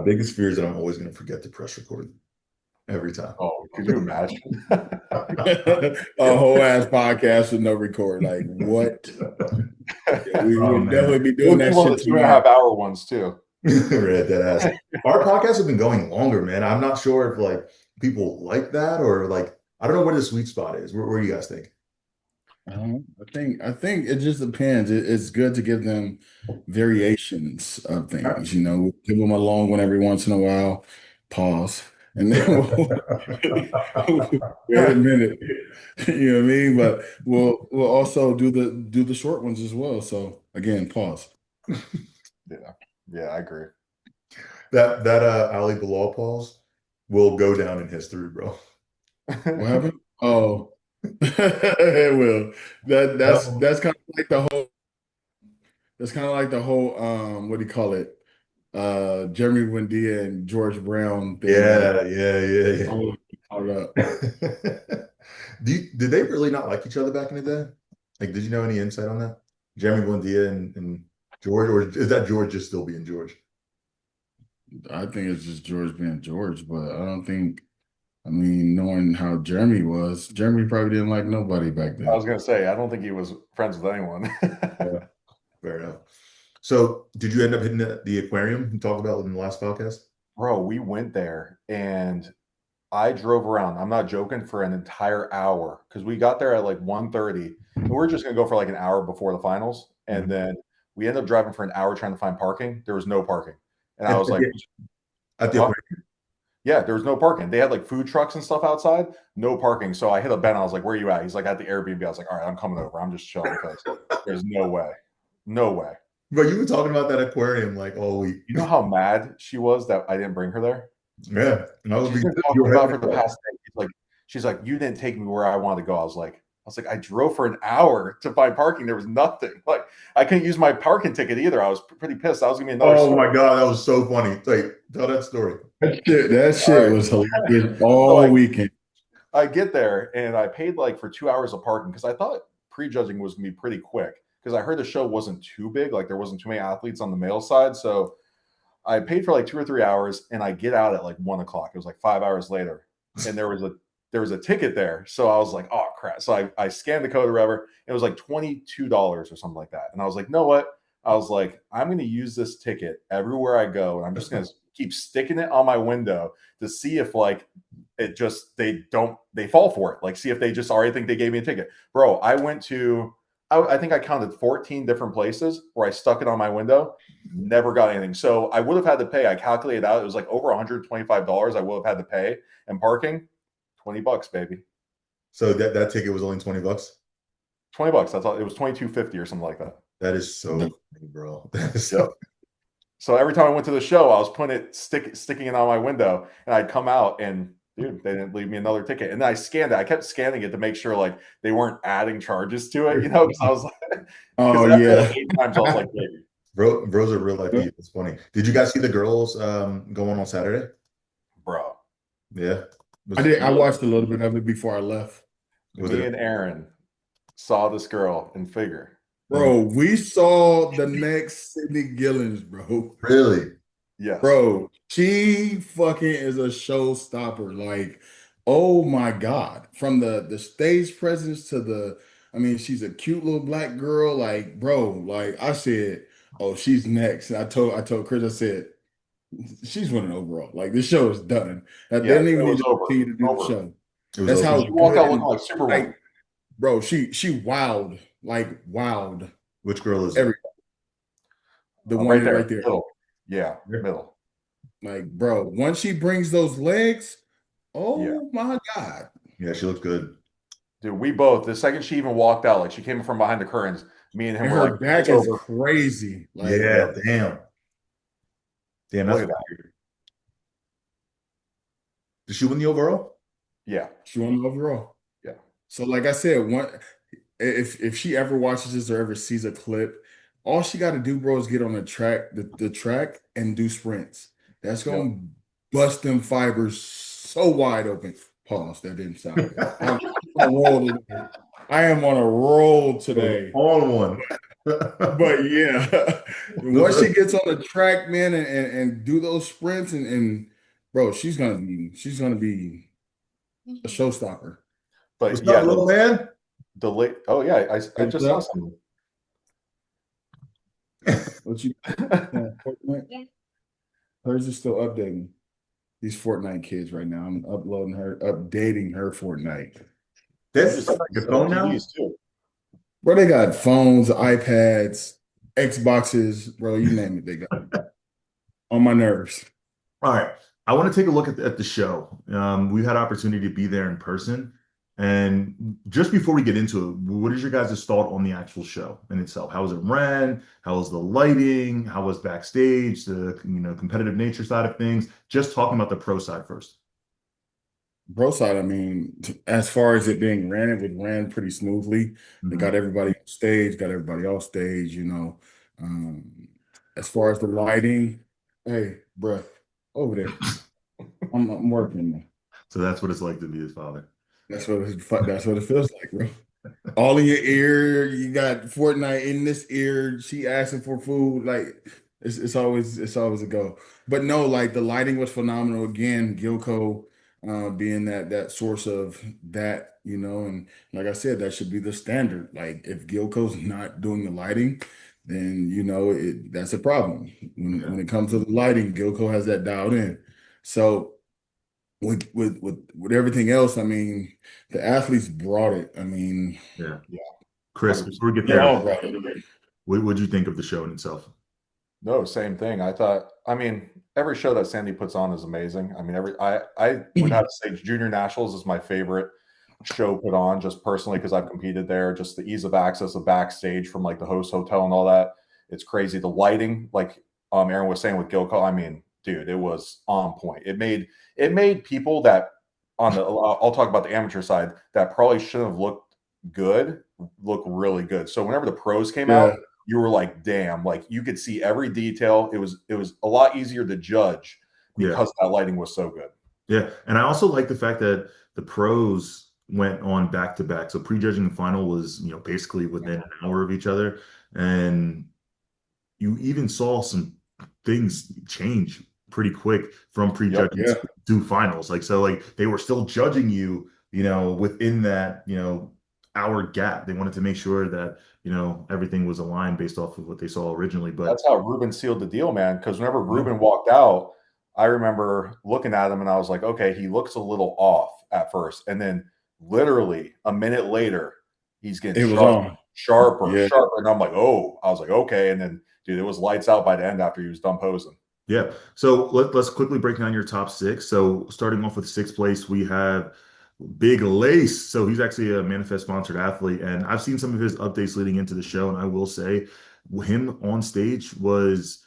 biggest fear is that I'm always going to forget to press record every time. Oh, could you imagine? A whole ass podcast with no record. Like what? Yeah, we Oh, would man. definitely be It would doing be that one shit of the 2.5-hour ones too. Read that ass. Our podcasts have been going longer, man. I'm not sure if like people like that or like I don't know where the sweet spot is. Where do you guys think? I think it just depends. It's good to give them variations of things. Give them a long one every once in a while. Pause, and then wait a minute. You know what I mean? But we'll also do the short ones as well. So again, pause. Yeah, I agree. That Ali Bilal pause will go down in history, bro. What happened? Oh, it will. That's kind of like the whole. That's kind of like the whole what do you call it? Jeremy Buendia and George Brown thing. Yeah. Caught up. Did they really not like each other back in the day? Like, did you know any insight on that? Jeremy Buendia and George, or is that George just still being George? I think it's just George being George, but I don't think. I mean, knowing how Jeremy was, Jeremy probably didn't like nobody back I then. was gonna say, I don't think he was friends with anyone. Yeah, fair enough. So, did you end up hitting the aquarium you talked about in the last podcast? Bro, we went there and I drove around. I'm not joking, for an entire hour because we got there at like 1:30 and we are just gonna go for like an hour before the finals. And then we ended up driving for an hour trying to find parking. There was no parking. And I was like, At the huh? aquarium. Yeah, there was no parking. They had like food trucks and stuff outside, no parking. So I hit up Ben. I was like, where are you at? He's like, at the Airbnb. I was like, all right, I'm coming over. I'm just chilling because there's no way. No way. But you were talking about that aquarium like all week. You know how mad she was that I didn't bring her there? Yeah. And I would She's be been talking about for the past day. She's like, you didn't take me where I wanted to go. I was like, I drove for an hour to find parking. There was nothing. Like, I couldn't use my parking ticket either. I was pretty pissed. That was gonna be another Oh story. my God, that was so funny. Like, tell that story. That shit was hilarious all weekend. I get there and I paid like for 2 hours of parking because I thought prejudging was gonna be pretty quick because I heard the show wasn't too big, like there wasn't too many athletes on the male side. So I paid for like 2 or 3 hours and I get out at like 1 o'clock. It was like 5 hours later. And there was a ticket there. So I was like, oh crap. So I scanned the code or whatever. It was like $22 or something like that. And I was like, know what? I was like, I'm going to use this ticket everywhere I go. And I'm just going to keep sticking it on my window to see if like it just, they fall for it. Like, see if they just already think they gave me a ticket. Bro, I went to, I think I counted 14 different places where I stuck it on my window, never got anything. So I would have had to pay. I calculated out. It was like over $125 I would have had to pay, and parking, $20, baby. So that ticket was only $20? $20. That's all. It was $22.50 or something like that. That is so funny, bro. That is Yep. So every time I went to the show, I was putting it sticking it on my window, and I'd come out and dude, they didn't leave me another ticket. And then I scanned it. I kept scanning it to make sure like they weren't adding charges to it, because I was like, oh yeah, like 8 times I was like, baby. Bro's a real life people. It's funny. Did you guys see the girls going on Saturday? Bro. Yeah. I did. I watched a little bit of it before I left. Me and Erin saw this girl in figure. Bro, we saw the next Sydney Gillens, bro. Really? Yes. Bro, she fucking is a showstopper. Like, oh my God. From the stage presence to she's a cute little black girl. Like, bro, like I said, oh, she's next. And I told Chris, I said, she's winning overall. Like, this show is done. They don't even need to continue to do the show. That's how she walked out looking like Superman. Bro, she wowed. Like, wowed. Which girl is it? The one right there. Middle. Yeah, middle. Like, bro, once she brings those legs, my God. Yeah, she looked good. Dude, we both, the second she even walked out, like she came from behind the curtains, me and him were her like, back is crazy. Like, yeah, damn. Damn, that's weird. Did she win the overall? Yeah. She won the overall. Yeah. So, like I said, if she ever watches this or ever sees a clip, all she got to do, bro, is get on the track and do sprints. That's gonna bust them fibers so wide open. Pause. That didn't sound good. I am on a roll today. On one. But yeah, once she gets on the track, man, and do those sprints and bro, she's gonna be a showstopper. What's But up, yeah, little man? the late. Oh yeah, I Hey, what's just saw up? something. What you Fortnite? Hers is still updating. These Fortnite kids right now. I'm updating her Fortnite. You That's just like your phone now? TVs too. Bro, they got phones, iPads, Xboxes, bro, you name it, they got on my nerves. All right. I want to take a look at the show. We had opportunity to be there in person. And just before we get into it, what is your guys' thought on the actual show in itself? How was it ran? How was the lighting? How was backstage? The competitive nature side of things. Just talking about the pro side first. Bro side, I mean, as far as it being ran, it was ran pretty smoothly. They got Mhm. everybody on stage, got everybody off stage. Um, as far as the lighting, hey, bro, over there. I'm working. So that's what it's like to be his father. That's what it feels like, bro. All in your ear. You got Fortnite in this ear. She asking for food. Like it's always a go. But no, like the lighting was phenomenal. Again, Gilco being that source of that, and like I said, that should be the standard. Like if Gilco's not doing the lighting, then that's a problem. When Yeah. when it comes to the lighting, Gilco has that dialed in. So with everything else, I mean, the athletes brought it. I mean, Yeah. Yeah, Chris, 100%. before we get they there, all brought it. what would you think of the show in itself? No, same thing. I mean, every show that Sandy puts on is amazing. I mean, I would have to say Junior Nationals is my favorite show put on, just personally because I've competed there. Just the ease of access of backstage from like the host hotel and all that. It's crazy. The lighting, like Erin was saying with Gilco, I mean, dude, it was on point. It made people that on the I'll talk about the amateur side that probably shouldn't have looked good look really good. So whenever the pros came out, Yeah, you were like, damn, like you could see every detail. It was a lot easier to judge Yeah. because that lighting was so good. Yeah. And I also like the fact that the pros went on back to back. So prejudging and final was, basically within an hour of each other. And you even saw some things change pretty quick from Yep. prejudging yeah. to finals. Like, so like they were still judging you, within that, hour gap. They wanted to make sure that, everything was aligned based off of what they saw originally. But That's how Reuben sealed the deal, man. Because whenever yeah, Reuben walked out, I remember looking at him and I was like, okay, he looks a little off at first. And then literally a minute later, he's getting It was sharper, on. sharper, Yeah. sharper. And I'm like, oh, I was like, okay. And then, dude, it was lights out by the end after he was done posing. yeah. So let's quickly break down your top six. So starting off with sixth place, we have Big Lace. So he's actually a Manifest sponsored athlete, and I've seen some of his updates leading into the show, and I will say him on stage was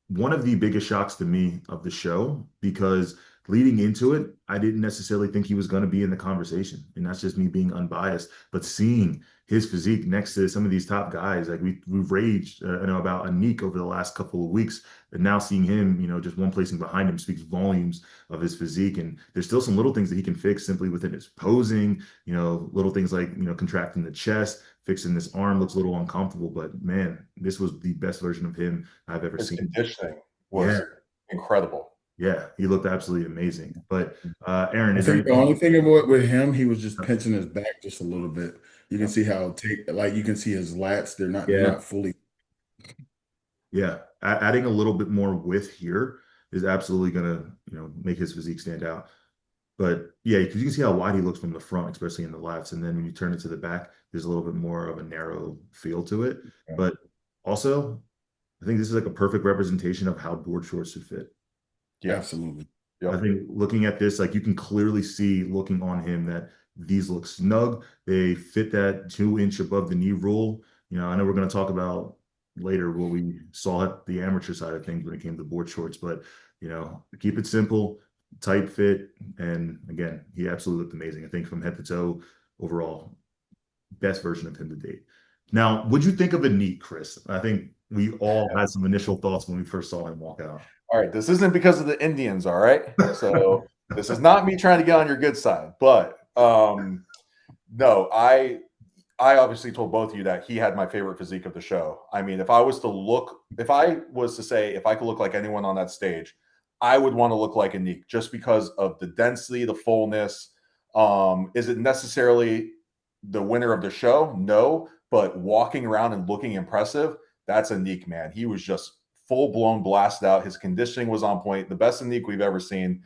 one of the biggest shocks to me of the show because leading into it, I didn't necessarily think he was going to be in the conversation, and that's just me being unbiased. But seeing his physique next to some of these top guys, like we've raged, about Anik over the last couple of weeks, and now seeing him, just one placing behind him speaks volumes of his physique. And there's still some little things that he can fix simply within his posing, little things like, contracting the chest, fixing this arm looks a little uncomfortable. But man, this was the best version of him I've ever His seen. conditioning Yeah. was incredible. Yeah. He looked absolutely amazing. But Erin, I is there think the anything? only thing about with him, he was just pinching his back just a little bit. You can see how you can see his lats. They're Yeah. not fully. Yeah. Adding a little bit more width here is absolutely gonna, make his physique stand out. But yeah, because you can see how wide he looks from the front, especially in the lats. And then when you turn it to the back, there's a little bit more of a narrow feel to it. But also, I think this is like a perfect representation of how board shorts should fit. Yes. Absolutely. I Yep. think looking at this, like you can clearly see looking on him that these look snug. They fit that 2 inch above the knee rule. I know we're going to talk about later what we saw at the amateur side of things when it came to board shorts, but keep it simple, tight fit, and again, he absolutely looked amazing. I think from head to toe, overall, best version of him to date. Now, what'd you think of the knee, Chris? I think we all had some initial thoughts when we first saw him walk out. All right. This isn't because of the Indians. All right. So this is not me trying to get on your good side, but no, I I obviously told both of you that he had my favorite physique of the show. I mean, if I was to say if I could look like anyone on that stage, I would want to look like Anik just because of the density, the fullness. Is it necessarily the winner of the show? No, but walking around and looking impressive, that's Anik, man. He was just full blown blasted out. His conditioning was on point, the best Anik we've ever seen.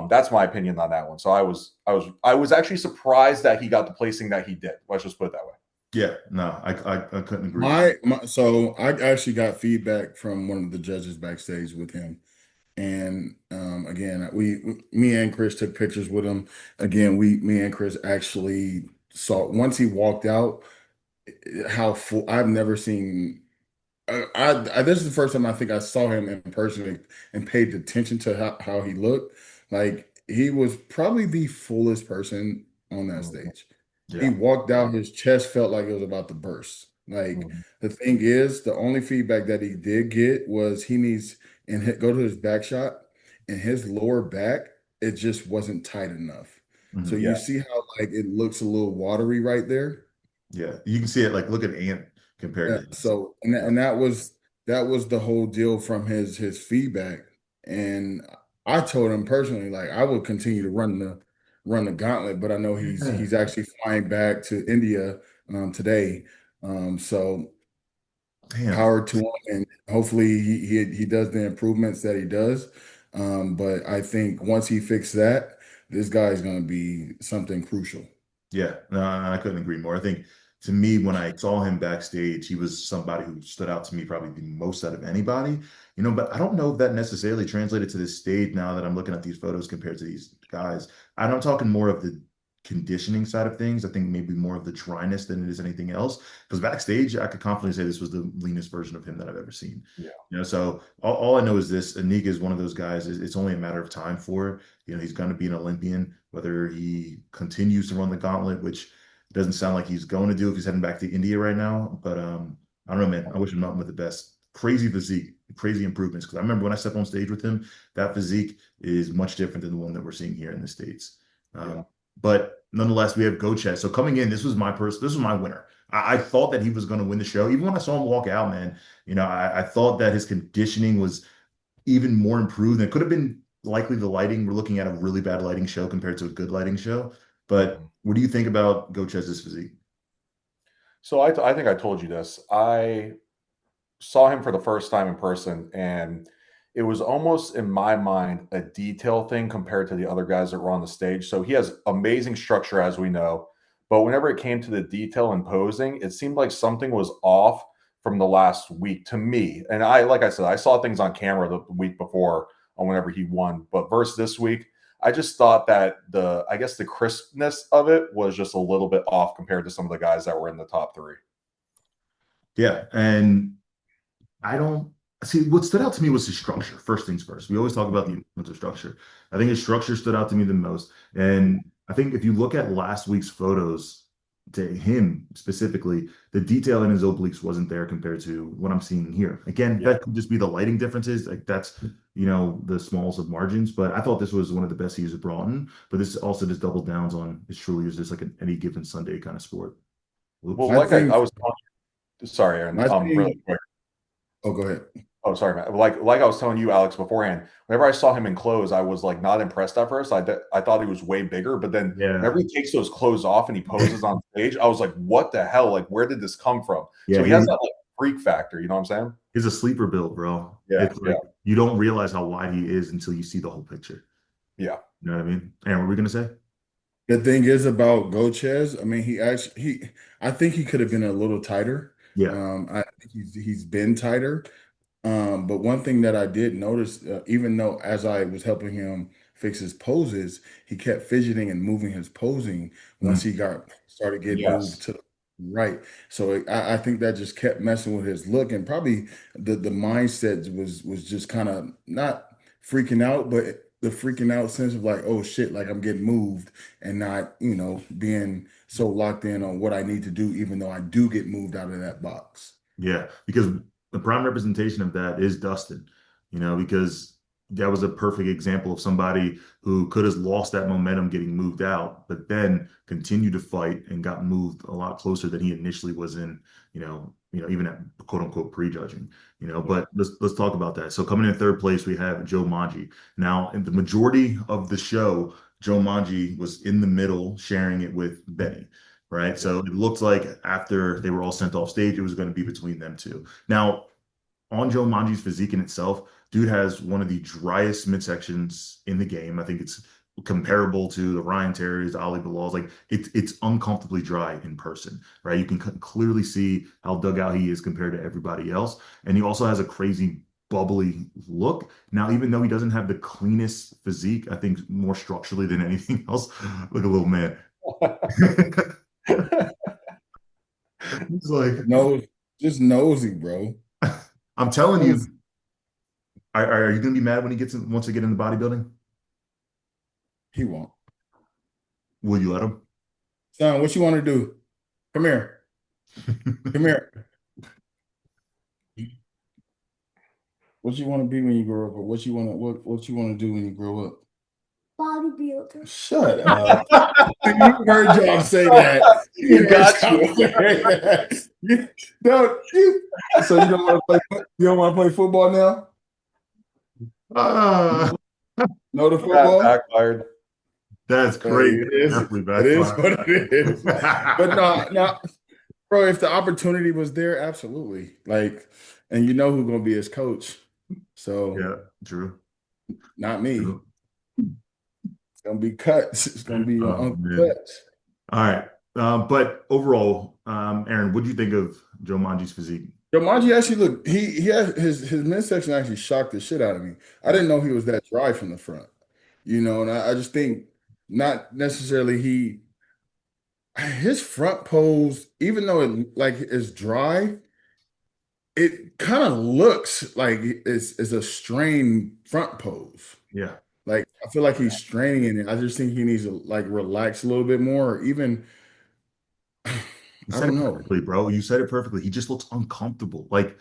That's my opinion on that one. So I was actually surprised that he got the placing that he did. Let's just put it that way. Yeah, no, I couldn't agree more. So I actually got feedback from one of the judges backstage with him. And again, me and Chris took pictures with him. Again, me and Chris actually saw once he walked out how full. I've never seen. This is the first time I think I saw him in person and paid attention to how he looked. Like he was probably the fullest person on that stage. He Yeah. walked out, his chest felt like it was about to burst. Like Mhm. the thing is, the only feedback that he did get was he needs and go to his back shot and his lower back, it just wasn't tight enough. So Mhm. Yeah. you see how like it looks a little watery right there. Yeah. You can see it like look at Ant compared Yeah. to his. So Yeah. and that was the whole deal from his feedback. And I told him personally, like I would continue to run the gauntlet, but I know Yeah. he's actually flying back to India today. So Damn. power to him, and hopefully he does the improvements that he does. But I think once he fixes that, this guy is going to be something crucial. Yeah, no, I couldn't agree more. I think to me, when I saw him backstage, he was somebody who stood out to me probably the most out of anybody, but I don't know if that necessarily translated to this stage now that I'm looking at these photos compared to these guys. I'm talking more of the conditioning side of things. I think maybe more of the dryness than it is anything else. Because backstage, I could confidently say this was the leanest version of him that I've ever seen. Yeah. So all I know is this: Anika is one of those guys. It's only a matter of time for. He's going to be an Olympian, whether he continues to run the gauntlet, which it doesn't sound like he's going to do if he's heading back to India right now. But I don't know, man. I wish him nothing but the best. Crazy physique, crazy improvements. Because I remember when I stepped on stage with him, that physique is much different than the one that we're seeing here in the States. Yeah. But nonetheless, we have Goches. So coming in, this was my winner. I thought that he was going to win the show. Even when I saw him walk out, man, I thought that his conditioning was even more improved. And it could have been likely the lighting. We're looking at a really bad lighting show compared to a good lighting show. But Mhm. what do you think about Gochez's physique? So I think I told you this. I saw him for the first time in person, and it was almost in my mind a detail thing compared to the other guys that were on the stage. So he has amazing structure, as we know, but whenever it came to the detail and posing, it seemed like something was off from the last week to me. And like I said, I saw things on camera the week before on whenever he won, but versus this week, I just thought that I guess the crispness of it was just a little bit off compared to some of the guys that were in the top three. Yeah, and I don't see what stood out to me was his structure. First things first. We always talk about the Mhm. importance of structure. I think his structure stood out to me the most. And I think if you look at last week's photos to him specifically, the detail in his obliques wasn't there compared to what I'm seeing here. Again, Yeah. that could just be the lighting differences. Like that's the smallest of margins. But I thought this was one of the best he's brought in. But this also just double downs on it truly is just like an any given Sunday kind of sport. Well, Whoops. I like I think was telling you, sorry, Aaron, I really think. quick. Oh, go ahead. Oh, sorry, man. Like I was telling you, Alex, beforehand. Whenever I saw him in clothes, I was like not impressed at first. I thought he was way bigger, but then Yeah. whenever he takes those clothes off and he poses on stage, I was like, "What the hell? Like, where did this come from?" Yeah. So he has that like freak factor. You know what I'm saying? He's a sleeper build, bro. Yeah, It's yeah, like you don't realize how wide he is until you see the whole picture. yeah. You know what I mean? And what were we gonna say? The thing is about Gochez, I mean, I think he could have been a little tighter. Yeah. I think he's been tighter. But one thing that I did notice, even though as I was helping him fix his poses, he kept fidgeting and moving his posing once Mm. he got started getting moved Yes. to the right. So I think that just kept messing with his look, and probably the mindset was just kind of not freaking out, but the freaking out sense of like, oh shit, like I'm getting moved and not, being so locked in on what I need to do, even though I do get moved out of that box. Yeah. Because the prime representation of that is Dustin, because that was a perfect example of somebody who could have lost that momentum getting moved out, but then continued to fight and got moved a lot closer than he initially was in, even at quote unquote prejudging, Yeah. but let's talk about that. So coming in third place, we have Joe Manji. Now, in the majority of the show, Joe Manji was in the middle sharing it with Benny. Right. Yeah. So it looked like after they were all sent off stage, it was going to be between them two. Now, on Joe Manji's physique in itself, dude has one of the driest midsections in the game. I think it's comparable to the Ryan Terrys, the Ali Bilal's. Like it's uncomfortably dry in person, right? You can clearly see how dug out he is compared to everybody else, and he also has a crazy bubbly look. Now, even though he doesn't have the cleanest physique, I think more structurally than anything else, look a little man. He's like, No, just nosy, bro. I'm telling you, Nosy. are you gonna be mad when he gets in, once they get into bodybuilding? He won't. Will you let him? Son, what you want to do? Come here. Come here. What you want to be when you grow up, or what you want to do when you grow up? Bodybuilder. Shut up. You heard y'all say that. You got you. So you don't want to play? You don't want to play football now? Ah, No, the That football. backfired. that's Hey, great. it is. Definitely It is backfire. what it is. But no, no, bro. If the opportunity was there, absolutely. Like, and you know who's gonna be his coach. So Yeah, true. not me. True. It's gonna be cuts. It's gonna be Oh Uncle man. Cuts. All right. But overall, Aaron, what do you think of Joe Manji's physique? Jumanji actually look. He had his midsection actually shocked the shit out of me. I Yeah. didn't know he was that dry from the front. And I just think not necessarily his front pose, even though it like is dry, it kind of looks like it's a strained front pose. Yeah. Like I feel like he's straining in it. I just think he needs to like relax a little bit more, or even You I said don't it know. perfectly, bro. You said it perfectly. He just looks uncomfortable. Like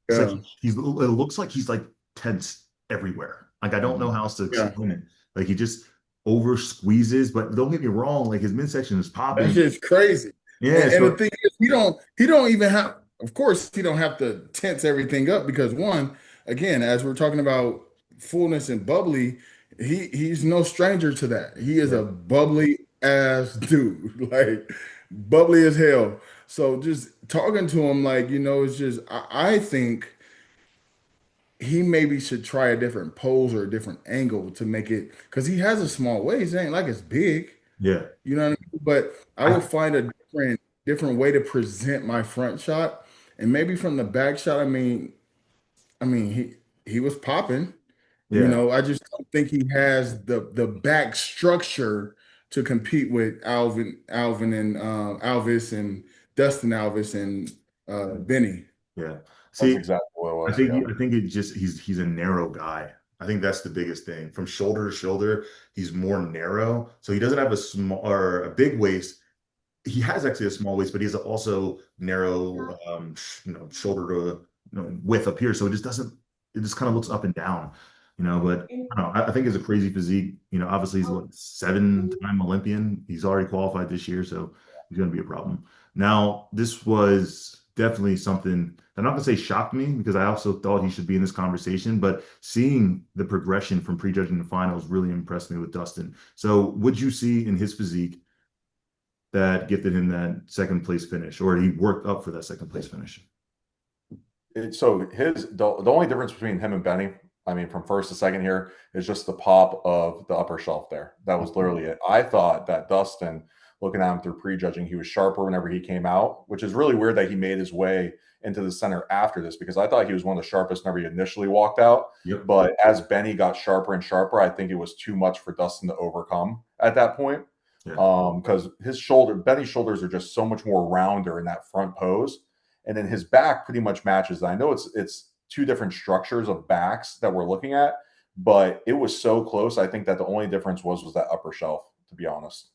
it's like Yeah, it looks like he's like tense everywhere. Like I don't know Mhm. how else to yeah. explain it. Like he just over squeezes, but don't get me wrong, like his midsection is That popping. shit's crazy. Yeah, And the so thing is, he don't even have. Of course, he don't have to tense everything up because one, again, as we're talking about fullness and bubbly, he's no stranger to that. He is yeah. a bubbly ass dude, like bubbly as hell. So just talking to him, like it's just I think he maybe should try a different pose or a different angle to make it because he has a small waist. It ain't like it's big. Yeah. You know what I mean? But I I would find a different way to present my front shot. And maybe from the back shot, I mean he was popping. yeah. I just don't think he has the back structure to compete with Alvin and Alvis and Dustin Alvis and Benny. Yeah. That's See, exactly what it I was. think Yeah. I think it just he's a narrow guy. I think that's the biggest thing. From shoulder to shoulder, he's more narrow. So he doesn't have a small or a big waist. He has actually a small waist, but he has also narrow shoulder to width up here. So it just kind of looks up and down, but I don't know. I think it's a crazy physique. Obviously he's what 7-time Olympian. He's already qualified this year, so he's gonna be a problem. Now, this was definitely something I'm not gonna say shocked me because I also thought he should be in this conversation, but seeing the progression from prejudging the finals really impressed me with Dustin. So, would you see in his physique that gifted him that second place finish, or he worked up for that second place finish? So the only difference between him and Benny, I mean, from first to second here, is just the pop of the upper shelf there. That was literally it. I thought that Dustin, looking at him through prejudging, he was sharper whenever he came out, which is really weird that he made his way into the center after this because I thought he was one of the sharpest whenever he initially walked out. Yep. But as Benny got sharper and sharper, I think it was too much for Dustin to overcome at that point. Yeah. Because Benny's shoulders are just so much more rounder in that front pose, and then his back pretty much matches. I know it's two different structures of backs that we're looking at, but it was so close. I think that the only difference was that upper shelf, to be honest.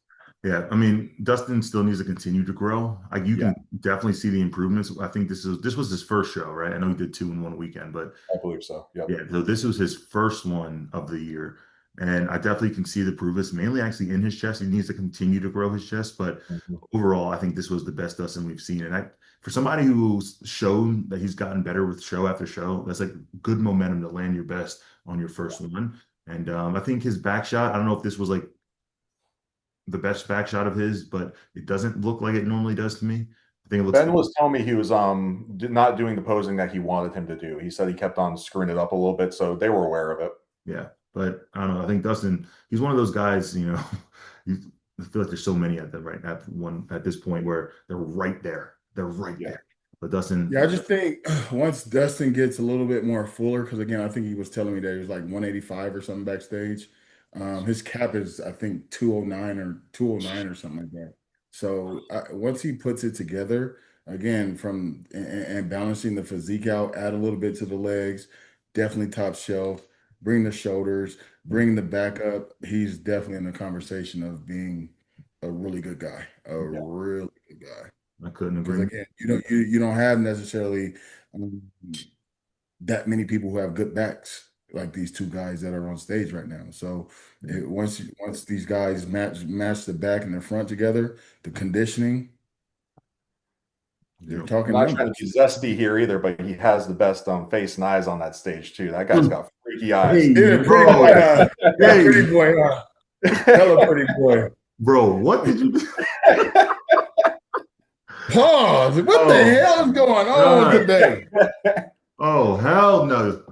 Yeah, I mean, Dustin still needs to continue to grow. Like you Yeah, can definitely see the improvements. I think this was his first show, right? I know he did two in one weekend, but I believe so. Yep. yeah, so this was his first one of the year. And I definitely can see the improvements, mainly actually in his chest. He needs to continue to grow his chest, but Mhm. overall, I think this was the best Dustin we've seen. And for somebody who's shown that he's gotten better with show after show, that's like good momentum to land your best on your Yeah. first one. And I think his back shot, I don't know if this was like the best back shot of his, but it doesn't look like it normally does to me. I think it looks Ben good. was telling me he was not doing the posing that he wanted him to do. He said he kept on screwing it up a little bit, so they were aware of it. Yeah, but I don't know. I think Dustin, he's one of those guys, you, I feel like there's so many at them right at this point where they're right there. They're right Yeah. there. But Dustin, Yeah, I just think once Dustin gets a little bit more fuller, because again, I think he was telling me that he was like 185 or something backstage. His cap is, I think, 209 or 209 or something like that. So once he puts it together, again, and balancing the physique out, add a little bit to the legs, definitely top shelf, bring the shoulders, bring the back up. He's definitely in the conversation of being a really good guy, a Yeah. really good guy. I couldn't Because agree more. again, you don't have necessarily um, that many people who have good backs like these two guys that are on stage right now. So once these guys match the back and the front together, the conditioning, they're You I'm talking not trying to numbers. be zesty here either, but he has the best face and eyes on that stage too. That guy's know. got freaky eyes. Hey, Yeah, pretty boy, bro. pretty Hey, boy, hella pretty boy. bro. What did you? Pause. What the Oh hell is my going on God. today? Oh hell no.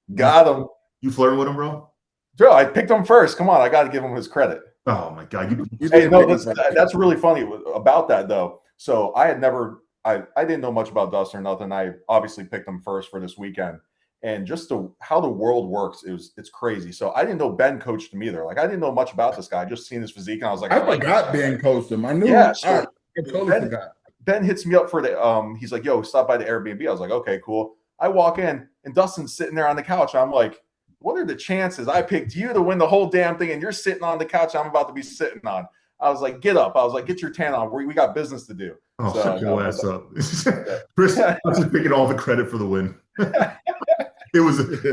You Got him. you flirting with him, bro? Joe, I picked him first. Come on, I got to give him his credit. Oh my God. You Hey, did no, pick him first. that's really funny about that though. So I had never, I didn't know much about Dustin or nothing. I obviously picked him first for this weekend, and just how the world works it's crazy. So I didn't know Ben coached him either. Like I didn't know much about this guy. I just seen his physique, and I was like, I I like this forgot guy. Ben coached him. Yeah. I So totally Ben forgot. Ben hits me up for the he's like, yo, stop by the Airbnb. I was like, okay, cool. I walk in and Dustin's sitting there on the couch. I'm like, what are the chances I picked you to win the whole damn thing and you're sitting on the couch I'm about to be sitting on? I was like, get up. I was like, get your tan on. We got business to do. Oh, So shut your no, ass up. Chris, but I'm just picking all the credit for the win. It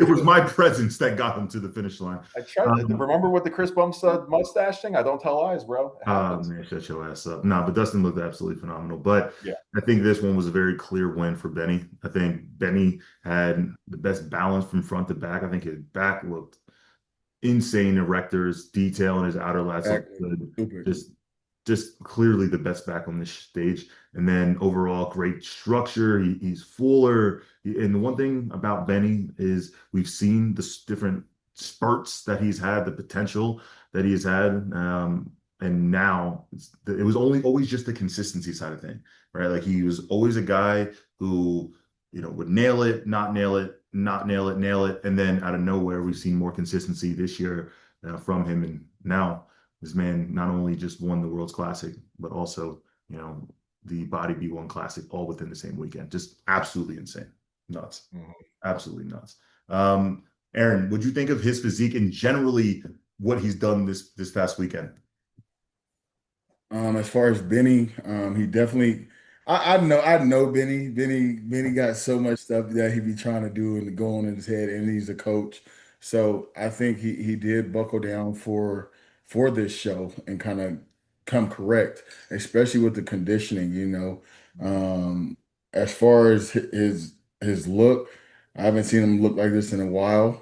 was my presence that got him to the finish line. I tried to Um, remember what the Chris Bumps mustache thing. I don't tell lies, bro. It happens. man, shut your ass up. No, but Dustin looked absolutely phenomenal. But Yeah. I think this one was a very clear win for Benny. I think Benny had the best balance from front to back. I think his back looked insane erectors, detail in his outer lats looked Exactly. good. Stupid. Just clearly the best back on this stage. And then overall, great structure. He's fuller. And the one thing about Benny is we've seen the different spurts that he's had, the potential that he's had. And now it was only always just the consistency side of thing, right? Like he was always a guy who, would nail it, not nail it, not nail it, nail it. And then out of nowhere, we've seen more consistency this year from him. And now this man not only just won the World's Classic, but also, the Body Be1 Classic all within the same weekend. Just absolutely insane. Nuts. Mhm. Absolutely nuts. Erin, would you think of his physique and generally what he's done this past weekend? As far as Benny, he definitely. I know Benny. Benny got so much stuff that he be trying to do and go on in his head, and he's a coach. So I think he did buckle down for this show and kind of come correct, especially with the conditioning. As far as his look, I haven't seen him look like this in a while.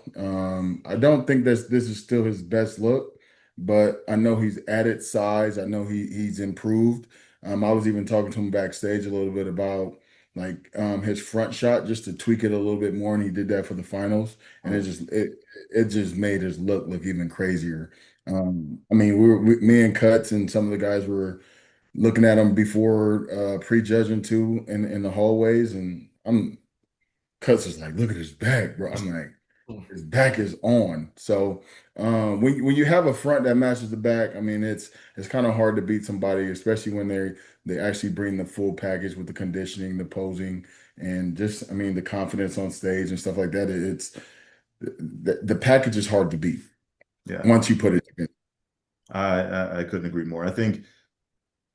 I don't think this is still his best look, but I know he's added size. I know he's improved. I was even talking to him backstage a little bit about like his front shot just to tweak it a little bit more, and he did that for the finals, and Mhm. it just made his look even crazier. I mean, me and Cuts and some of the guys were looking at him before prejudging too in the hallways, and I'm Cuts is like, look at his back, bro. I'm like, his back is on. So when you have a front that matches the back, I mean it's kind of hard to beat somebody, especially when they actually bring the full package with the conditioning, the posing, and just I mean the confidence on stage and stuff like that. It's the package is hard to beat Yeah, once you put it together. I couldn't agree more. I think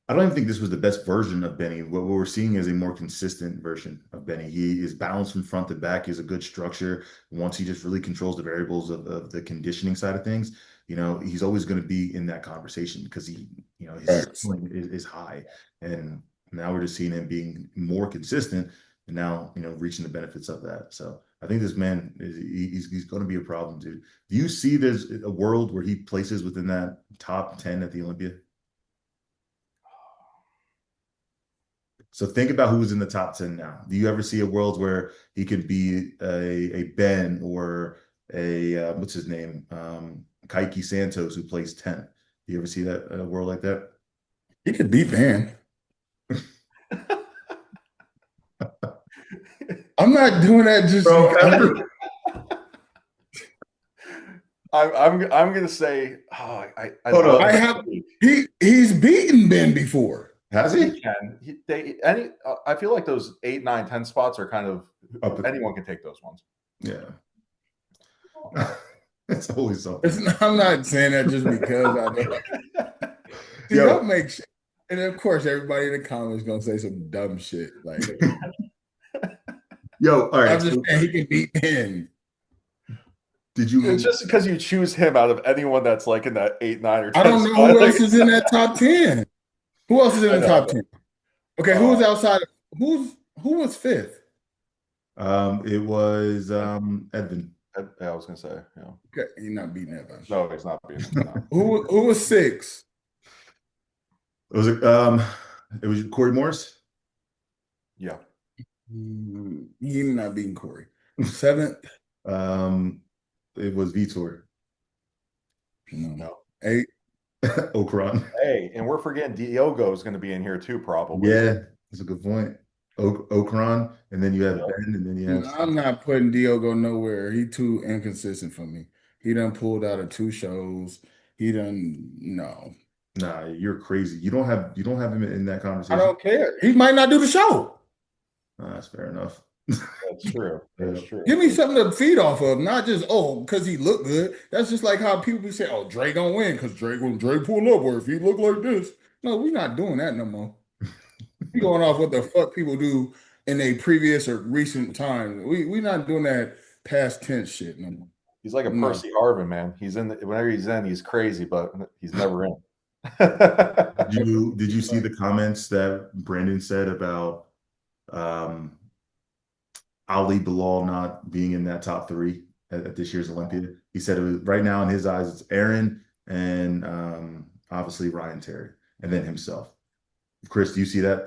I don't even think this was the best version of Benny. What we're seeing is a more consistent version of Benny. He is balanced from front to back. He has a good structure. Once he just really controls the variables of the conditioning side of things, he's always going to be in that conversation because his Facts. ceiling is high. And now we're just seeing him being more consistent and now, reaching the benefits of that. So I think this man he's going to be a problem, dude. Do you see there's a world where he places within that top 10 at the Olympia? So think about who's in the top 10 now. Do you ever see a world where he could be a Ben or what's his name? Kaiki Santos who plays 10th. Do you ever see that a world like that? He could beat Van. I'm not doing that just Bro, because. I'm gonna say, I hold love on. I have he's beaten Ben before. Has he he? can. I feel like those 8, 9, 10 spots are kind of anyone can take those ones. Yeah. It's always something. I'm not saying that just because I know. See, Yo, that makes, and of course, everybody in the comments gonna say some dumb shit. Like, all right. I'm just saying he can beat Ben. Did you It's just because you choose him out of anyone that's like in that 8, 9, or I 10 don't know spot. who else is in that top 10. Who else is in I the know. top 10? Okay, who was outside of who was fifth? it was Edvin. I was gonna say, Okay, you're not beating that bunch. no, he's not being. No. Who was sixth? Was it was Corey Morris? Yeah. He's not beating Corey. Seventh? It was Vitor. No. Eight. Okron. Hey, and we're forgetting Diogo is going to be in here too, probably. Yeah, that's a good point. Okron, and then you have Ben, and then you have. I'm not putting Diogo nowhere. He too inconsistent for me. He done pulled out of 2 shows. He done no. Nah, you're crazy. You don't have him in that I conversation. don't care. He might not do the show. That's fair enough. That's true. That's Yeah. true. Give me something to feed off of, not just because he looked good. That's just like how people be saying, "Oh, Dre gonna win because when Dre pull up, or if he look like this." No, we're not doing that no more. We going off what the fuck people do in a previous or recent time. We not doing that past tense shit no more. He's like a No. Percy Harvin, man. He's whenever he's in, he's crazy, but he's never in. Did you see the comments that Brandon said about um, Ali Bilal not being in that top three at this year's Olympia? He said it was right now in his eyes, it's Erin and obviously Ryan Terry, and then himself. Chris, do you see that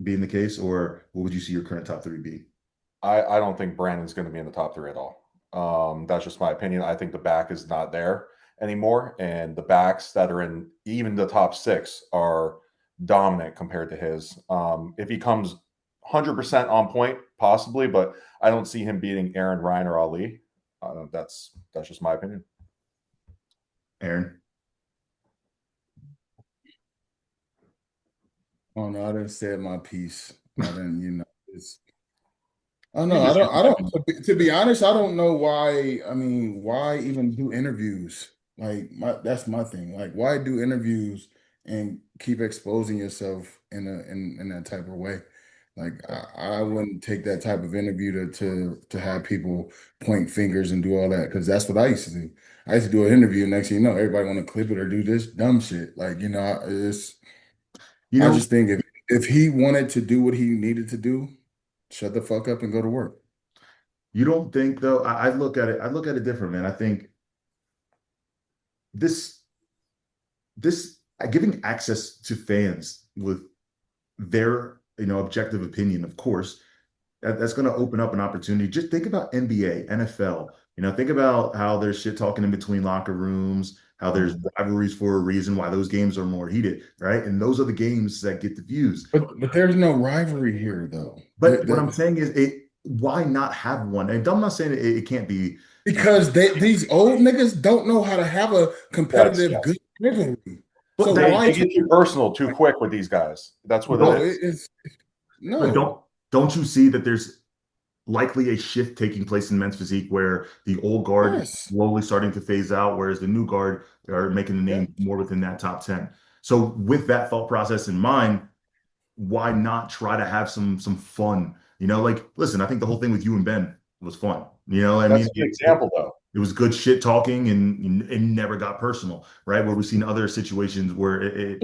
being the case, or what would you see your current top three be? I don't think Brandon's going to be in the top 3 at all. That's just my opinion. I think the back is not there anymore, and the backs that are in even the top 6 are dominant compared to his. If he comes 100% on point, possibly, but I don't see him beating Aaron, Ryan, or Ali. That's just my opinion. Erin? Oh no, I didn't say my piece. I didn't, it's. Oh no, I don't. I don't. To be honest, I don't know why. I mean, why even do interviews? Like, that's my thing. Like, why do interviews and keep exposing yourself in that type of way? Like, I wouldn't take that type of interview to have people point fingers and do all that, because that's what I used to do. I used to do an interview, and next thing you know, everybody want to clip it or do this dumb shit. Like, it's. You I know, just think if he wanted to do what he needed to do, shut the fuck up and go to work. you don't think though, I look at it different, man. I think this this giving access to fans with their objective opinion, of course, that's going to open up an opportunity. Just think about NBA, NFL. Think about how there's shit talking in between locker rooms, how there's rivalries for a reason, why those games are more heated, right? And those are the games that get the views. But there's no rivalry here though. But what I'm saying is, why not have one? And I'm not saying it can't be. Because these old niggas don't know how to have a competitive good rivalry. But So They get too personal too quick with these guys. That's what no, it is. But no. don't you see that there's likely a shift taking place in men's physique where the old guard is Yes. slowly starting to phase out, whereas the new guard are making the Yeah. name more within that top 10. So with that thought process in mind, why not try to have some fun? You know, like listen, I think the whole thing with you and Ben was fun. You know, I That's mean, a good example, though. it was good shit talking and it never got personal, right? Where we've seen other situations where it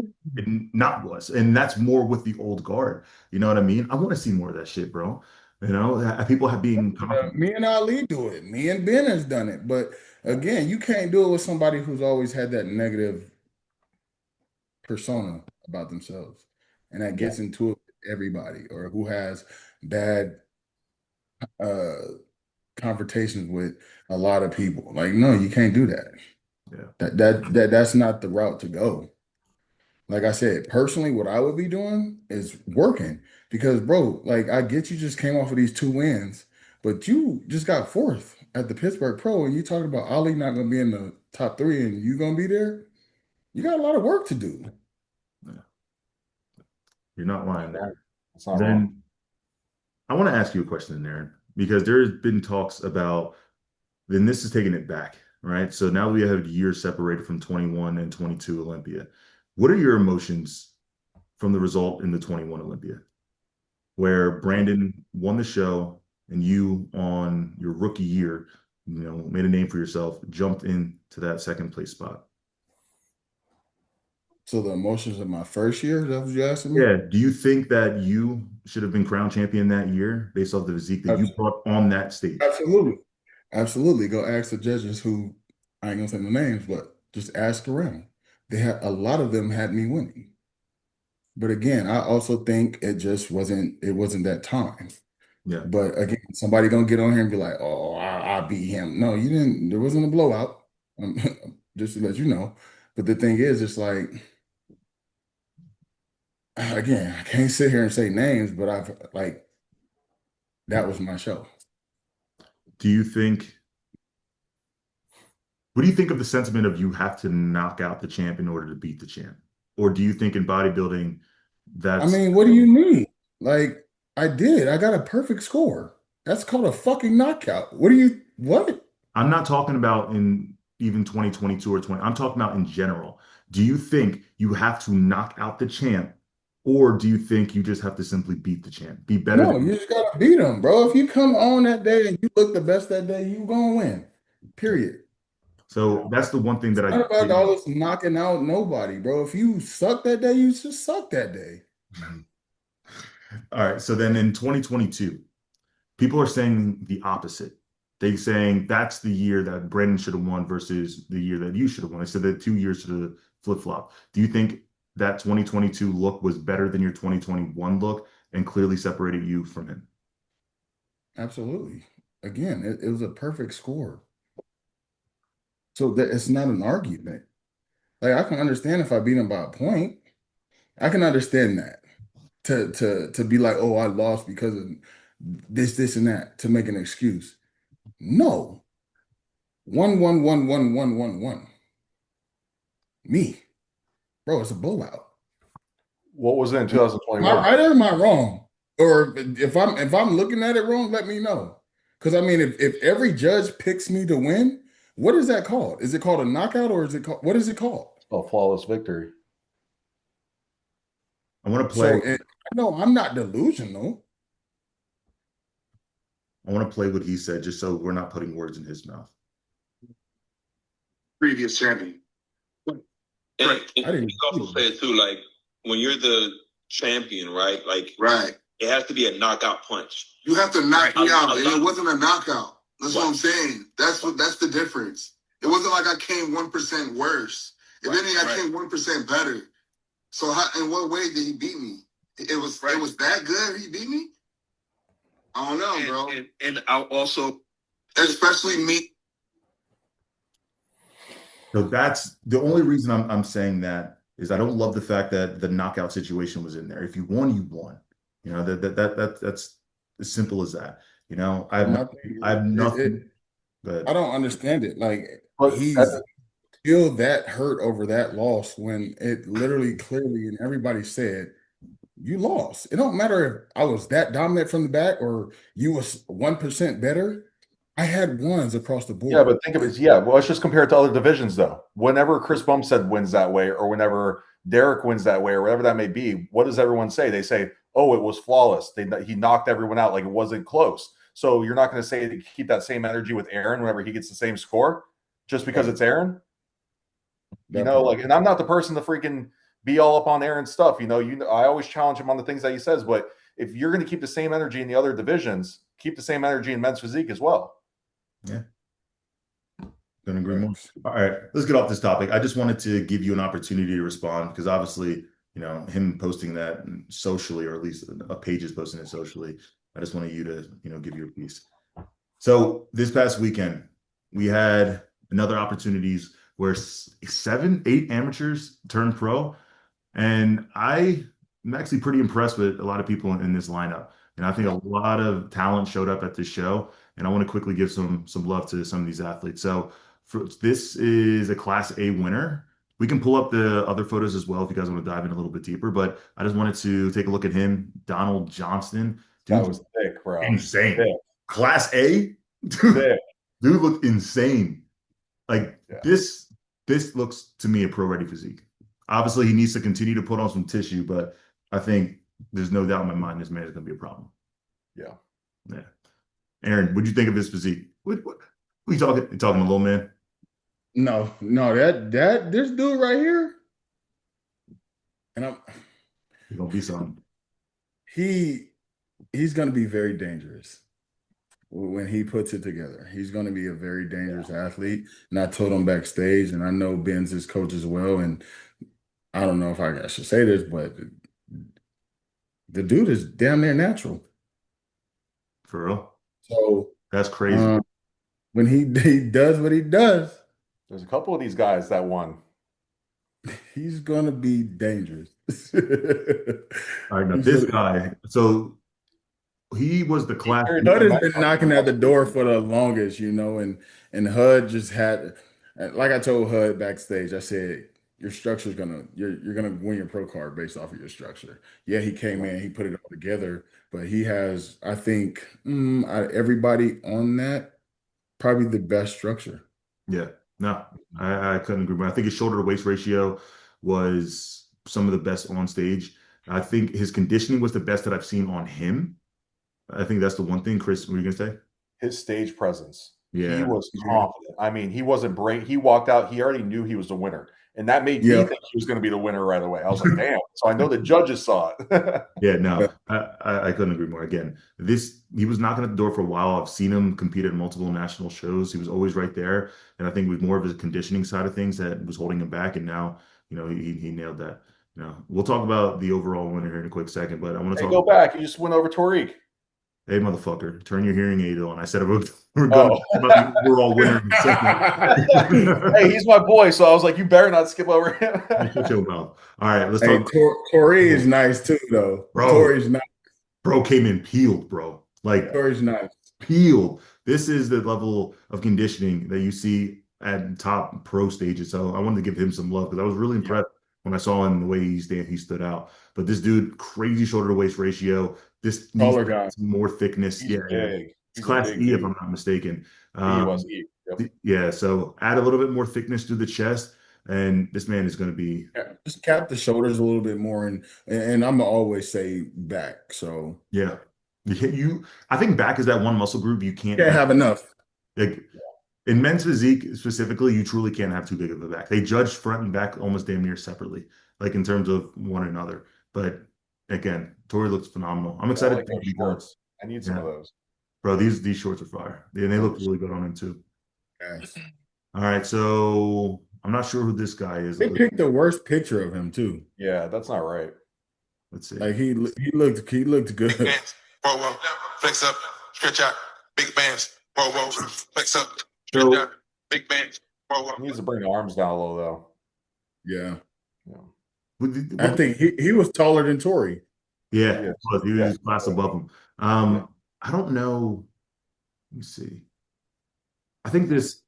not was. And that's more with the old guard. You know what I mean? I want to see more of that shit, bro. You know, people have being confident. Me and Ali do it. Me and Ben has done it. But again, you can't do it with somebody who's always had that negative persona about themselves. And that Yeah. gets into it with everybody, or who has bad uh confrontations with a lot of people. Like, no, you can't do that. Yeah. That's not the route to go. Like I said, personally, what I would be doing is working because, bro, like I get you just came off of these 2 wins, but you just got fourth at the Pittsburgh Pro, and you talking about Ali not going to be in the top three, and you going to be there. You got a lot of work to do. Yeah. You're not That's lying wrong. there. That's not wrong. Then I want to ask you a question, Aaron, because there's been talks about then this is taking it back, right? So now we have years separated from 21 and 22 Olympia. What are your emotions from the result in the 21 Olympia, where Brandon won the show and you on your rookie year, made a name for yourself, jumped into that second place spot? So the emotions of my first year, is that what you asking me? Yeah. Do you think that you should have been crowned champion that year based off the physique that you Abs- brought on that stage? Absolutely. Absolutely. Go ask the judges who I ain't gonna say the names, but just ask around. They had a lot of them had me winning. But again, I also think it wasn't that time. Yeah. But again, somebody gonna get on here and be like, "Oh, I beat him." No, you didn't. There wasn't a blowout. Um, just to let you know. But the thing is, it's like again, I can't sit here and say names, but I've like that was my show. Do you think, what do you think of the sentiment of you have to knock out the champ in order to beat the champ? Or do you think in bodybuilding I that's, mean, what do you mean? Like I did. I got a perfect score. That's called a fucking knockout. What do you what? I'm not talking about in even 2022 or 20, I'm talking about in general. Do you think you have to knock out the champ, or do you think you just have to simply beat the champ, be better No, than? you just gotta beat them, bro. If you come on that day and you look the best that day, you gonna win. Period. So that's the one thing that I Not about didn't. all this knocking out nobody, bro. If you suck that day, you just suck that day. All right. So then in 2022, people are saying the opposite. They saying that's the year that Brandon should have won versus the year that you should have won. I said that 2 years should have flip-flop. Do you think that 2022 look was better than your 2021 look and clearly separated you from him? Absolutely. Again, it was a perfect score. So that it's not an argument. Like I can understand if I beat him by a point. I can understand that. To be like, oh, I lost because of this, and that, to make an excuse. No. 1-1-1-1-1-1-1. Me. Bro, it's a blowout. What was it in Am I 2021? right or am I wrong? Or if I'm looking at it wrong, let me know. Because I mean, if every judge picks me to win, what is that called? Is it called a knockout or is it called what is it called? A flawless victory. I want to play. So no, I'm not delusional. I want to play what he said, just so we're not putting words in his mouth. Previous champion. And, I and didn't he also said too, like when you're the champion, right? Like Right. it has to be a knockout punch. You have to knock me out. And lot- it wasn't a knockout. That's what Right. I'm saying. That's the difference. It wasn't like I came 1% worse. If Right, anything, I right. came 1% better. So in what way did he beat me? It was that good he beat me? I don't know, bro. And I'll also Especially me. So that's the only reason I'm saying that is I don't love the fact that the knockout situation was in there. If you won, you won. That's as simple as that. my I have thing, nothing. But I don't understand it. Like But he's still that hurt over that loss when it literally clearly and everybody said you lost. It don't matter if I was that dominant from the back or you was 1% better. I had ones across the Yeah, board. but think of it. Yeah, well, let's just compare it to other divisions, though. Whenever Chris Bumstead wins that way, or whenever Derek wins that way, or whatever that may be, what does everyone say? They say, "Oh, it was flawless. He knocked everyone out, like it wasn't close." So you're not going to say to keep that same energy with Aaron whenever he gets the same score, just because it's Aaron. That part. And I'm not the person to freaking be all up on Aaron's stuff. I always challenge him on the things that he says. But if you're going to keep the same energy in the other divisions, keep the same energy in men's physique as well. Yeah. Couldn't agree more. All right, let's get off this topic. I just wanted to give you an opportunity to respond because obviously, him posting that socially, or at least a page is posting it socially. I just wanted you to, give your piece. So this past weekend, we had another opportunities where 7, 8 amateurs turned pro. And I'm actually pretty impressed with a lot of people in this lineup. And I think a lot of talent showed up at this show. And I want to quickly give some love to some of these athletes. So this is a Class A winner. We can pull up the other photos as well if you guys want to dive in a little bit deeper. But I just wanted to take a look at him, Donald Johnston. Dude, that was thick, bro. Insane. Thick. Class A, dude looked insane. Like this looks to me a pro ready physique. Obviously, he needs to continue to put on some tissue, but I think there's no doubt in my mind this man is going to be a problem. Yeah. Erin, what'd you think of his physique? What are you talking? You talking a little man? No, that this dude right here, and He's gonna be something. He's gonna be very dangerous when he puts it together. He's gonna be a very dangerous athlete. And I told him backstage, and I know Ben's his coach as well. And I don't know if I should say this, but the dude is damn near natural. For real? So that's crazy. When he does what he does, there's a couple of these guys that won. He's gonna be dangerous. All right, now this guy. So he was the class. HUD has been knocking at the door for the longest, and HUD just had, like I told HUD backstage, I said, your structure is you're gonna win your pro card based off of your structure. Yeah, he came in, he put it all together, but he has, I think, everybody on that, probably the best structure. Yeah, no, I couldn't agree more. I think his shoulder to waist ratio was some of the best on stage. I think his conditioning was the best that I've seen on him. I think that's the one thing. Chris, what were you gonna say? His stage presence. Yeah, he was confident. I mean, he wasn't He walked out. He already knew he was the winner, and that made me think he was going to be the winner right away. I was like, damn. So I know the judges saw it. Yeah, no, I couldn't agree more. Again, he was knocking at the door for a while. I've seen him compete at multiple national shows. He was always right there, and I think it was more of his conditioning side of things that was holding him back. And now, he nailed that. We'll talk about the overall winner here in a quick second, but I want to talk. Go back. You just went over Tariq. Hey, motherfucker, turn your hearing aid on. I said we're going about the overall winner in a second. Hey, he's my boy, so I was like, you better not skip over him. Shut your mouth. All right, let's talk. Corey is nice too, though. Bro, Corey's nice. Bro came in peeled, bro. Like Corey's nice. Peeled. This is the level of conditioning that you see at top pro stages. So I wanted to give him some love because I was really impressed when I saw him the way he stood out. But this dude, crazy shoulder to waist ratio. This taller guy, more thickness. He's big. It's class E, if I'm not mistaken. He was E. Yep. Yeah, so add a little bit more thickness to the chest, and this man is going to be just cap the shoulders a little bit more, and I'm gonna always say back. So yeah, I think back is that one muscle group you can't have enough. Like in men's physique specifically, you truly can't have too big of a back. They judge front and back almost damn near separately, like in terms of one another. But again, Tori looks phenomenal. I'm excited. Like those shorts. I need some of those. Bro, these shorts are fire. And they look really good on him too. Yes. All right, so I'm not sure who this guy is. They picked the worst picture of him too. Yeah, that's not right. Let's see. Like he looked good. Big bands, whoa, flex up, stretch out, big bands, whoa, flex up, stretch out, big bands, whoa. He needs to bring the arms down low though. Yeah. I think he was taller than Tori. Yeah, he was class above him. I don't know. Let me see. I think this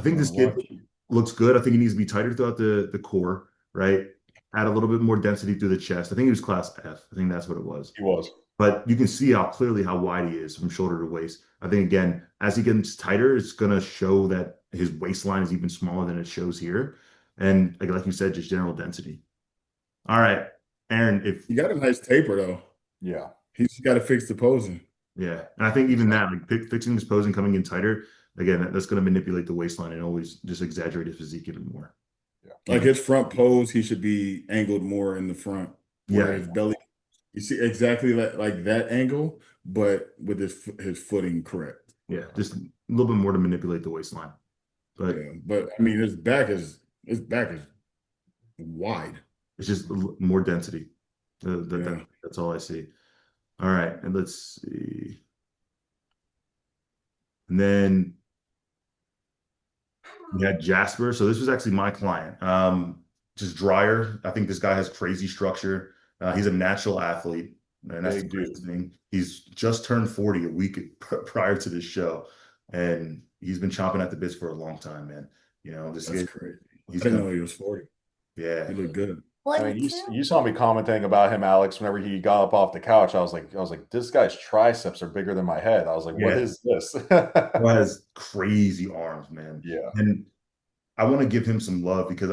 kid looks good. I think he needs to be tighter throughout the core, right? Add a little bit more density through the chest. I think he was class F. I think that's what it was. He was. but you can see how clearly how wide he is from shoulder to waist. I think again, as he gets tighter, it's gonna show that his waistline is even smaller than it shows here. And like you said, just general density. All right, Aaron, if He got a nice taper though. Yeah. He's got to fix the posing. yeah, and I think even that, like fixing his pose and coming in tighter, again, that's going to manipulate the waistline and always just exaggerate his physique even more. Yeah. Like his front pose, he should be angled more in the front, where Yeah, his belly, you see exactly like that angle, but with his footing correct. yeah, just a little bit more to manipulate the waistline. But Yeah, but I mean his back is wide. it's just more density. Yeah. That's all I see. All right, and let's see. And then we had Jasper. So this was actually my client. Just drier. I think this guy has crazy structure. He's a natural athlete, and that's the Big crazy dude. thing. He's just turned 40 a week prior to this show, and he's been chomping at the bits for a long time, man. This That's kid, crazy. he's I didn't gonna, know he was 40. yeah, He looked good. I mean, you saw me commenting about him, Alex, whenever he got up off the couch. I was like, this guy's triceps are bigger than my head. I was like, what yeah. is this? He has crazy arms, man. Yeah. And I want to give him some love because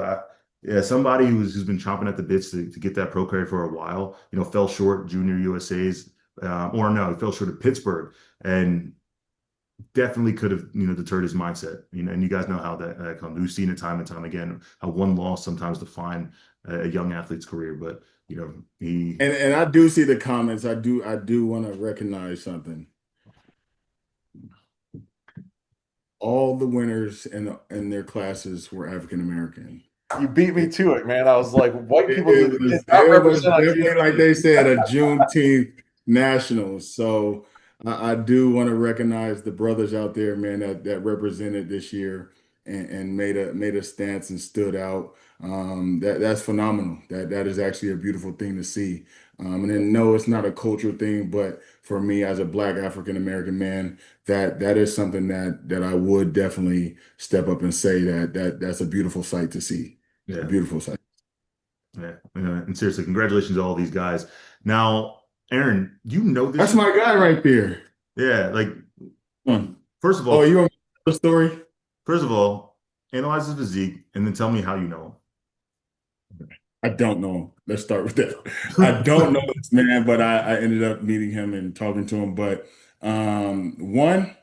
yeah, somebody who's been chomping at the bits to get that pro card for a while, fell short junior USA's, or no, he fell short of Pittsburgh and definitely could have, deterred his mindset, and you guys know how that comes. We've seen it time and time again, how one loss sometimes define a young athlete's career, but, he, And I do see the comments. I do want to recognize something. All the winners in their classes were African American. You beat me to it, man. I was like, white people It did was not it was represent on definitely like TV. they said a Juneteenth nationals. So I do want to recognize the brothers out there, man, that represented this year and made a stance and stood out. That's phenomenal. That is actually a beautiful thing to see. And then no, it's not a cultural thing, but for me as a Black African American man, that is something that I would definitely step up and say that's a beautiful sight to see. A yeah, beautiful sight. yeah, and seriously, congratulations to all these guys. Now, Aaron, this That's is, my guy right there. yeah, like, Hmm. first of Oh, all, you want the story? First of all, analyze his physique and then tell me how you know I don't know him. Let's start with that. I don't know him. this man, but I ended up meeting him and talking to him. But one,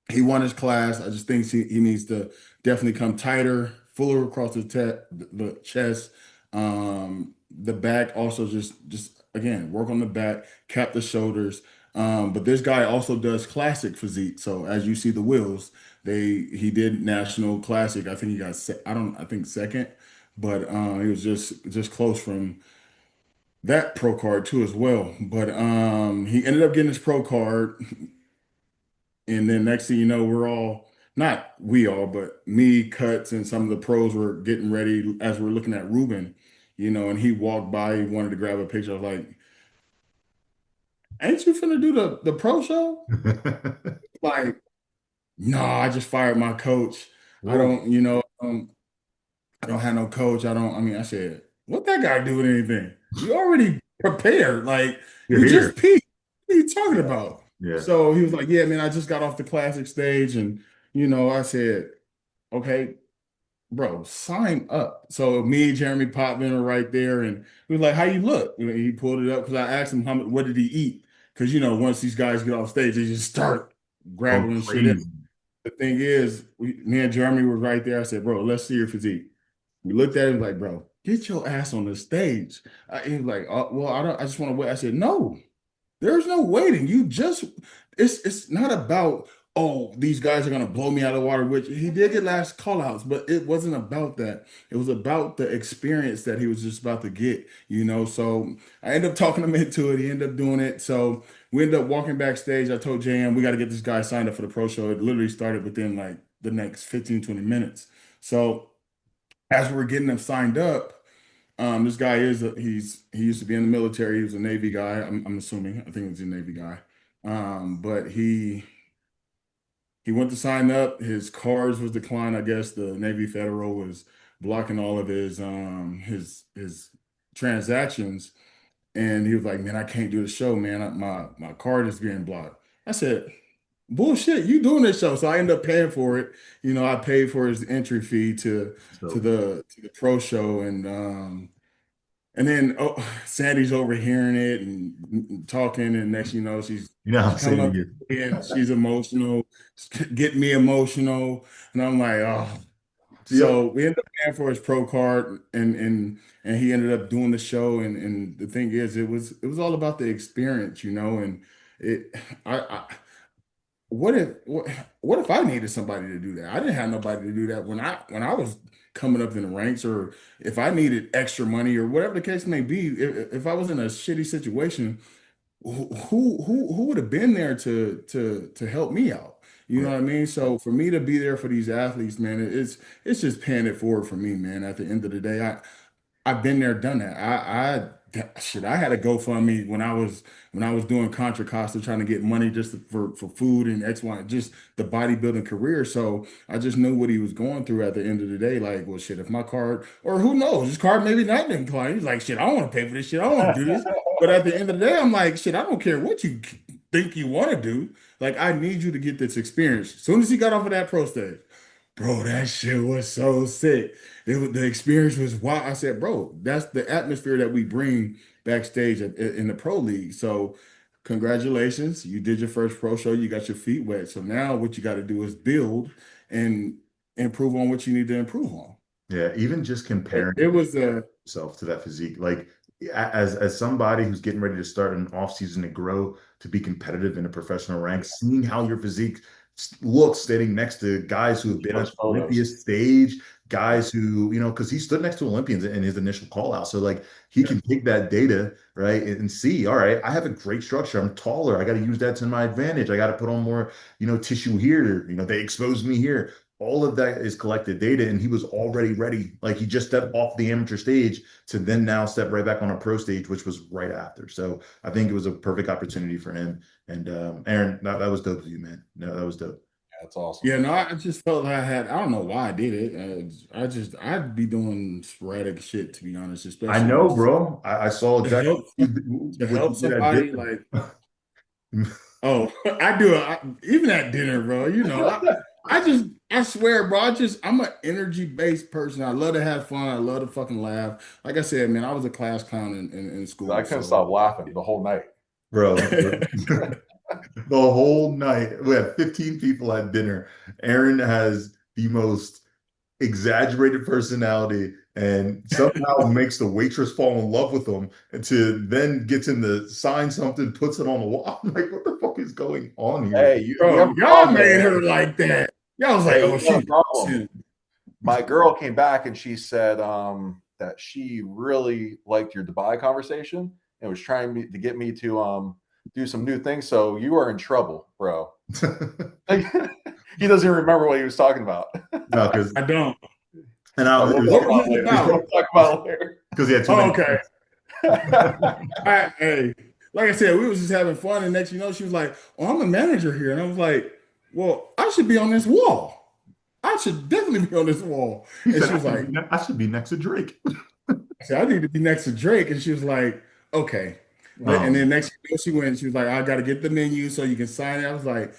he won his class. I just think he needs to definitely come tighter, fuller across the chest. The back also just again work on the back, cap the shoulders. But this guy also does classic physique. So as you see the wheels, he did national classic. I think he got I think second, but he was just close from that pro card too as well. But he ended up getting his pro card. And then next thing you know, we're all, not we all, but me, Cuts, and some of the pros were getting ready as we're looking at Reuben, and he walked by, he wanted to grab a picture. I was like, ain't you finna do the pro show? Like, no, I just fired my coach. I Whoa. don't, I don't have no coach. I mean, I said, what that guy do with anything? You already prepared. Like, You're you here. just peaked. What are you talking about? Yeah. So he was like, yeah, man, I just got off the classic stage. And, I said, okay, bro, sign up. So me, Jeremy Potvin are right there. And we was like, how you look? He pulled it up because I asked him what did he eat? Because, once these guys get off stage, they just start Going grabbing shit in. crazy. The thing is, me and Jeremy were right there. I said, bro, let's see your physique. We looked at him like, bro, get your ass on the stage. He was like, oh, well, I just want to wait. I said, no, there's no waiting. It's not about, oh, these guys are gonna blow me out of the water, which he did get last call outs, but it wasn't about that. It was about the experience that he was just about to get. So I ended up talking him into it. He ended up doing it. So we ended up walking backstage. I told JM, we got to get this guy signed up for the pro show. It literally started within like the next 15, 20 minutes. So as we were getting them signed up, this guy he used to be in the military. He was a Navy guy. I'm assuming. I think he was a Navy guy. But he went to sign up. His cards was declined. I guess the Navy Federal was blocking all of his transactions. And he was like, man, I can't do the show, man. My card is getting blocked. I said, bullshit, you doing this show. So I ended up paying for it. I paid for his entry fee to So the pro show. And then Sandy's overhearing it and talking, and next you know, you know how she's coming Sandy up to is. me and she's emotional, getting me emotional. And I'm like, oh. Yep. So we ended up paying for his pro card, and he ended up doing the show. And the thing is, it was all about the experience, and it I what if I needed somebody to do that? I didn't have nobody to do that when I was coming up in the ranks, or if I needed extra money or whatever the case may be. If I was in a shitty situation, who would have been there to help me out? You know Right. what I mean? So for me to be there for these athletes, man, it's just paying it forward for me, man. At the end of the day, I've been there, done that. I had a GoFundMe when I was doing Contra Costa, trying to get money just for food and X, Y, just the bodybuilding career. So I just knew what he was going through at the end of the day. Like, well, shit, if my card, or who knows, his card maybe not been declined. He's like, shit, I don't want to pay for this shit. I don't want to do this. But at the end of the day, I'm like, shit, I don't care what you think you want to do. Like, I need you to get this experience. As soon as he got off of that pro stage, bro, that shit was so sick. The experience was wild. I said, bro, that's the atmosphere that we bring backstage in the pro league. So, congratulations, you did your first pro show. You got your feet wet. So now what you got to do is build and improve on what you need to improve on. Yeah, even just It, comparing it was a yourself to that physique, like as somebody who's getting ready to start an off season to grow to be competitive in a professional rank, seeing how your physique looks standing next to guys who have been at Those the Olympia photos. stage, Yeah. guys who, because he stood next to Olympians in his initial call out. So like he can take that data, right, and see, all right, I have a great structure. I'm taller. I got to use that to my advantage. I got to put on more, tissue here. They exposed me here. All of that is collected data, and he was already ready. Like he just stepped off the amateur stage to then now step right back on a pro stage, which was right after. So I think it was a perfect opportunity for him. And Erin, that was dope of you, man. No, that was dope. That's awesome. Yeah, no, I just felt like I don't know why I did it. I'd be doing sporadic shit, to be honest, I especially know, just bro. I saw to exactly help to what help you did at somebody. dinner. Like, oh, I do it even at dinner, bro. I swear, bro. I'm an energy based person. I love to have fun. I love to fucking laugh. Like I said, man, I was a class clown in I school, couldn't so. stop laughing the whole night. Bro, the whole night. We had 15 people at dinner. Erin has the most exaggerated personality and somehow makes the waitress fall in love with him and to then gets him to sign something, puts it on the wall. I'm like, what the fuck is going on here? Hey, you have Bro, a y'all problem made though, her man. like that. Y'all was like, Hey, oh, you got a she problem. sin. My girl came back and she said that she really liked your Dubai conversation and was trying to get me to do some new things. So you are in trouble, bro. Like, he doesn't even remember what he was talking about. No, because I don't. and But we'll What talk was about it it later. about? We'll talk about it later. he had too Oh, many. okay. Hey, like I said, we was just having fun, and next, she was like, "Oh, I'm a manager here," and I was like, "Well, I should be on this wall. I should definitely be on this wall." He And said, she was like, I should be next to Drake. "I said I need to be next to Drake," and she was like, "Okay." And then next, she went. She was like, "I got to get the menu so you can sign it." I was like,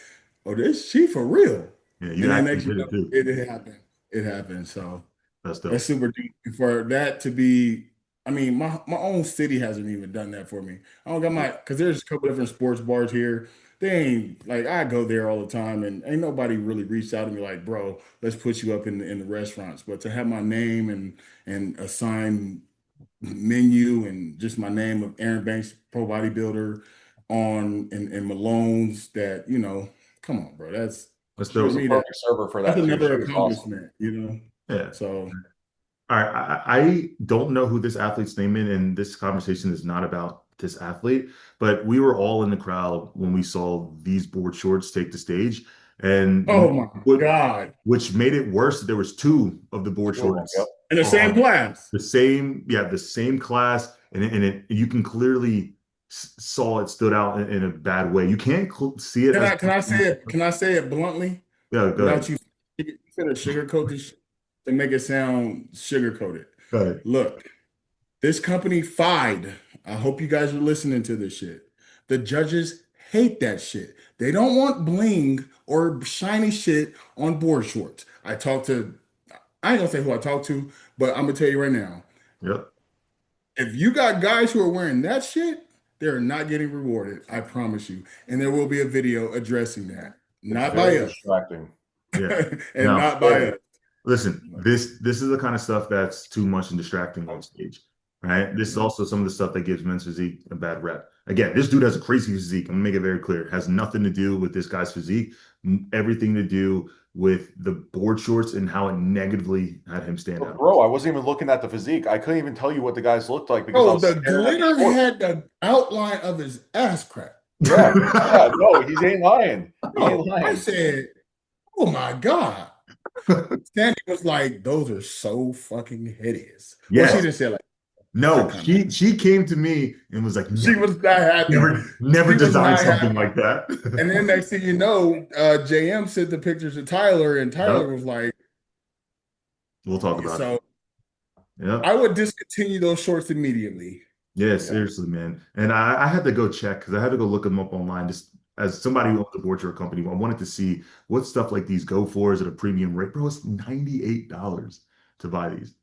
"Oh, this she for real?" Yeah, you And then actually next, did it too. it happened. It happened. So. That's That's dope. super deep. For that to be, I mean, my own city hasn't even done that for me. I don't got because there's a couple different sports bars here. They ain't like I go there all the time, and ain't nobody really reached out to me like, bro, let's put you up in the restaurants. But to have my name and assigned menu and just my name of Aaron Banks, pro bodybuilder, on and Malone's, that come on, bro. That's That's She for was dope. a me. perfect server for That's that too. another She was awesome. accomplishment. Yeah. So. All right, I don't know who this athlete's name is, and this conversation is not about this athlete, but we were all in the crowd when we saw these board shorts take the stage, and Oh my what, God. which made it worse. There was two of the board Two of them. Yep. shorts In the same on class. the same class, and you can clearly saw it stood out in a bad way. You can't see it Can as I can I say it? Can I say it bluntly yeah. Go without ahead. you finna sugarcoat this to make it sound sugar coated? Go ahead. Look, this company fied. I hope you guys are listening to this shit. The judges hate that shit. They don't want bling or shiny shit on board shorts. I ain't gonna say who I talked to, but I'm gonna tell you right now. Yep. If you got guys who are wearing that shit, they're not getting rewarded. I promise you. And there will be a video addressing that. It's Not by very us. distracting. Yeah. And Now, not by us. listen, this is the kind of stuff that's too much and distracting on stage, right? This is also some of the stuff that gives men's physique a bad rep. Again, this dude has a crazy physique. I'm gonna make it very clear. It has nothing to do with this guy's physique, everything to do with the board shorts and how it negatively had him stand But out. bro, I wasn't even looking at the physique. I couldn't even tell you what the guys looked like because I Oh, was the staring at the glitter shorts. had the outline of his ass crack. Yeah, yeah, no, he ain't lying. He ain't Oh, I lying. said, oh my God. Sandy was like, those are so fucking hideous. Well, she Yes. didn't say it like No, that kind of. she came to me and was like, She never, was not happy. never She was designed not something happy. like that. And then next thing you know, JM sent the pictures to Tyler, and Tyler Yep. was like, We'll talk about it. so Yep. I would discontinue those shorts immediately. Yeah, seriously, man. And I had to go check because I had to go look them up online just as somebody who owns a board shirt company. I wanted to see what stuff like these go for. Is it a premium rate? Bro, it's $98 to buy these.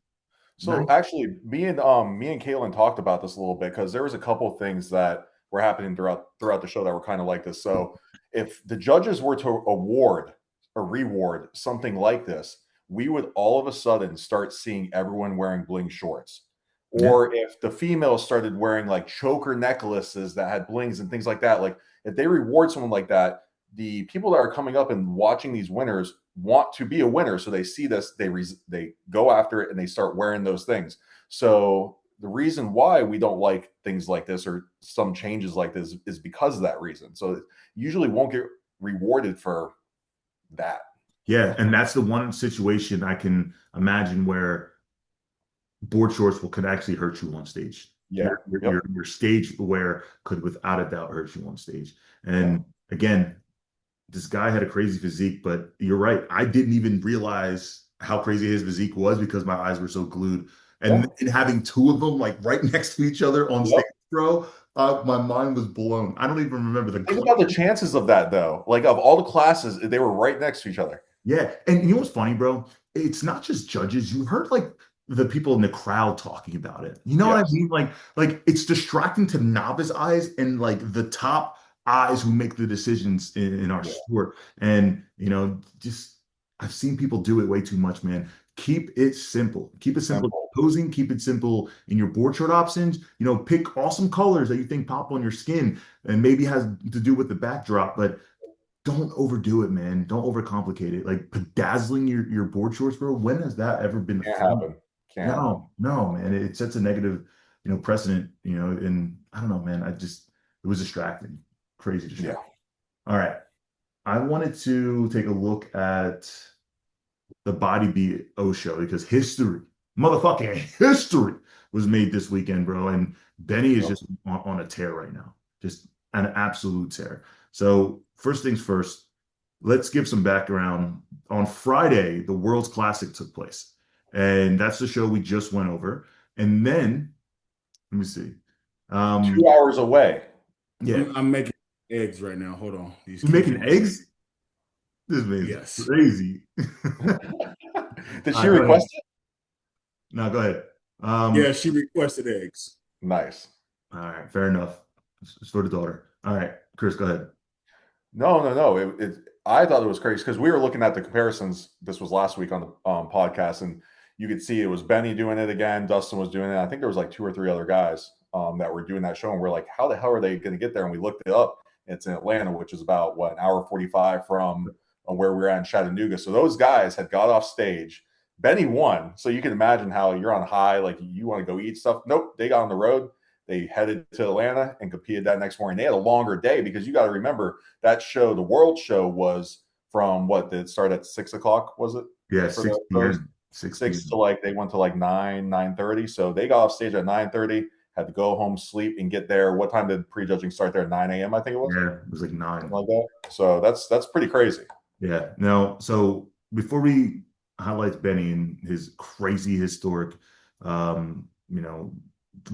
So actually, me and Caitlin talked about this a little bit because there was a couple of things that were happening throughout the show that were kind of like this. So if the judges were to award or reward something like this, we would all of a sudden start seeing everyone wearing bling shorts. Yeah. Or if the females started wearing like choker necklaces that had blings and things like that, like if they reward someone like that, the people that are coming up and watching these winners want to be a winner. So they see this, they go after it, and they start wearing those things. So the reason why we don't like things like this or some changes like this is because of that reason. So it usually won't get rewarded for that. Yeah, and that's the one situation I can imagine where board shorts could actually hurt you on stage. Yeah. Your stage wear could without a doubt hurt you on stage. And again, this guy had a crazy physique, but you're right. I didn't even realize how crazy his physique was because my eyes were so glued. And having two of them like right next to each other on stage, bro, my mind was blown. I don't even remember the. Think about the chances of that, though. Like of all the classes, they were right next to each other. Yeah, and you know what's funny, bro? It's not just judges. You heard like the people in the crowd talking about it. You know what I mean? Like it's distracting to novice eyes and like the top eyes who make the decisions in our sport. And you know, just I've seen people do it way too much, man. Keep it simple. Keep it simple. Posing, keep it simple in your board short options. You know, pick awesome colors that you think pop on your skin and maybe has to do with the backdrop, but don't overdo it, man. Don't overcomplicate it. Like bedazzling your board shorts, bro. When has that ever been? Can't happen. Can't happen. No, man. It sets a negative, precedent, and I don't know, man. It was distracting. Crazy distracting. Yeah. All right. I wanted to take a look at the Body Be1 show because motherfucking history was made this weekend, bro. And Benny is just on a tear right now. Just an absolute tear. So first things first, let's give some background. On Friday, the World's Classic took place. And that's the show we just went over. And then, let me see. 2 hours away. Yeah. I'm making eggs right now. Hold on. You're making eggs? This man's crazy. Did she request it? No, go ahead. Yeah, she requested eggs. Nice. All right, fair enough. It's for the daughter. All right, Chris, go ahead. No. I thought it was crazy because we were looking at the comparisons. This was last week on the podcast, and you could see it was Benny doing it again. Dustin was doing it. I think there was like 2 or 3 other guys that were doing that show, and we're like, how the hell are they going to get there? And we looked it up. It's in Atlanta, which is about an hour 45 from where we were at in Chattanooga. So those guys had got off stage. Benny won, so you can imagine how you're on high, like you want to go eat stuff. Nope, they got on the road. They headed to Atlanta and competed that next morning. They had a longer day because you got to remember that show, the World Show, was from what? Did it start at 6 o'clock? Was it? Yeah, 6 p.m. 6 to like they went to like 9:30. So they got off stage at 9:30. Had to go home, sleep, and get there. What time did prejudging start there? 9 a.m. I think it was. Yeah, it was like 9. Something like that. So that's pretty crazy. Yeah. Now, so before we highlight Benny and his crazy historic,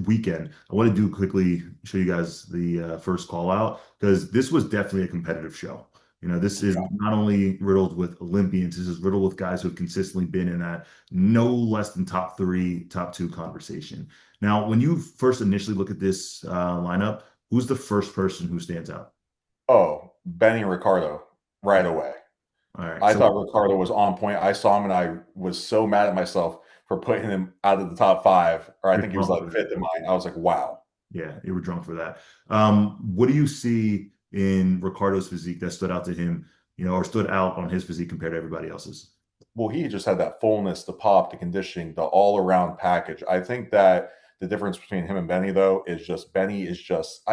weekend, I want to do quickly show you guys the first call out because this was definitely a competitive show. This is not only riddled with Olympians, this is riddled with guys who have consistently been in that no less than top three, top two conversation. Now, when you first initially look at this lineup, who's the first person who stands out? Oh, Benny Ricardo right away. All right, I so thought Ricardo was on point. I saw him and I was so mad at myself for putting him out of the top five, or I you're think he was drunk like for that. fifth in mine. I was like, wow. Yeah, you were drunk for that. What do you see in Ricardo's physique that stood out to him, or stood out on his physique compared to everybody else's? Well, he just had that fullness, the pop, the conditioning, the all around package. I think that the difference between him and Benny, though, is just Benny is just,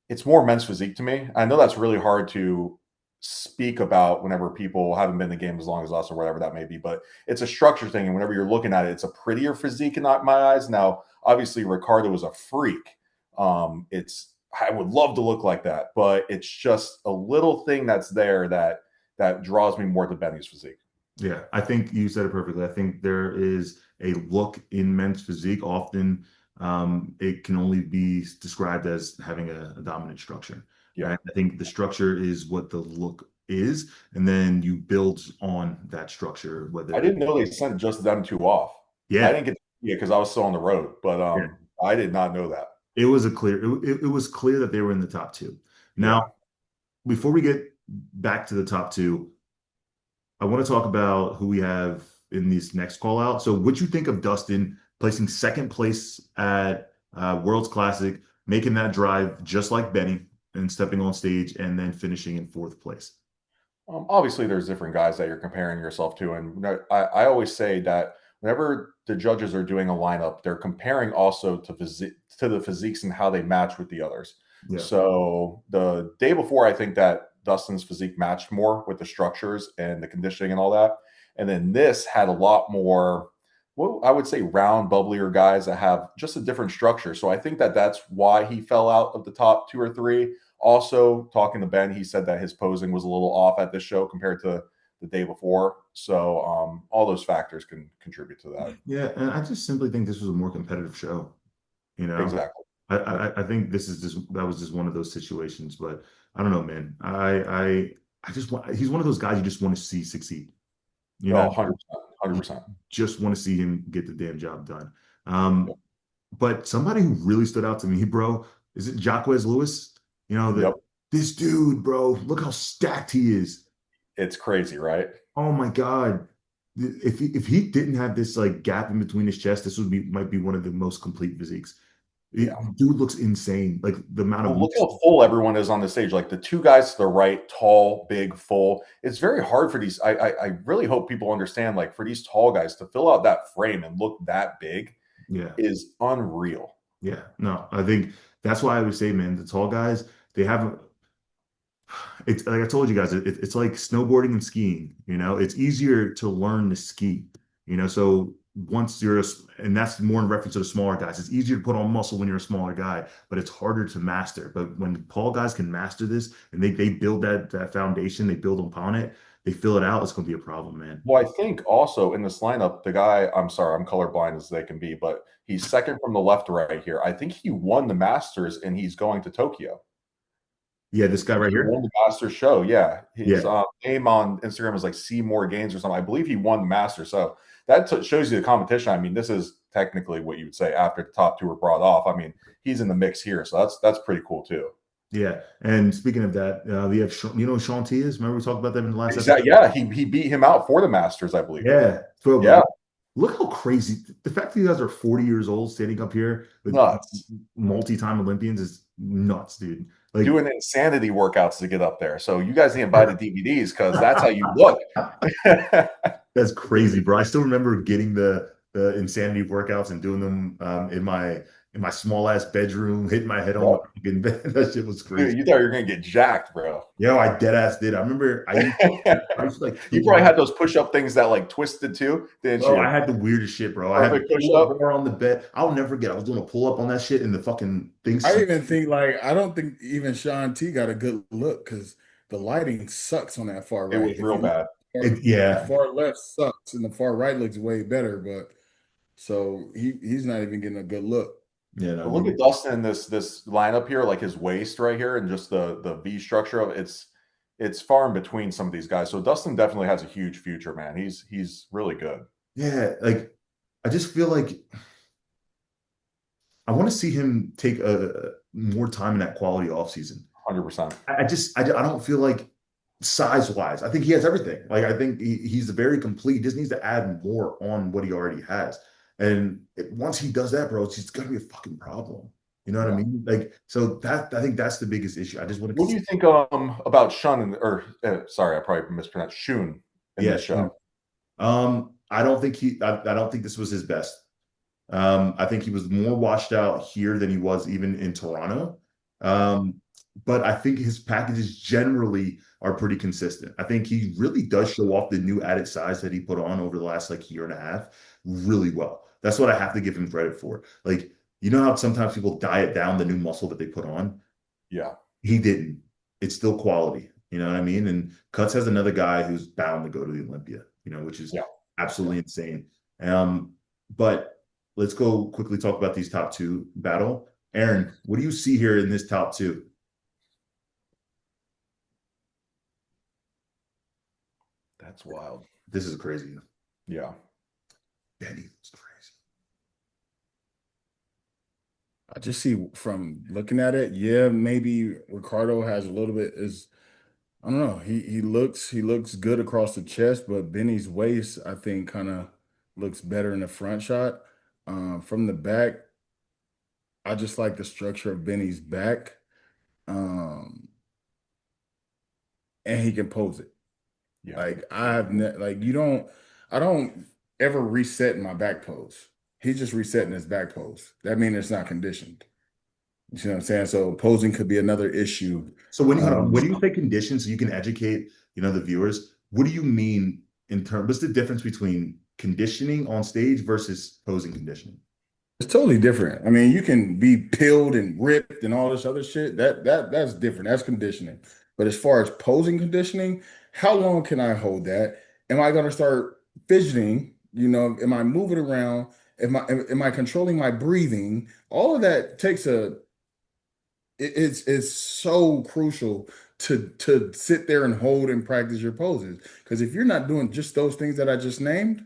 it's more men's physique to me. I know that's really hard to speak about whenever people haven't been in the game as long as us or whatever that may be, but it's a structure thing. And whenever you're looking at it, it's a prettier physique in my eyes. Now, obviously, Ricardo is a freak. I would love to look like that, but it's just a little thing that's there that draws me more to Benny's physique. Yeah, I think you said it perfectly. I think there is a look in men's physique. Often, it can only be described as having a dominant structure, Yeah. right? I think the structure is what the look is, and then you build on that structure. I Whether, didn't know they sent just them two off. I yeah, didn't get to see it because I was still on the road, but yeah, I did not know that. it was clear that they were in the top two. Now, Yeah. before we get back to the top two, I want to talk about who we have in this next call out. So, what you think of Dustin placing second place at World's Classic, making that drive just like Benny and stepping on stage and then finishing in fourth place? Obviously, there's different guys that you're comparing yourself to, and I always say that whenever the judges are doing a lineup, they're comparing also to the physiques and how they match with the others. Yeah. So the day before, I think that Dustin's physique matched more with the structures and the conditioning and all that, and then this had a lot more. Well, I would say round, bubblier guys that have just a different structure. So I think that that's why he fell out of the top two or three. Also, talking to Ben, he said that his posing was a little off at this show compared to the day before. So all those factors can contribute to that. Yeah, and I just simply think this was a more competitive show. You know, Exactly. I think this is just that was just one of those situations. But I don't know, man. I just want he's one of those guys you just want to see succeed. You Oh, know, 100%. you 100%. just want to see him get the damn job done. But somebody who really stood out to me, bro, is it Jacquez Lewis? Yep. This dude, bro, look how stacked he is. It's crazy, right? Oh my God. If he didn't have this like gap in between his chest, this might be one of the most complete physiques. Yeah. Dude looks insane. Like the amount of Well, look how full everyone is on the stage. Like the two guys to the right, tall, big, full. It's very hard for these. I really hope people understand, like for these tall guys to fill out that frame and look that big yeah. is unreal. Yeah. No, I think that's why I would say, man, the tall guys, they have it's like I told you guys, it's like snowboarding and skiing, it's easier to learn to ski, so once and that's more in reference to the smaller guys, it's easier to put on muscle when you're a smaller guy, but it's harder to master. But when tall guys can master this and they build that foundation, they build upon it, they fill it out, it's going to be a problem, man. Well, I think also in this lineup, the guy, I'm sorry, I'm colorblind as they can be, but he's second from the left right here. I think he won the Masters and he's going to Tokyo. Yeah, this guy right He here. won the Masters show. Yeah. His Yeah. name on Instagram is like See More Gains or something. I believe he won the Masters. So that shows you the competition. I mean, this is technically what you would say after the top two were brought off. I mean, he's in the mix here. So that's pretty cool too. Yeah. And speaking of that, we have, who Sean T is? Remember we talked about that in the last episode? Exactly. Yeah. He beat him out for the Masters, I believe. Yeah. Yeah. Look how crazy the fact that you guys are 40 years old standing up here with Nuts. multi-time Olympians is nuts, dude. Like Doing insanity workouts to get up there. So you guys need to buy the DVDs because that's how you look. that's crazy, bro. I still remember getting the insanity workouts and doing them in my small ass bedroom, hitting my head on the fucking bed. That shit was crazy. Dude, you thought you were gonna get jacked, bro. Yo, I dead ass did. I remember I used to like you probably had those push-up things that like twisted too, didn't you? I had the weirdest shit, bro. I had push-up on the bed. I'll never forget. I was doing a pull-up on that shit and the fucking thing. I don't think even Sean T got a good look because the lighting sucks on that far right. It was real bad. The far left sucks and the far right looks way better, but so he's not even getting a good look. Yeah, no, But look at Dustin in this lineup here, like his waist right here, and just the V structure of it's far in between some of these guys. So Dustin definitely has a huge future, man. He's really good. yeah, like I just feel like I want to see him take a more time in that quality off season. 100%. I don't feel like size wise. I think he has everything. Like I think he's very complete. He just needs to add more on what he already has. And once he does that, bro, it's gonna be a fucking problem. You know what I Yeah. mean? Like so that I think that's the biggest issue. I just want What do to you think about Shun sorry, I probably mispronounced Shun in yeah, this show? I don't think I don't think this was his best. I think he was more washed out here than he was even in Toronto. But I think his packages generally are pretty consistent. I think he really does show off the new added size that he put on over the last like year and a half really well. That's what I have to give him credit for. Like, you know how sometimes people diet down the new muscle that they put on? Yeah. He didn't. It's still quality. You know what I mean? And Cuts has another guy who's bound to go to the Olympia, which is Yeah. absolutely insane. But let's go quickly talk about these top two battle. Erin, what do you see here in this top two? That's wild. This is crazy. Yeah. Benny was crazy. I just see from looking at it, yeah, maybe Ricardo has a little bit is I don't know. He looks good across the chest, but Benny's waist, I think, kind of looks better in the front shot. From the back, I just like the structure of Benny's back. Um, and he can pose it. Yeah. Like I don't ever reset my back pose. He's just resetting his back pose. That means it's not conditioned. You see what I'm saying? So posing could be another issue. So when you say condition, so you can educate, the viewers, what do you mean in terms, what's the difference between conditioning on stage versus posing conditioning? It's totally different. I mean, you can be peeled and ripped and all this other shit. That's different. That's conditioning. But as far as posing conditioning, how long can I hold that? Am I going to start fidgeting? Am I moving around? Am I controlling my breathing? All of that takes it's so crucial to sit there and hold and practice your poses. Because if you're not doing just those things that I just named,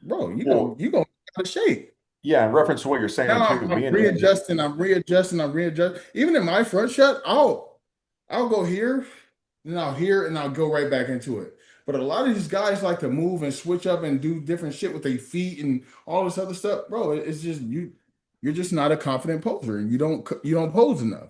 bro, you go out of shape. Yeah, in reference to what you're saying Now too, I'm me and readjusting. I'm readjusting. I'm readjusting. Even in my front shot, I'll go here, then I'll here, and I'll go right back into it. But a lot of these guys like to move and switch up and do different shit with their feet and all this other stuff, bro. It's just you're just not a confident poser, and you don't pose enough.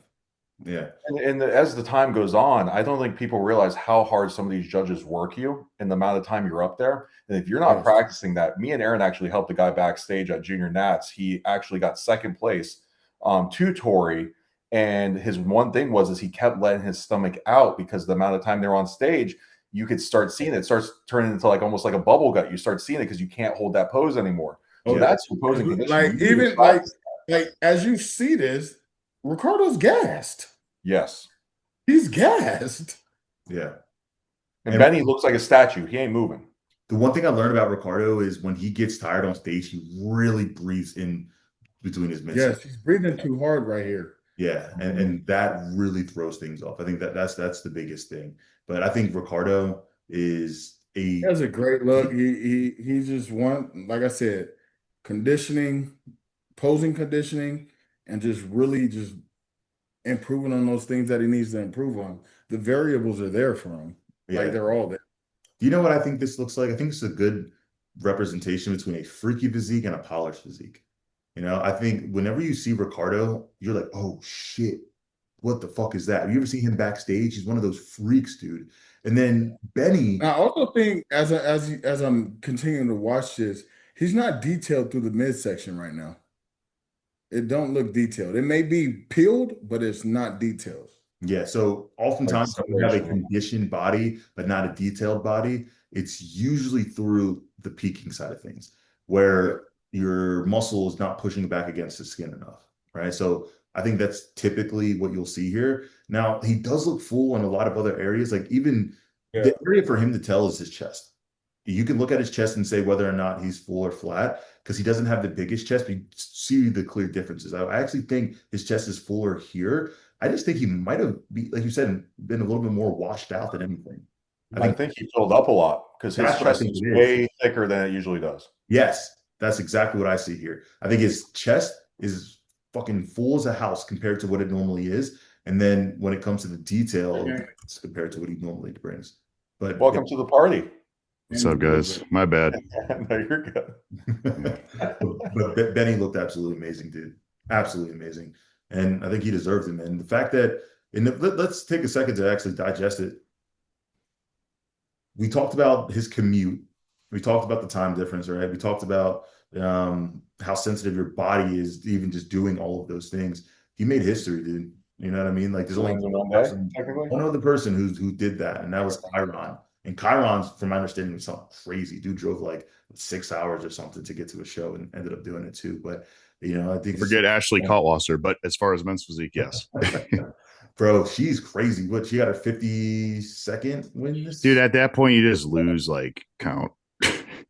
Yeah. and as the time goes on, I don't think people realize how hard some of these judges work you and the amount of time you're up there. And if you're not Yes. practicing that, me and Erin actually helped a guy backstage at Junior Nats. He actually got second place to Tori. And his one thing is he kept letting his stomach out because the amount of time they're on stage, you could start seeing it. It starts turning into like almost like a bubble gut. You start seeing it because you can't hold that pose anymore. So Oh, that's your posing condition. Like You need to even practice. like as you see this, Ricardo's gassed. Yes. He's gassed. Yeah. And Benny looks like a statue. He ain't moving. The one thing I learned about Ricardo is when he gets tired on stage, he really breathes in between his midsection. Yes, he's breathing too hard right here. Yeah, and that really throws things off. I think that's the biggest thing. But I think Ricardo is He has a great look. He just like I said, conditioning, posing conditioning, and just really just improving on those things that he needs to improve on. The variables are there for him. Like they're all there. Do you know what I think this looks like? I think it's a good representation between a freaky physique and a polished physique. I think whenever you see Ricardo, you're like, oh shit, what the fuck is that? Have you ever seen him backstage? He's one of those freaks, dude. And then Benny. I also think as I'm continuing to watch this, he's not detailed through the midsection right now. It don't look detailed. It may be peeled, but it's not detailed. Yeah, so oftentimes when you have a conditioned body, but not a detailed body, it's usually through the peaking side of things, where your muscle is not pushing back against the skin enough, right? So I think that's typically what you'll see here. Now, he does look full in a lot of other areas. Like even the area for him to tell is his chest. You can look at his chest and say whether or not he's full or flat. because he doesn't have the biggest chest, but you see the clear differences. I actually think his chest is fuller here. I just think he might have, like you said, been a little bit more washed out than anything. I think he filled up a lot because his That's what I chest think is it is. way thicker than it usually does. Yes, that's exactly what I see here. I think his chest is fucking full as a house compared to what it normally is. And then when it comes to the detail, it's compared to what he normally brings. But Welcome to the party. What's up, guys? My bad. No, you're good. but Benny looked absolutely amazing, dude. Absolutely amazing. And I think he deserves it, man. The fact that, let's take a second to actually digest it. We talked about his commute. We talked about the time difference, right? We talked about how sensitive your body is to even just doing all of those things. He made history, dude. You know what I mean? Like there's only one other person who did that, and that was Chiron. And Chiron's, from my understanding, was something crazy. Dude drove like 6 hours or something to get to a show and ended up doing it too. But I think forget Ashley Kaltwasser, but as far as men's physique, yes. Bro, she's crazy. What, she got her 52nd win this? Dude, at that point you just lose like count.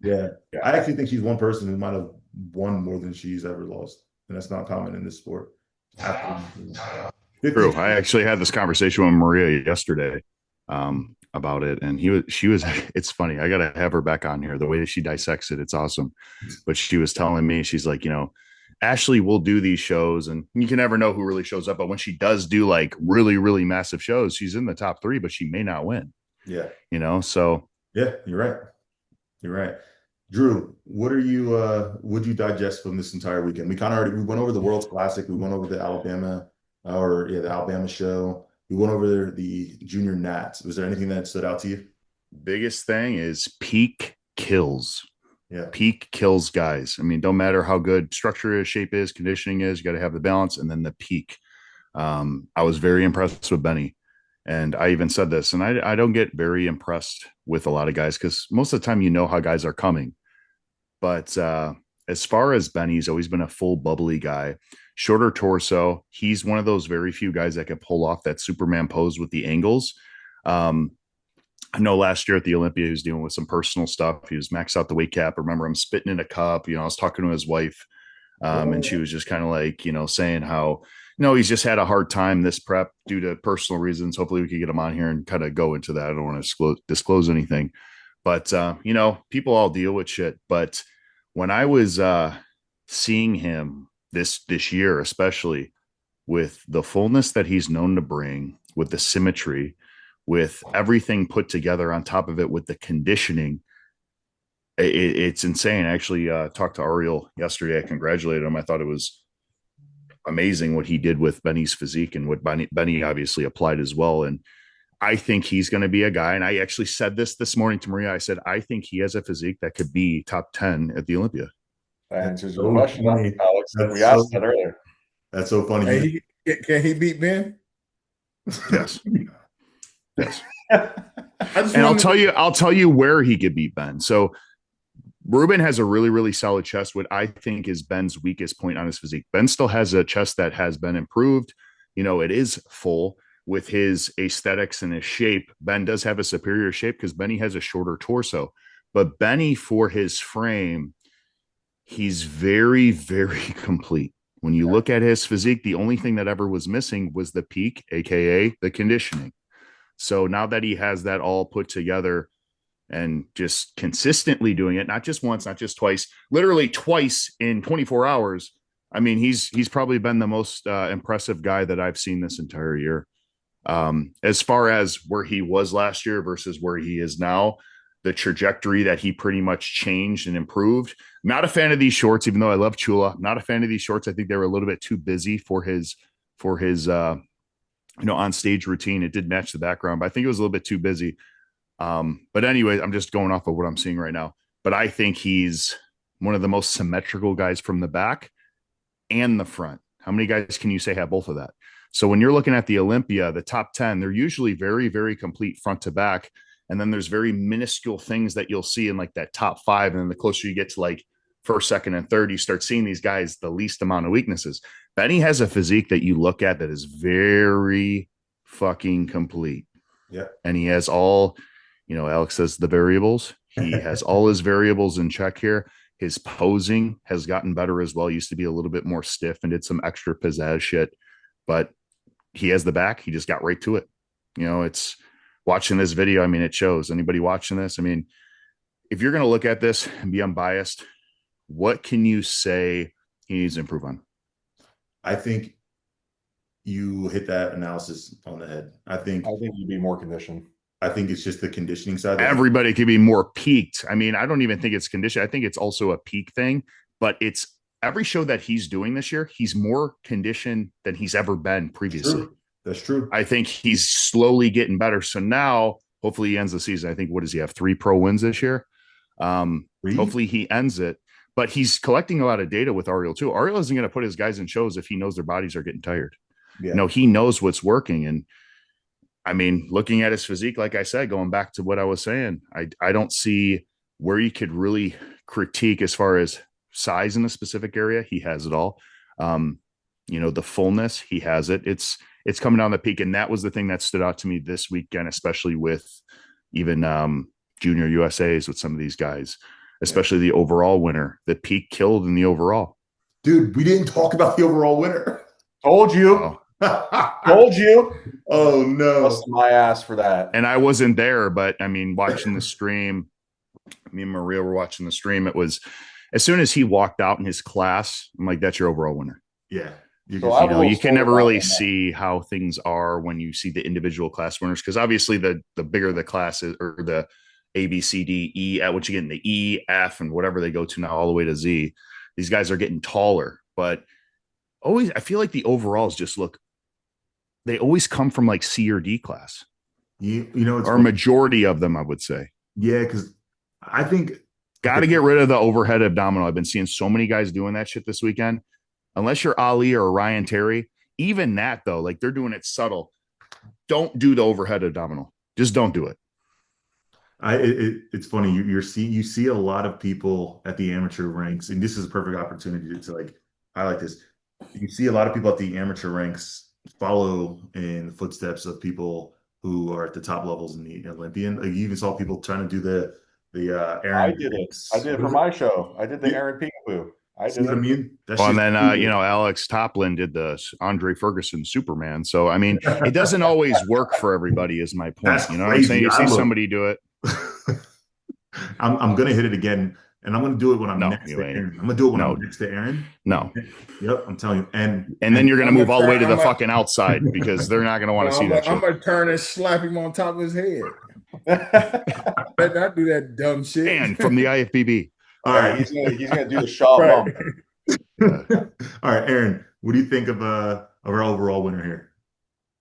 Yeah. I actually think she's one person who might have won more than she's ever lost. And that's not common in this sport. True. I actually had this conversation with Maria yesterday about it, and she was it's funny. I gotta have her back on here. The way that she dissects it, it's awesome. But she was telling me, she's like, Ashley will do these shows, and you can never know who really shows up. But when she does do like really, really massive shows, she's in the top 3, but she may not win. Yeah. So yeah, you're right. You're right. Drew, what'd you digest from this entire weekend? We we went over the World's Classic. We went over the Alabama show. We went over the Junior Nats. Was there anything that stood out to you? Biggest thing is peak kills. Yeah. Peak kills guys. I mean, don't matter how good structure is, shape is, conditioning is, you got to have the balance and then the peak. I was very impressed with Benny. And I even said this, and I don't get very impressed with a lot of guys because most of the time how guys are coming. But as far as Benny, he's always been a full bubbly guy. Shorter torso. He's one of those very few guys that can pull off that Superman pose with the angles. I know last year at the Olympia, he was dealing with some personal stuff. He was maxed out the weight cap. I remember him spitting in a cup. I was talking to his wife, and she was just kind of like, saying how, he's just had a hard time this prep due to personal reasons. Hopefully we could get him on here and kind of go into that. I don't want to disclose anything, but, people all deal with shit. But when I was seeing him this year, especially with the fullness that he's known to bring, with the symmetry, with everything put together on top of it, with the conditioning, it's insane. I actually talked to Ariel yesterday. I congratulated him. I thought it was amazing what he did with Benny's physique and what Benny obviously applied as well. And I think he's going to be a guy. And I actually said this morning to Maria. I said, I think he has a physique that could be top 10 at the Olympia. That answers your question, Alex. We asked that earlier. That's so funny. Can he beat Ben? Yes. Yes. And I'll tell you where he could beat Ben. So Reuben has a really, really solid chest, what I think is Ben's weakest point on his physique. Ben still has a chest that has been improved. It is full with his aesthetics and his shape. Ben does have a superior shape because Benny has a shorter torso. But Benny, for his frame, he's very, very complete. When you look at his physique, the only thing that ever was missing was the peak, aka the conditioning. So now that he has that all put together and just consistently doing it, not just once, not just twice, literally twice in 24 hours. I mean, he's probably been the most impressive guy that I've seen this entire year. As far as where he was last year versus where he is now, the trajectory that he pretty much changed and improved. Not a fan of these shorts, even though I love Chula. Not a fan of these shorts. I think they were a little bit too busy for his on stage routine. It did match the background, but I think it was a little bit too busy. But anyway, I'm just going off of what I'm seeing right now. But I think he's one of the most symmetrical guys from the back and the front. How many guys can you say have both of that? So when you're looking at the Olympia, the top 10, they're usually very, very complete front to back. And then there's very minuscule things that you'll see in like that top 5. And then the closer you get to like first, second, and third, you start seeing these guys, the least amount of weaknesses. Benny has a physique that you look at that is very fucking complete. Yeah. And he has all, Alex says the variables. He has all his variables in check here. His posing has gotten better as well. He used to be a little bit more stiff and did some extra pizzazz shit, but he has the back. He just got right to it. It's watching this video. I mean, it shows. Anybody watching this, I mean, if you're going to look at this and be unbiased, what can you say he needs to improve on? I think you hit that analysis on the head. I think you'd be more conditioned. I think it's just the conditioning side. Everybody could be more peaked. I mean, I don't even think it's conditioned. I think it's also a peak thing, but it's every show that he's doing this year, he's more conditioned than he's ever been previously. True. That's true. I think he's slowly getting better. So now, hopefully he ends the season. I think, what does he have? 3 pro wins this year? Hopefully he ends it. But he's collecting a lot of data with Ariel too. Ariel isn't going to put his guys in shows if he knows their bodies are getting tired. Yeah. No, he knows what's working. And I mean, looking at his physique, like I said, going back to what I was saying, I don't see where you could really critique as far as size in a specific area. He has it all. The fullness, he has it. It's coming down the peak. And that was the thing that stood out to me this weekend, especially with even junior USAs with some of these guys, especially the overall winner. The peak killed in the overall. Dude, we didn't talk about the overall winner. Told you. Told you. Oh no. Bust my ass for that. And I wasn't there, but I mean, watching the stream, me and Maria were watching the stream. It was as soon as he walked out in his class, I'm like, that's your overall winner. Yeah. You can never really see how things are when you see the individual class winners, because obviously the bigger the class is, or the A, B, C, D, E, at what you get in the E, F, and whatever they go to now, all the way to Z. These guys are getting taller, but always I feel like the overalls just look. They always come from like C or D class. Or majority of them, I would say. Yeah, because I think got to get rid of the overhead abdominal. I've been seeing so many guys doing that shit this weekend. Unless you're Ali or Ryan Terry, even that though, like they're doing it subtle. Don't do the overhead abdominal. Just don't do it. It's funny. You see a lot of people at the amateur ranks, and this is a perfect opportunity to like highlight this. You see a lot of people at the amateur ranks follow in the footsteps of people who are at the top levels in the Olympian. Like you even saw people trying to do the Erin. I did it. I did it for my show. I did the Erin Peekaboo. I did. What I mean? And then Alex Toplin did the Andre Ferguson Superman. So I mean, it doesn't always work for everybody. Is my point. That's what I'm saying? You see somebody do it. I'm gonna hit it again. And I'm going to do it when I'm next to Erin. I'm going to do it when I'm next to Erin. No. Yep, I'm telling you. And then you're going to move all the way to the fucking outside because they're not going to want to see that shit. I'm going to turn and slap him on top of his head. Better not do that dumb shit. And from the IFBB. All right. He's going to do the Shaw bump. All right, Erin, what do you think of our overall winner here?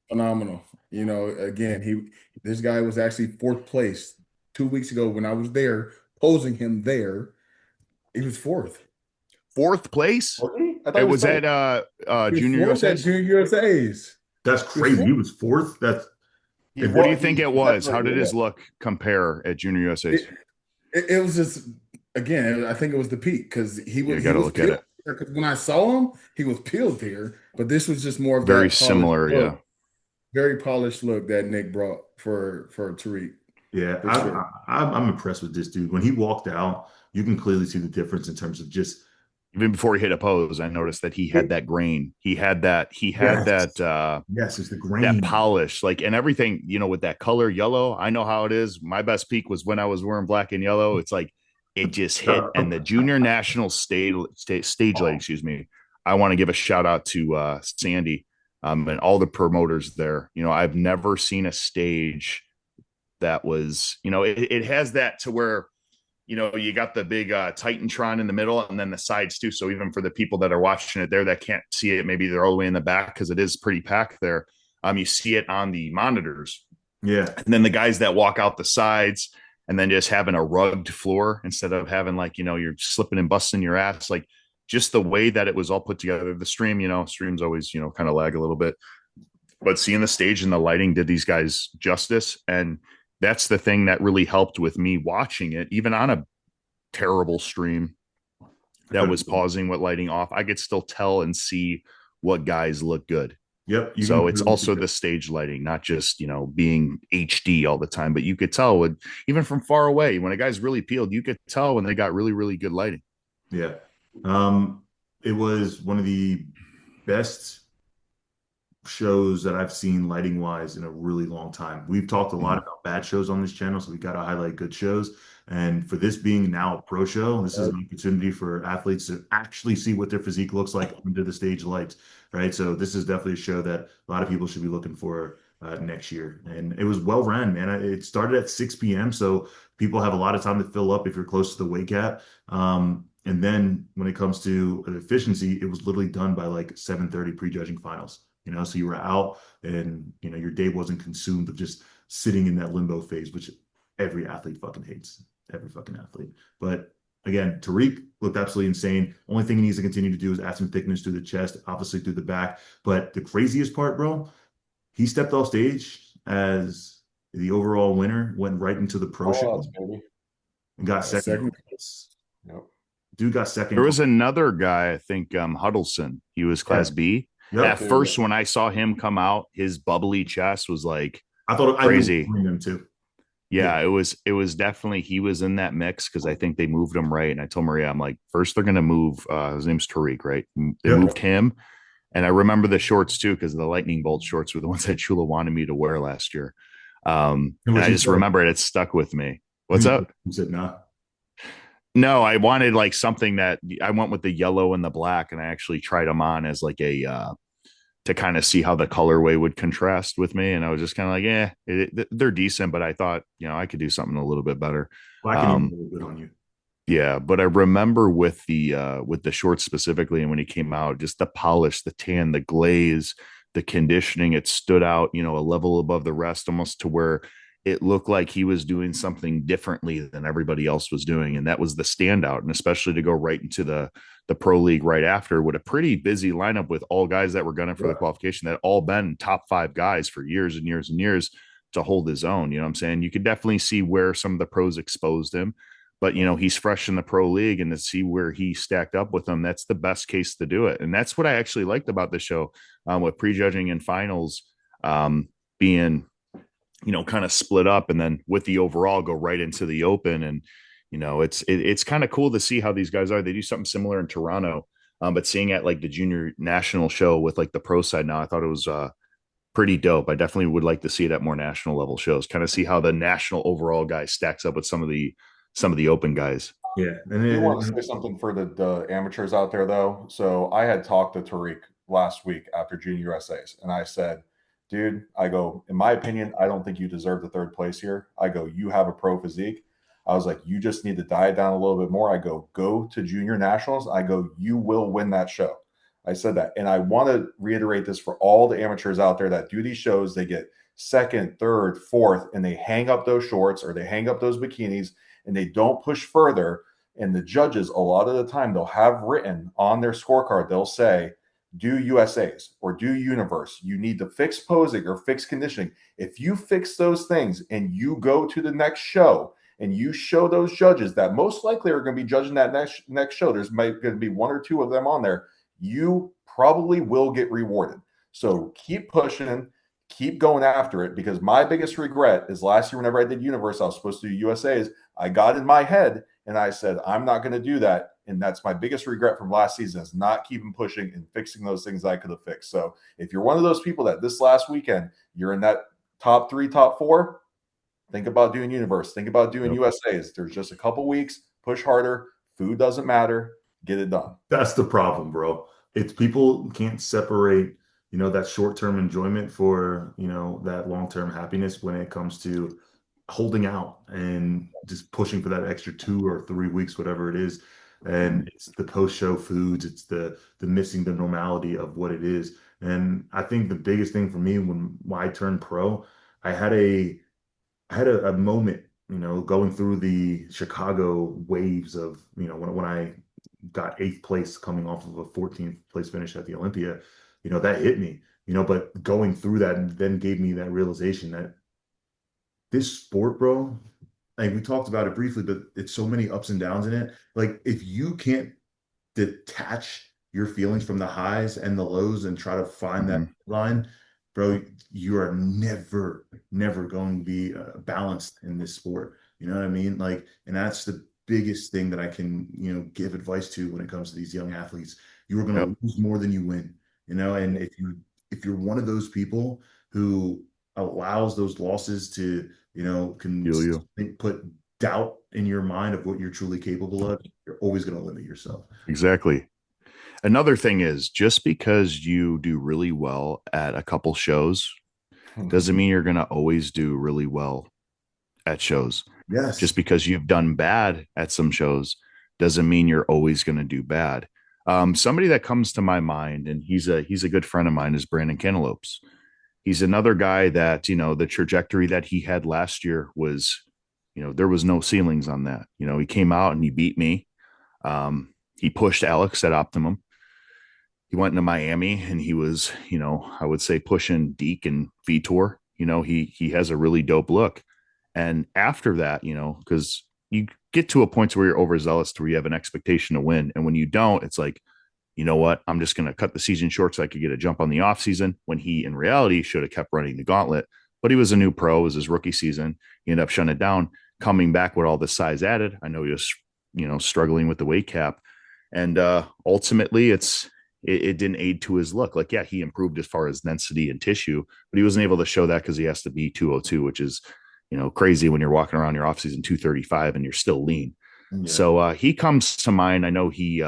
Phenomenal. Again, this guy was actually 4th place 2 weeks ago when I was there. Posing him there, he was 4th. 4th place? It was at Junior USA's. Junior USA's. That's crazy. He was 4th. What do you think it was? How did his look compare at Junior USA's? It was just, again, I think it was the peak because he was. You got to look at it. Because when I saw him, he was peeled there, but this was just more of very similar, look, very polished look that Nick brought for Tariq. Yeah, I'm impressed with this dude. When he walked out, you can clearly see the difference in terms of just even before he hit a pose. I noticed that he had that grain. He had that. Yes, it's the grain, that polish, like and everything. With that color yellow. I know how it is. My best peak was when I was wearing black and yellow. It's like it just hit. And the junior national stage light. Excuse me. I want to give a shout out to Sandy and all the promoters there. I've never seen a stage that was, it has that to where, you got the big Titantron in the middle and then the sides too. So even for the people that are watching it there that can't see it, maybe they're all the way in the back because it is pretty packed there. You see it on the monitors. Yeah. And then the guys that walk out the sides and then just having a rugged floor instead of having like, you're slipping and busting your ass. Like just the way that it was all put together. The stream, streams always, kind of lag a little bit. But seeing the stage and the lighting did these guys justice. And that's the thing that really helped with me watching it, even on a terrible stream that was pausing with lighting off. I could still tell and see what guys look good. Yep. So it's also the stage lighting, not just, being HD all the time, but you could tell even from far away when a guy's really peeled, you could tell when they got really, really good lighting. Yeah. It was one of the best shows that I've seen lighting wise in a really long time. We've talked a lot Mhm. about bad shows on this channel, so we got to highlight good shows. And for this being now a pro show, this is an opportunity for athletes to actually see what their physique looks like under the stage lights, right? So this is definitely a show that a lot of people should be looking for next year. And it was well ran, man. It started at 6 p.m., so people have a lot of time to fill up if you're close to the weight cap. And then when it comes to efficiency, it was literally done by like 7:30 prejudging finals. So you were out and your day wasn't consumed of just sitting in that limbo phase, which every athlete fucking hates. Every fucking athlete. But again, Tariq looked absolutely insane. Only thing he needs to continue to do is add some thickness through the chest, obviously through the back. But the craziest part, bro, he stepped off stage as the overall winner, went right into the pro show Callouts, baby. and got second Second. place. Yep. Dude got There second. was another guy, I think, Huddleston. He was Yeah. class B. Yep. At first, when I saw him come out, his bubbly chest was like I knew crazy. them too. Yeah, it was definitely he was in that mix because I think they moved him right. And I told Maria, I'm like, first they're gonna move his name's Tariq, right? They Yep. moved him. And I remember the shorts too, because the lightning bolt shorts were the ones that Chula wanted me to wear last year. And And what I you just said, remember it stuck with me. What's you up? said nah. No, I wanted like something that I went with the yellow and the black, and I actually tried them on as like a to kind of see how the colorway would contrast with me. And I was just kind of like, they're decent, but I thought, I could do something a little bit better. Black and Um, yellow look good on you. yeah, but I remember with the shorts specifically, and when he came out, just the polish, the tan, the glaze, the conditioning, it stood out, a level above the rest, almost to where it looked like he was doing something differently than everybody else was doing, and that was the standout. And especially to go right into the pro league right after with a pretty busy lineup with all guys that were gunning for the qualification that all been top 5 guys for years and years and years to hold his own. You know what I'm saying? You could definitely see where some of the pros exposed him, but he's fresh in the pro league, and to see where he stacked up with them, that's the best case to do it. And that's what I actually liked about the show, with prejudging and finals being kind of split up, and then with the overall go right into the open. And it's kind of cool to see how these guys are. They do something similar in Toronto, but seeing at like the junior national show with like the pro side now, I thought it was pretty dope. I definitely would like to see it at more national level shows, kind of see how the national overall guy stacks up with some of the open guys. Yeah, I do want to say something for the amateurs out there, though. So I had talked to Tariq last week after Junior USA's, and I said, dude, I go, in my opinion, I don't think you deserve the third place here. I go, you have a pro physique. I was like, you just need to diet down a little bit more. I go to junior nationals. I go, you will win that show. I said that. And I want to reiterate this for all the amateurs out there that do these shows. They get second, third, fourth, and they hang up those shorts or they hang up those bikinis and they don't push further. And the judges, a lot of the time, they'll have written on their scorecard, they'll say, do USAs or do universe. You need to fix posing or fix conditioning. If you fix those things and you go to the next show and you show those judges that most likely are going to be judging that next show, there's going to be one or two of them on there, you probably will get rewarded. So keep pushing, keep going after it, because my biggest regret is last year whenever I did universe, I was supposed to do USAs. I got in my head and I said, I'm not going to do that. And that's my biggest regret from last season, is not keeping pushing and fixing those things I could have fixed. So if you're one of those people that this last weekend, you're in that top 3, top 4, think about doing universe. Think about doing USAs. There's just a couple weeks. Push harder. Food doesn't matter. Get it done. That's the problem, bro. It's people can't separate, that short-term enjoyment for, that long-term happiness when it comes to holding out and just pushing for that extra 2 or 3 weeks, whatever it is. And it's the post-show foods, it's the missing the normality of what it is. And I think the biggest thing for me when I turned pro, I had a moment, going through the Chicago waves of, when I got eighth place coming off of a 14th place finish at the Olympia, that hit me, but going through that and then gave me that realization that this sport, bro, like we talked about it briefly, but it's so many ups and downs in it. Like if you can't detach your feelings from the highs and the lows and try to find that Mhm. line, bro, you are never, never going to be balanced in this sport. You know what I mean? Like, and that's biggest thing that I can, give advice to when it comes to these young athletes. You are going Yep. to lose more than you win, and if you're one of those people who allows those losses to, can Feel you. put doubt in your mind of what you're truly capable of, you're always going to limit yourself. Exactly. Another thing is just because you do really well at a couple shows doesn't mean you're going to always do really well at shows. Yes. Just because you've done bad at some shows doesn't mean you're always going to do bad. Somebody that comes to my mind, and he's a good friend of mine, is Brandon Cantaloupes. He's another guy that, the trajectory that he had last year was, there was no ceilings on that. He came out and he beat me. He pushed Alex at Optimum. He went into Miami and he was, I would say pushing Deke and Vitor. He has a really dope look. And after that, because you get to a point where you're overzealous to where you have an expectation to win. And when you don't, it's like, you know what? I'm just going to cut the season short so I could get a jump on the off season, when he in reality should have kept running the gauntlet. But he was a new pro. It was his rookie season. He ended up shutting it down, coming back with all the size added. I know he was, struggling with the weight cap. And ultimately it didn't aid to his look. Like, yeah, he improved as far as density and tissue, but he wasn't able to show that because he has to be 202, which is, crazy when you're walking around your offseason 235 and you're still lean. Yeah. So he comes to mind. I know he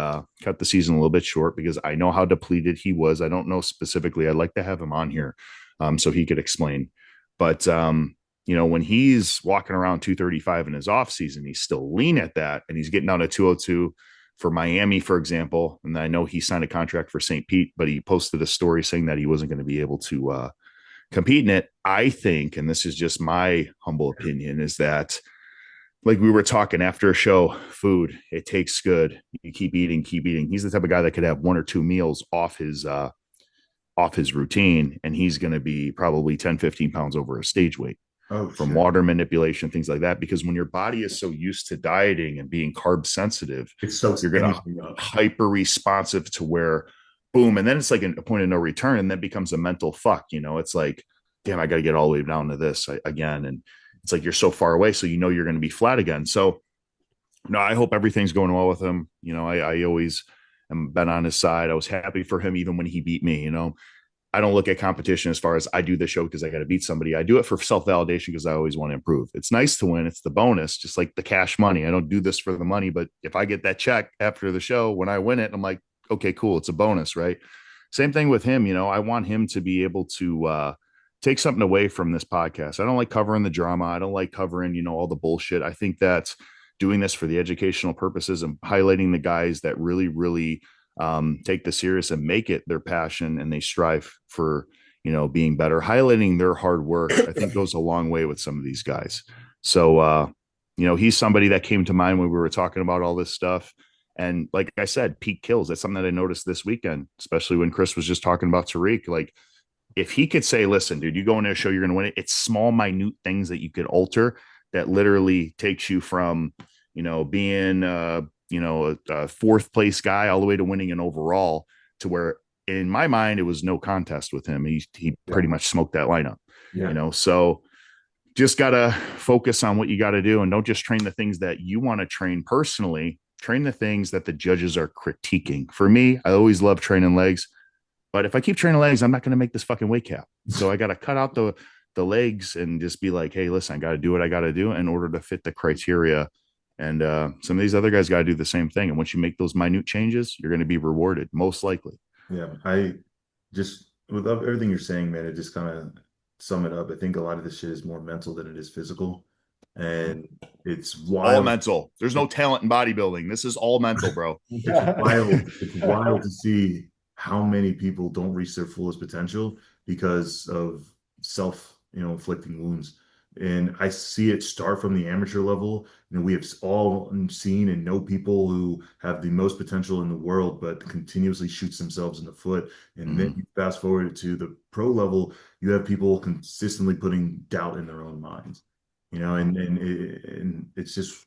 cut the season a little bit short because I know how depleted he was. I don't know specifically. I'd like to have him on here so he could explain. But, when he's walking around 235 in his off season, he's still lean at that. And he's getting down to 202 for Miami, for example. And I know he signed a contract for St. Pete, but he posted a story saying that he wasn't going to be able to compete in it. I think, and this is just my humble opinion, is that, like we were talking after a show, food, it tastes good. You keep eating, keep eating. He's the type of guy that could have 1 or 2 meals off his routine, and he's going to be probably 10, 15 pounds over a stage weight from water manipulation, things like that. Because when your body is so used to dieting and being carb sensitive, you're going to hyper responsive to where boom. And then it's like a point of no return. And then becomes a mental fuck, it's like, damn, I got to get all the way down to this again. And it's like, you're so far away. So, you're going to be flat again. So no, I hope everything's going well with him. I always am been on his side. I was happy for him, even when he beat me, I don't look at competition as far as I do the show because I got to beat somebody. I do it for self-validation because I always want to improve. It's nice to win. It's the bonus, just like the cash money. I don't do this for the money, but if I get that check after the show, when I win it, I'm like, okay, cool. It's a bonus, right? Same thing with him. I want him to be able to take something away from this podcast. I don't like covering the drama. I don't like covering, all the bullshit. I think that doing this for the educational purposes and highlighting the guys that really, really take this serious and make it their passion, and they strive for, being better, highlighting their hard work, I think goes a long way with some of these guys. So, he's somebody that came to mind when we were talking about all this stuff. And like I said, peak kills. That's something that I noticed this weekend, especially when Chris was just talking about Tariq. Like, if he could say, listen, dude, you go into a show, you're going to win it. It's small, minute things that you could alter that literally takes you from, being, a fourth place guy all the way to winning an overall, to where in my mind, it was no contest with him. He pretty much smoked that lineup, so just got to focus on what you got to do. And don't just train the things that you want to train personally, train the things that the judges are critiquing. For me, I always love training legs, but if I keep training legs, I'm not going to make this fucking weight cap. So I got to cut out the legs and just be like, hey, listen, I got to do what I got to do in order to fit the criteria. And some of these other guys got to do the same thing. And once you make those minute changes, you're going to be rewarded, most likely. Yeah. I just, with everything you're saying, man, it just kind of sum it up. I think a lot of this shit is more mental than it is physical. And it's wild. All mental. There's no talent in bodybuilding. This is all mental, bro. It's wild to see how many people don't reach their fullest potential because of inflicting wounds. And I see it start from the amateur level. We have all seen and know people who have the most potential in the world, but continuously shoots themselves in the foot. And then you fast forward to the pro level, you have people consistently putting doubt in their own minds, and it's just,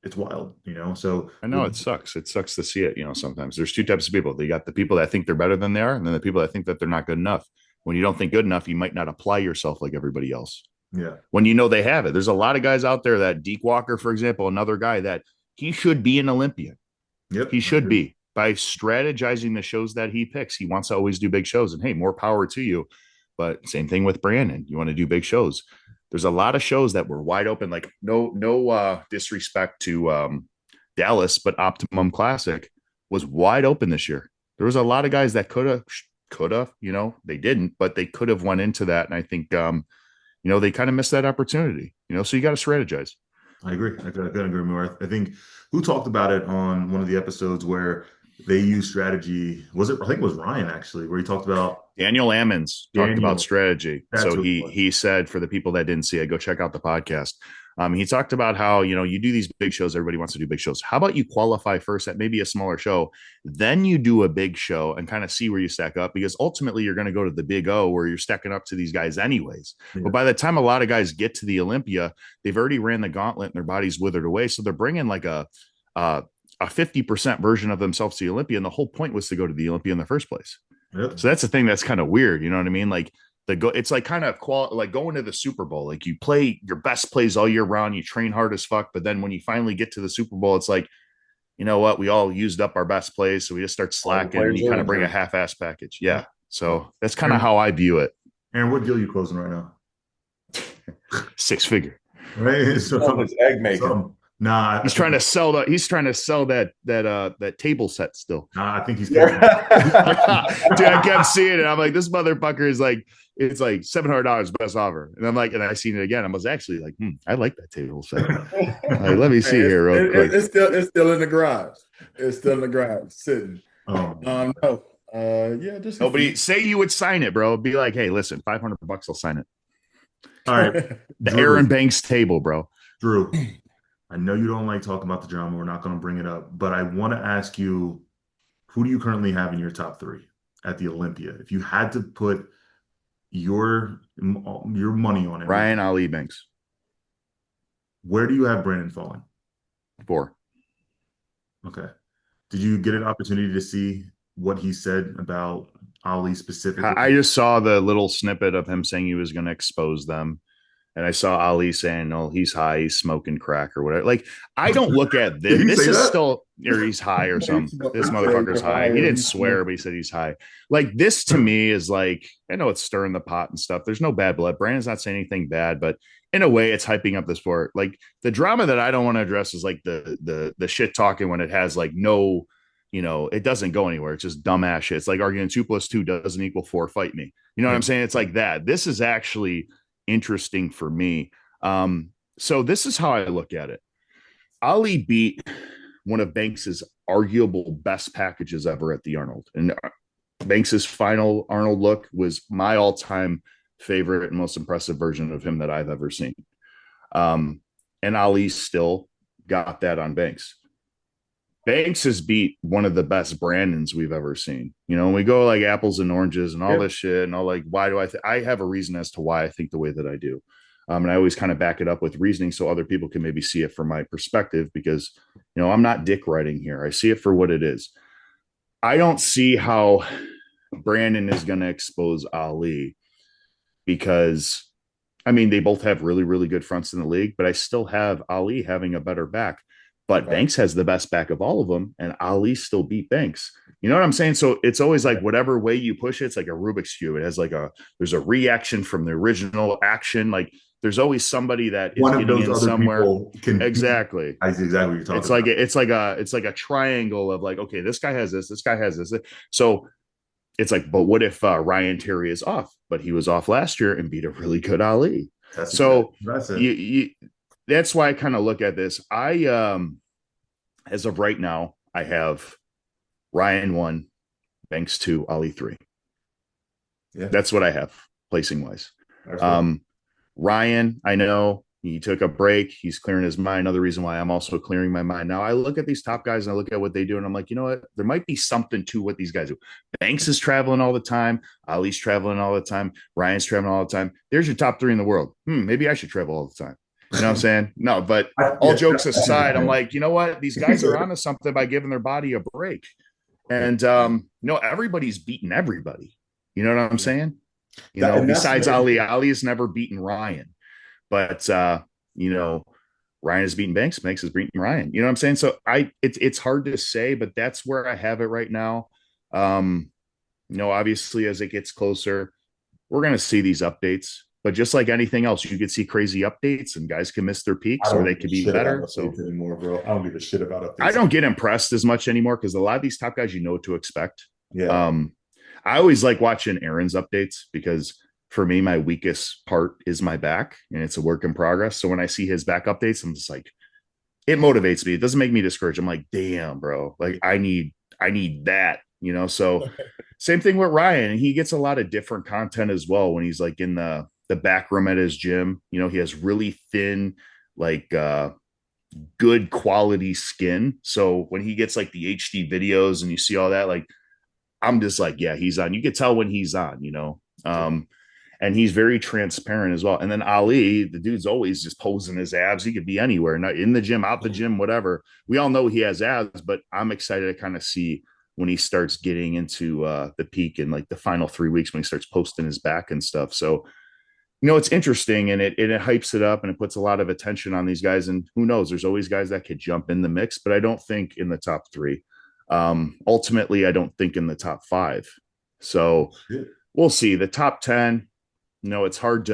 it's wild, So I know it sucks. It sucks to see it. Sometimes there's two types of people. They got the people that think they're better than they are, and then the people that think that they're not good enough. When you don't think good enough, you might not apply yourself like everybody else. Yeah. When they have it. There's a lot of guys out there that Deke Walker, for example, another guy that he should be an Olympian. Yep. He should be. By strategizing the shows that he picks, he wants to always do big shows. And hey, more power to you. But same thing with Brandon. You want to do big shows. There's a lot of shows that were wide open. Like no disrespect to Dallas, but Optimum Classic was wide open this year. There was a lot of guys that could have, they didn't, but they could have went into that. And I think, they kind of missed that opportunity, so you got to strategize. I agree. I couldn't agree more. I think who talked about it on one of the episodes where they use strategy. I think it was Ryan actually, where he talked about Daniel Ammons talked about strategy. So he said, for the people that didn't see it, go check out the podcast. He talked about how, you do these big shows. Everybody wants to do big shows. How about you qualify first at maybe a smaller show, then you do a big show and kind of see where you stack up, because ultimately you're going to go to the big O where you're stacking up to these guys anyways. Yeah. But by the time a lot of guys get to the Olympia, they've already ran the gauntlet and their body's withered away. So they're bringing like a 50% version of themselves to the Olympia. And the whole point was to go to the Olympia in the first place. Yep. So that's the thing that's kind of weird. You know what I mean? Like it's like kind of like going to the Super Bowl. Like you play your best plays all year round. You train hard as fuck. But then when you finally get to the Super Bowl, it's like, you know what? We all used up our best plays. So we just start slacking and you kind of bring a half-ass package. Yeah. So that's kind of how I view it. Aaron, what deal are you closing right now? 6-figure. Right. So egg making. Nah, he's trying to sell that table set still. Nah, I think he's dude, I kept seeing it. I'm like, this motherfucker is like, it's like $700 best offer. And I'm like, and I seen it again. I was actually like, I like that table set. Like, let me see here real quick. It's still in the garage. It's still in the garage sitting. No. Just nobody say you would sign it, bro. Be like, hey, listen, $500, I'll sign it. All right. The Erin Banks table, bro. Drew, I know you don't like talking about the drama. We're not going to bring it up, but I want to ask you, who do you currently have in your top 3 at the Olympia? If you had to put your money on it, Ryan, Ali, Banks. Where do you have Brandon falling? 4. Okay. Did you get an opportunity to see what he said about Ali specifically? I just saw the little snippet of him saying he was going to expose them. And I saw Ali saying, "Oh, he's high, he's smoking crack or whatever." Like, I don't look at this. This is still, or he's high or something. This motherfucker's high. He didn't swear, but he said he's high. Like, this to me is like, I know it's stirring the pot and stuff. There's no bad blood. Brandon's not saying anything bad, but in a way, it's hyping up the sport. Like, the drama that I don't want to address is like the shit talking when it has like no, it doesn't go anywhere. It's just dumbass shit. It's like arguing 2 + 2 doesn't equal 4. Fight me. You know what I'm saying? It's like that. This is actually interesting for me. So this is how I look at it. Ali beat one of Banks's arguable best packages ever at the Arnold, and Banks's final Arnold look was my all-time favorite and most impressive version of him that I've ever seen. And Ali still got that on Banks. Banks has beat one of the best Brandons we've ever seen. When we go like apples and oranges and all this shit and all like, why do I have a reason as to why I think the way that I do. And I always kind of back it up with reasoning so other people can maybe see it from my perspective, because, I'm not dick riding here. I see it for what it is. I don't see how Brandon is going to expose Ali, because they both have really, really good fronts in the league, but I still have Ali having a better back. But Banks has the best back of all of them, and Ali still beat Banks. You know what I'm saying? So it's always like whatever way you push it, it's like a Rubik's Cube. It has like there's a reaction from the original action. Like there's always somebody that is getting in somewhere. Exactly. I see exactly what you're talking about. It's like a triangle of like, okay, this guy has this guy has this. So it's like, but what if Ryan Terry is off? But he was off last year and beat a really good Ali. That's why I kind of look at this. As of right now, I have Ryan 1, Banks 2, Ali 3. Yeah. That's what I have placing wise. Ryan, I know he took a break. He's clearing his mind. Another reason why I'm also clearing my mind. Now I look at these top guys and I look at what they do and I'm like, you know what? There might be something to what these guys do. Banks is traveling all the time. Ali's traveling all the time. Ryan's traveling all the time. There's your top 3 in the world. Maybe I should travel all the time. You know what I'm saying? No, but all jokes aside, I'm like, you know what? These guys are onto something by giving their body a break. And, everybody's beating everybody. You know what I'm saying? Besides Ali, Ali has never beaten Ryan. But, Ryan is beating Banks, Banks is beating Ryan. You know what I'm saying? So it's hard to say, but that's where I have it right now. Obviously as it gets closer, we're going to see these updates. But just like anything else, you could see crazy updates and guys can miss their I peaks or don't they give a could be shit about better. So updates anymore, bro. I don't give a shit about I updates. don't get impressed as much anymore because a lot of these top guys, you know what to expect. Yeah. I always like watching Erin's updates because for me, my weakest part is my back and it's a work in progress. So when I see his back updates, I'm just like, it motivates me. It doesn't make me discouraged. I'm like, damn, bro, like I need that, So same thing with Ryan. He gets a lot of different content as well when he's like in the back room at his gym. He has really thin, like good quality skin. So when he gets like the HD videos and you see all that, like I'm just like, yeah, he's on. You can tell when he's on. And he's very transparent as well. And then Ali, the dude's always just posing his abs. He could be anywhere, not in the gym, out the gym, whatever. We all know he has abs, but I'm excited to kind of see when he starts getting into the peak in like the final 3 weeks when he starts posting his back and stuff. So, it's interesting and it hypes it up and it puts a lot of attention on these guys. And who knows, there's always guys that could jump in the mix, but I don't think in the top 3. Ultimately, I don't think in the top 5. So we'll see. The top 10, it's hard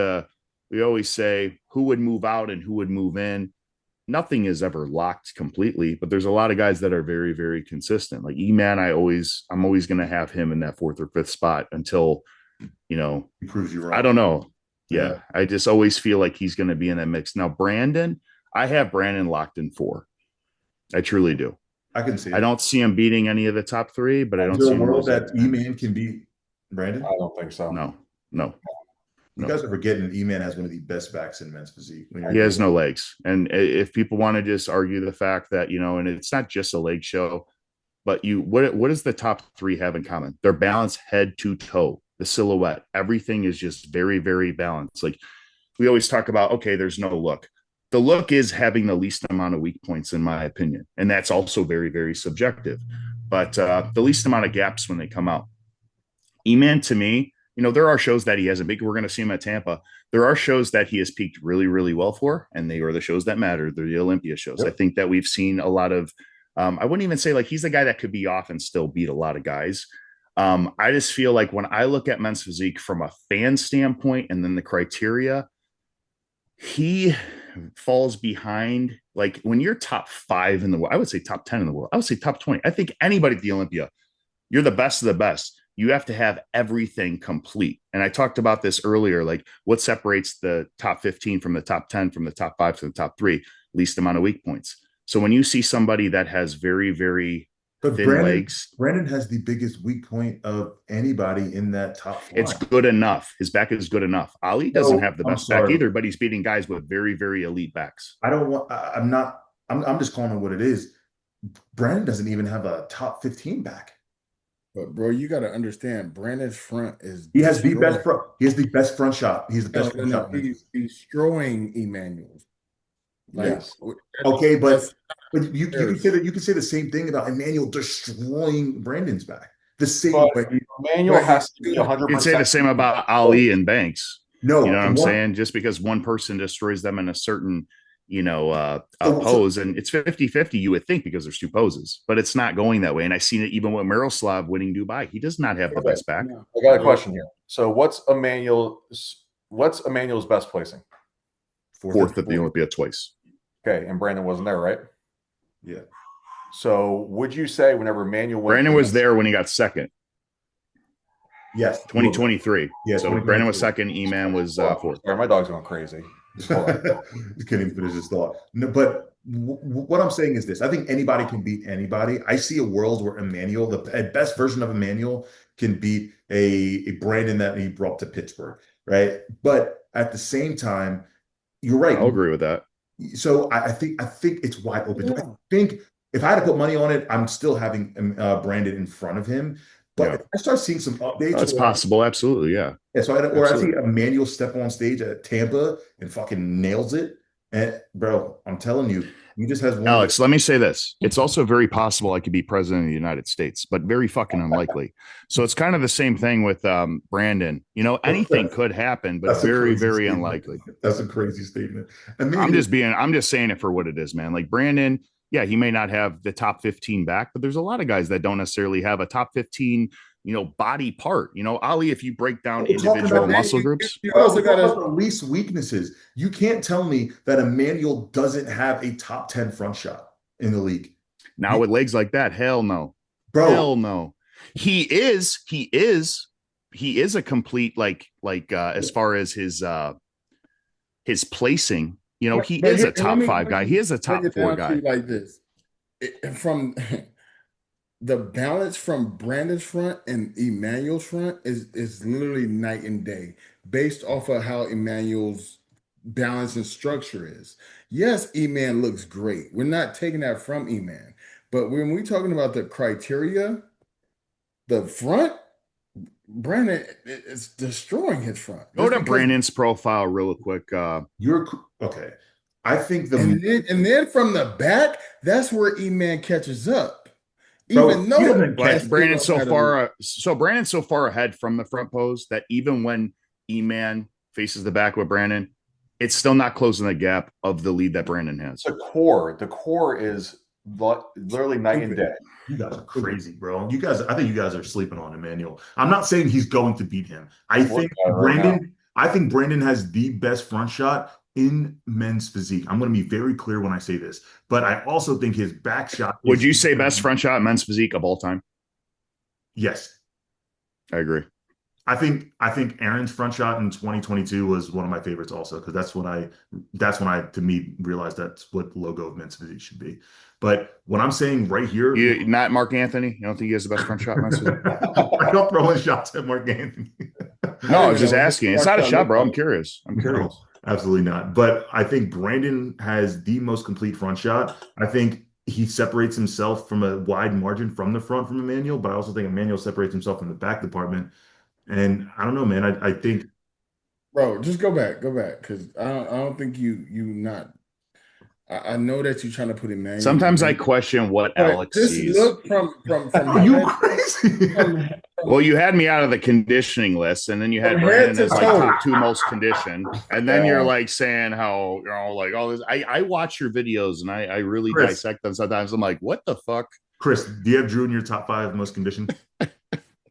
we always say who would move out and who would move in. Nothing is ever locked completely, but there's a lot of guys that are very, very consistent. Like E-Man, I'm always going to have him in that 4th or 5th spot until, He proves you wrong. I don't know. Yeah. I just always feel like he's going to be in that mix. Now, Brandon, I have Brandon locked in 4. I truly do. I can see it. I don't see him beating any of the top 3, but I don't see a him world that E-Man can beat Brandon. I don't think so. No. You guys are forgetting E-Man has one of the best backs in men's physique. He has no legs. And if people want to just argue the fact that, and it's not just a leg show, but what does the top 3 have in common? They're balanced head to toe, the silhouette. Everything is just very, very balanced. Like we always talk about, okay, there's no look. The look is having the least amount of weak points, in my opinion. And that's also very, very subjective. But the least amount of gaps when they come out. E-Man, to me, there are shows that he hasn't peaked. We're going to see him at Tampa. There are shows that he has peaked really, really well for, and they are the shows that matter. They're the Olympia shows. Yep. I think that we've seen a lot of, I wouldn't even say like he's the guy that could be off and still beat a lot of guys. I just feel like when I look at men's physique from a fan standpoint and then the criteria, he falls behind. Like when you're top 5 in the world, I would say top 10 in the world. I would say top 20. I think anybody at the Olympia, you're the best of the best. You have to have everything complete. And I talked about this earlier, like what separates the top 15 from the top 10, from the top 5 to the top 3, least amount of weak points. So when you see somebody that has very, very thin legs. Brandon has the biggest weak point of anybody in that top 5. It's good enough. His back is good enough. Ali doesn't have the best back either, but he's beating guys with very, very elite backs. I'm just calling it what it is. Brandon doesn't even have a top 15 back. But bro, you got to understand, Brandon's front is he has the best front. He has the best front shot. He's the best front shot. He's destroying Emmanuel's. Yes. Okay, but you can say the same thing about Emmanuel destroying Brandon's back. The same way. Emmanuel has to be 100%. You can say the same about Ali and Banks. No, you know what I'm saying? Just because one person destroys them in a certain pose, and it's 50-50, you would think, because there's 2 poses, but it's not going that way. And I've seen it even with Miroslav winning Dubai. He does not have the best back. I got a question here. So what's Emmanuel's best placing? 4th at the Olympia twice. Okay, and Brandon wasn't there, right? Yeah. So would you say whenever Emmanuel went, Brandon was there when he got 2nd? Yes. 2023. Yeah. So Brandon was 2nd, E-Man was 4th. Sorry, my dog's going crazy. He couldn't even finish his thought. No, but what I'm saying is this: I think anybody can beat anybody. I see a world where Emmanuel, the best version of Emmanuel, can beat a Brandon that he brought to Pittsburgh, right? But at the same time, you're right. I'll agree with that. So I think it's wide open. Yeah. I think if I had to put money on it, I'm still having Brandon in front of him. But if I start seeing some updates. That's possible. Absolutely. Yeah. Yeah. So I see Emmanuel step on stage at Tampa and fucking nails it. And bro, I'm telling you, he just has one of Alex, let me say this. It's also very possible I could be president of the United States, but very fucking unlikely. So it's kind of the same thing with Brandon. You know, anything the could happen, but that's a very, crazy very statement. unlikely. That's a crazy statement. And I'm just saying it for what it is, man. Like Brandon, yeah, he may not have the top 15 back, but there's a lot of guys that don't necessarily have a top 15, body part. Ali, if you break down we're talking individual about muscle you, groups, you bro, also we're talking about gotta the least weaknesses. You can't tell me that Emmanuel doesn't have a top 10 front shot in the league. now with legs like that, hell no. Bro, Hell no. He is a complete as far as his placing, he but is here, a and let top me five guy. He is a break top it four down to guy. you like this. From the balance from Brandon's front and Emmanuel's front is literally night and day based off of how Emmanuel's balance and structure is. Yes, E-Man looks great. We're not taking that from E-Man. But when we're talking about the criteria, the front, Brandon is destroying his front. Go Just to because Brandon's profile real quick. you're okay. I think and then from the back, that's where E-Man catches up. bro, Even he though doesn't catch. Brandon's so far ahead from the front pose that even when E-Man faces the back with Brandon, it's still not closing the gap of the lead that Brandon has. The core is literally night and day. You guys are crazy, bro. I think you guys are sleeping on Emmanuel. I'm not saying he's going to beat him. I think Brandon has the best front shot in men's physique. I'm going to be very clear when I say this, but I also think his back shot. Would you say best front shot in men's physique of all time? Yes, I agree. I think Erin's front shot in 2022 was one of my favorites also because that's when I to me realized that's what the logo of men's physique should be. But what I'm saying right here, not Mark Anthony. You don't think he has the best front shot in men's physique? I don't throw in shots at Mark Anthony. No, I was just asking. It's not a shot, bro. I'm curious. No, absolutely not. But I think Brandon has the most complete front shot. I think he separates himself from a wide margin from the front from Emmanuel, but I also think Emmanuel separates himself from the back department. And I don't know, man. I think, bro, just go back, because I don't think you not. I know that you're trying to put Emmanuel. Sometimes I question what Alex sees. Look from are you crazy? Well, you had me out of the conditioning list, and then you had Brandon as like top two most conditioned, and then you're like saying how like all this. I watch your videos and I really dissect them sometimes. I'm like, what the fuck, Chris? Do you have Drew in your top 5 most conditioned?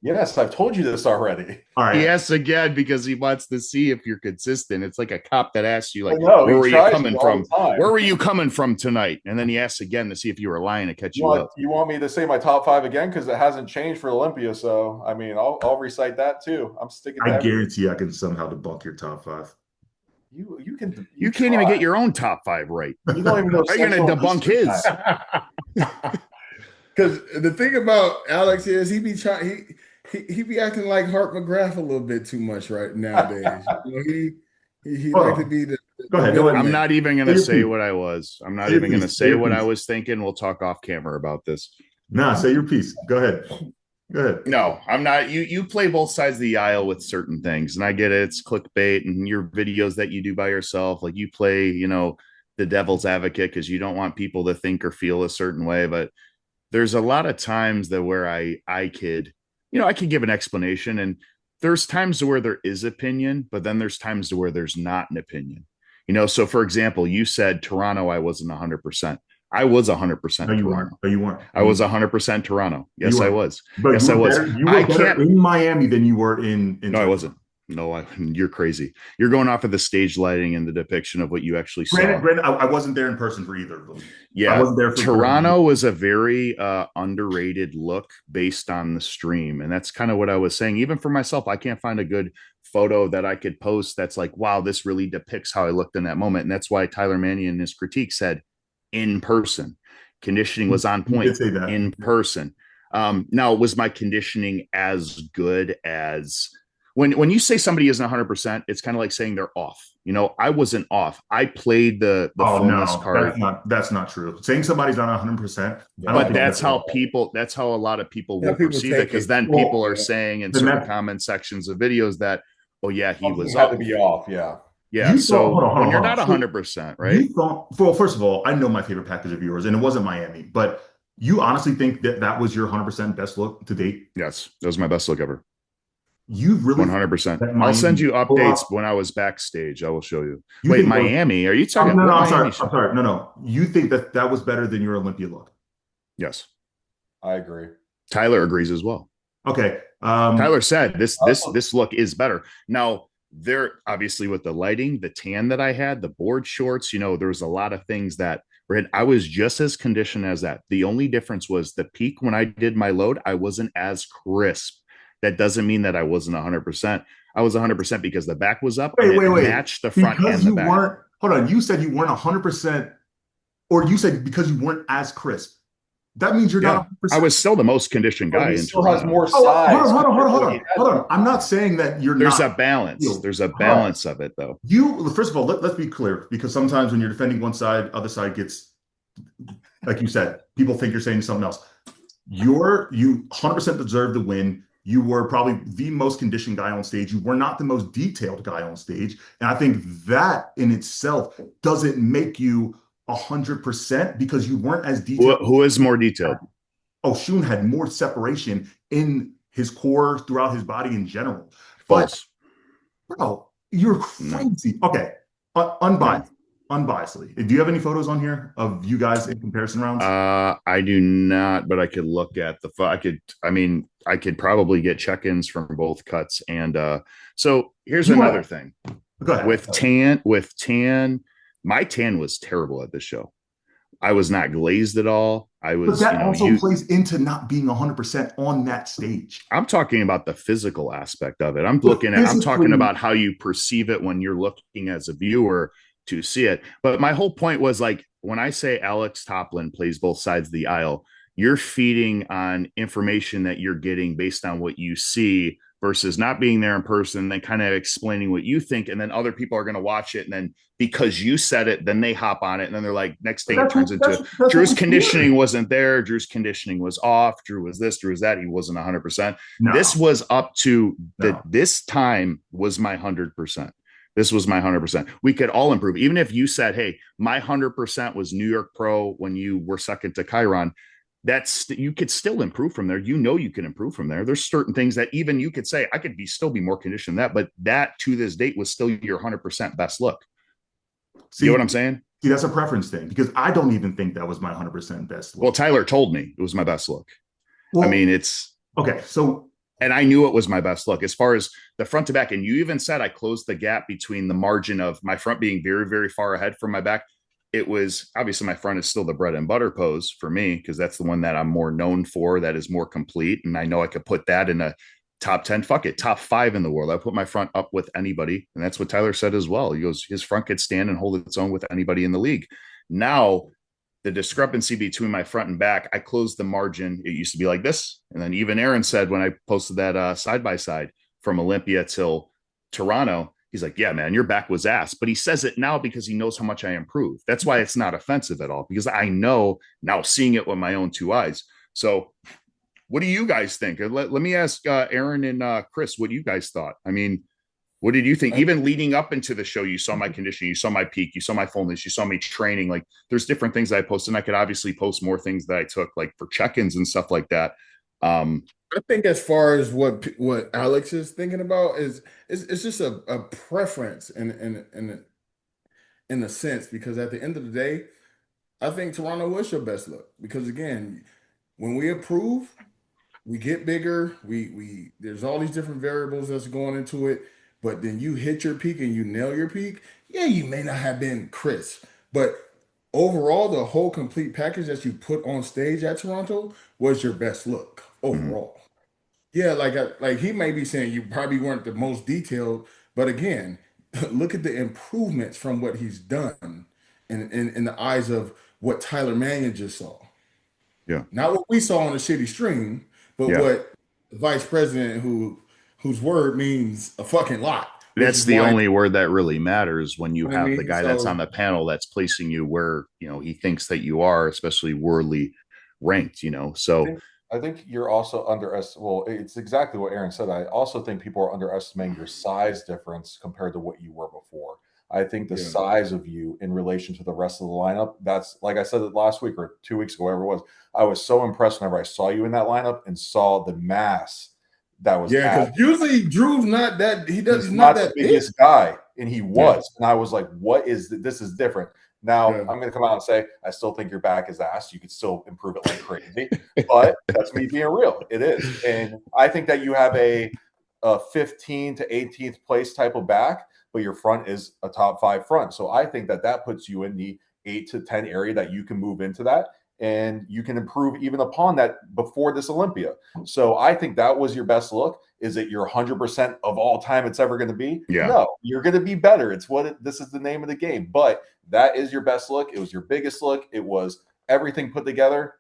Yes, I've told you this already. All right. He asks again because he wants to see if you're consistent. It's like a cop that asks you, like, where were you coming from? Where were you coming from tonight? And then he asks again to see if you were lying to catch you up. You want me to say my top 5 again? Because it hasn't changed for Olympia. So, I mean, I'll recite that too. I'm sticking to I guarantee I can somehow debunk your top 5. You can. You can't even get your own top 5 right. You don't even know. How are you going to debunk his? Because the thing about Alex is he be trying he be acting like Hart McGrath a little bit too much right nowadays. He like to be the. Go ahead. I'm not even going to say what I was. I'm not even going to say what I was thinking. We'll talk off camera about this. Nah, say your piece. Go ahead. Go ahead. No, I'm not. You play both sides of the aisle with certain things, and I get it. It's clickbait, and your videos that you do by yourself, like you play, the devil's advocate because you don't want people to think or feel a certain way. But there's a lot of times that where I could give an explanation, and there's times where there is opinion, but then there's times where there's not an opinion. So for example, you said Toronto, I wasn't 100%. I was 100% Toronto. No, you weren't. I was 100% Toronto. Yes, I was. But yes, I was. You were better in Miami than you were in No, I wasn't. No, you're crazy. You're going off of the stage lighting and the depiction of what you actually saw. Granted, I wasn't there in person for either of them. Yeah, I wasn't there for Toronto was a very underrated look based on the stream, and that's kind of what I was saying. Even for myself, I can't find a good photo that I could post that's like, wow, this really depicts how I looked in that moment. And that's why Tyler Mannion in his critique said, in person, conditioning was on point. In person. Now, was my conditioning as good as when you say somebody isn't 100%? It's kind of like saying they're off. I wasn't off. I played the fullness card. That's not true. Saying somebody's not 100%. But that's how a lot of people will perceive it, because then people are saying in certain comment sections of videos that, oh yeah, he was had to be off. Yeah. Yeah. Hold So on, hold when on, you're hold on. not So 100%, right? you thought, well, first of all, I know my favorite package of yours, and it wasn't Miami, but you honestly think that that was your 100% best look to date? Yes. That was my best look ever. You really think 100%. that I'll send Miami you pull updates up? when I was backstage. I will show you. You Wait, think that? Miami? Are you talking No, no, what I'm sorry. Miami I'm show? sorry. No, no. You think that that was better than your Olympia look? Yes. I agree. Tyler agrees as well. Okay. Tyler said this this Also, this look is better. Now, there obviously with the lighting, the tan that I had, the board shorts, there was a lot of things that were I was just as conditioned as that. The only difference was the peak when I did my load, I wasn't as crisp. That doesn't mean that I wasn't 100%. I was 100% because the back was up and wait, it wait, wait. matched the front Because and the you back. weren't, hold on, you said you weren't 100%, or you said because you weren't as crisp. That means you're not Yeah. I 100%. was still the most conditioned but guy he in still has Toronto. more Oh, size. hold on. I'm not saying that you're There's a not balance. healed. There's a Hold on. balance of it though. First of all, let's be clear, because sometimes when you're defending one side, other side gets, like you said, people think you're saying something else. You 100% deserve the win. You were probably the most conditioned guy on stage. You were not the most detailed guy on stage. And I think that in itself doesn't make you 100% because you weren't as detailed. Who is more detailed? Oh, Shun had more separation in his core throughout his body in general. But, False. bro, you're No. crazy. Okay. No. Unbiasedly. Do you have any photos on here of you guys in comparison rounds? I do not, but I could look at I could probably get check-ins from both cuts. And so here's You another want thing. Go ahead. With tan, my tan was terrible at this show. I was not glazed at all. I But was, that also plays into not being 100% on that stage. I'm talking about the physical aspect of it. But I'm talking physically, about how you perceive it when you're looking as a viewer to see it. But my whole point was like when I say Alex Toplin plays both sides of the aisle, you're feeding on information that you're getting based on what you see versus not being there in person and then kind of explaining what you think. And then other people are going to watch it. And then because you said it, then they hop on it. And then they're like, next thing it turns into that's Drew's what we conditioning wasn't there. Drew's conditioning was off. Drew was this, Drew was that. He wasn't 100%. This No, was up to no. this time was my 100%. This was my 100%. We could all improve. Even if you said, hey, my 100% was New York Pro when you were second to Chiron, you could still improve from there. You can improve from there. There's certain things that even you could say, I could still be more conditioned than that, but that to this date was still your 100% best look. See, you know what I'm saying? See, that's a preference thing because I don't even think that was my 100% best look. Well, Tyler told me it was my best look. Well, it's okay. So, and I knew it was my best look as far as the front to back. And you even said I closed the gap between the margin of my front being very, very far ahead from my back. It was obviously my front is still the bread and butter pose for me because that's the one that I'm more known for, that is more complete. And I know I could put that in a top 10, fuck it, top 5 in the world. I put my front up with anybody. And that's what Tyler said as well. He goes, his front could stand and hold its own with anybody in the league. Now, the discrepancy between my front and back, I closed the margin. It used to be like this. And then even Erin said when I posted that side by side from Olympia till Toronto, he's like, yeah, man, your back was ass. But he says it now because he knows how much I improved. That's why it's not offensive at all, because I know now seeing it with my own 2 eyes. So what do you guys think? Let me ask Erin and Chris, what you guys thought. I mean, what did you think? Even leading up into the show, you saw my conditioning, you saw my peak, you saw my fullness, you saw me training. Like there's different things I posted, and I could obviously post more things that I took like for check-ins and stuff like that. I think as far as what Alex is thinking about is it's just a preference in a sense, because at the end of the day, I think Toronto was your best look because again, when we approve, we get bigger. We there's all these different variables that's going into it, but then you hit your peak and you nail your peak. Yeah, you may not have been crisp, but overall, the whole complete package that you put on stage at Toronto was your best look Mhm. overall. Yeah, like he may be saying you probably weren't the most detailed, but again, look at the improvements from what he's done in the eyes of what Tyler Mannion just saw. Yeah. Not what we saw on the shitty stream, but Yeah. what the vice president whose word means a fucking lot, which That's is the why, only word that really matters when you you know what I have the mean? guy that's on So the panel that's placing you where, he thinks that you are, especially worldly ranked. I So think I think you're also underestimating. Well, it's exactly what Erin said. I also think people are underestimating your size difference compared to what you were before. I think the Yeah. size of you in relation to the rest of the lineup, that's like I said it last week or 2 weeks ago, whatever it was. I was so impressed whenever I saw you in that lineup and saw the mass that was Yeah, because usually Drew's not that he's not the that big. biggest guy, and he was. And I was like, what is this? Is different. Now, Yeah. I'm going to come out and say, I still think your back is ass. You could still improve it like crazy. But that's me being real. It is. And I think that you have a 15 to 18th place type of back, but your front is a top 5 front. So I think that puts you in the 8 to 10 area that you can move into that. And you can improve even upon that before this Olympia. So I think that was your best look. Is it your 100% of all time it's ever going to be? Yeah. No, you're going to be better. It's this is the name of the game. But that is your best look. It was your biggest look. It was everything put together.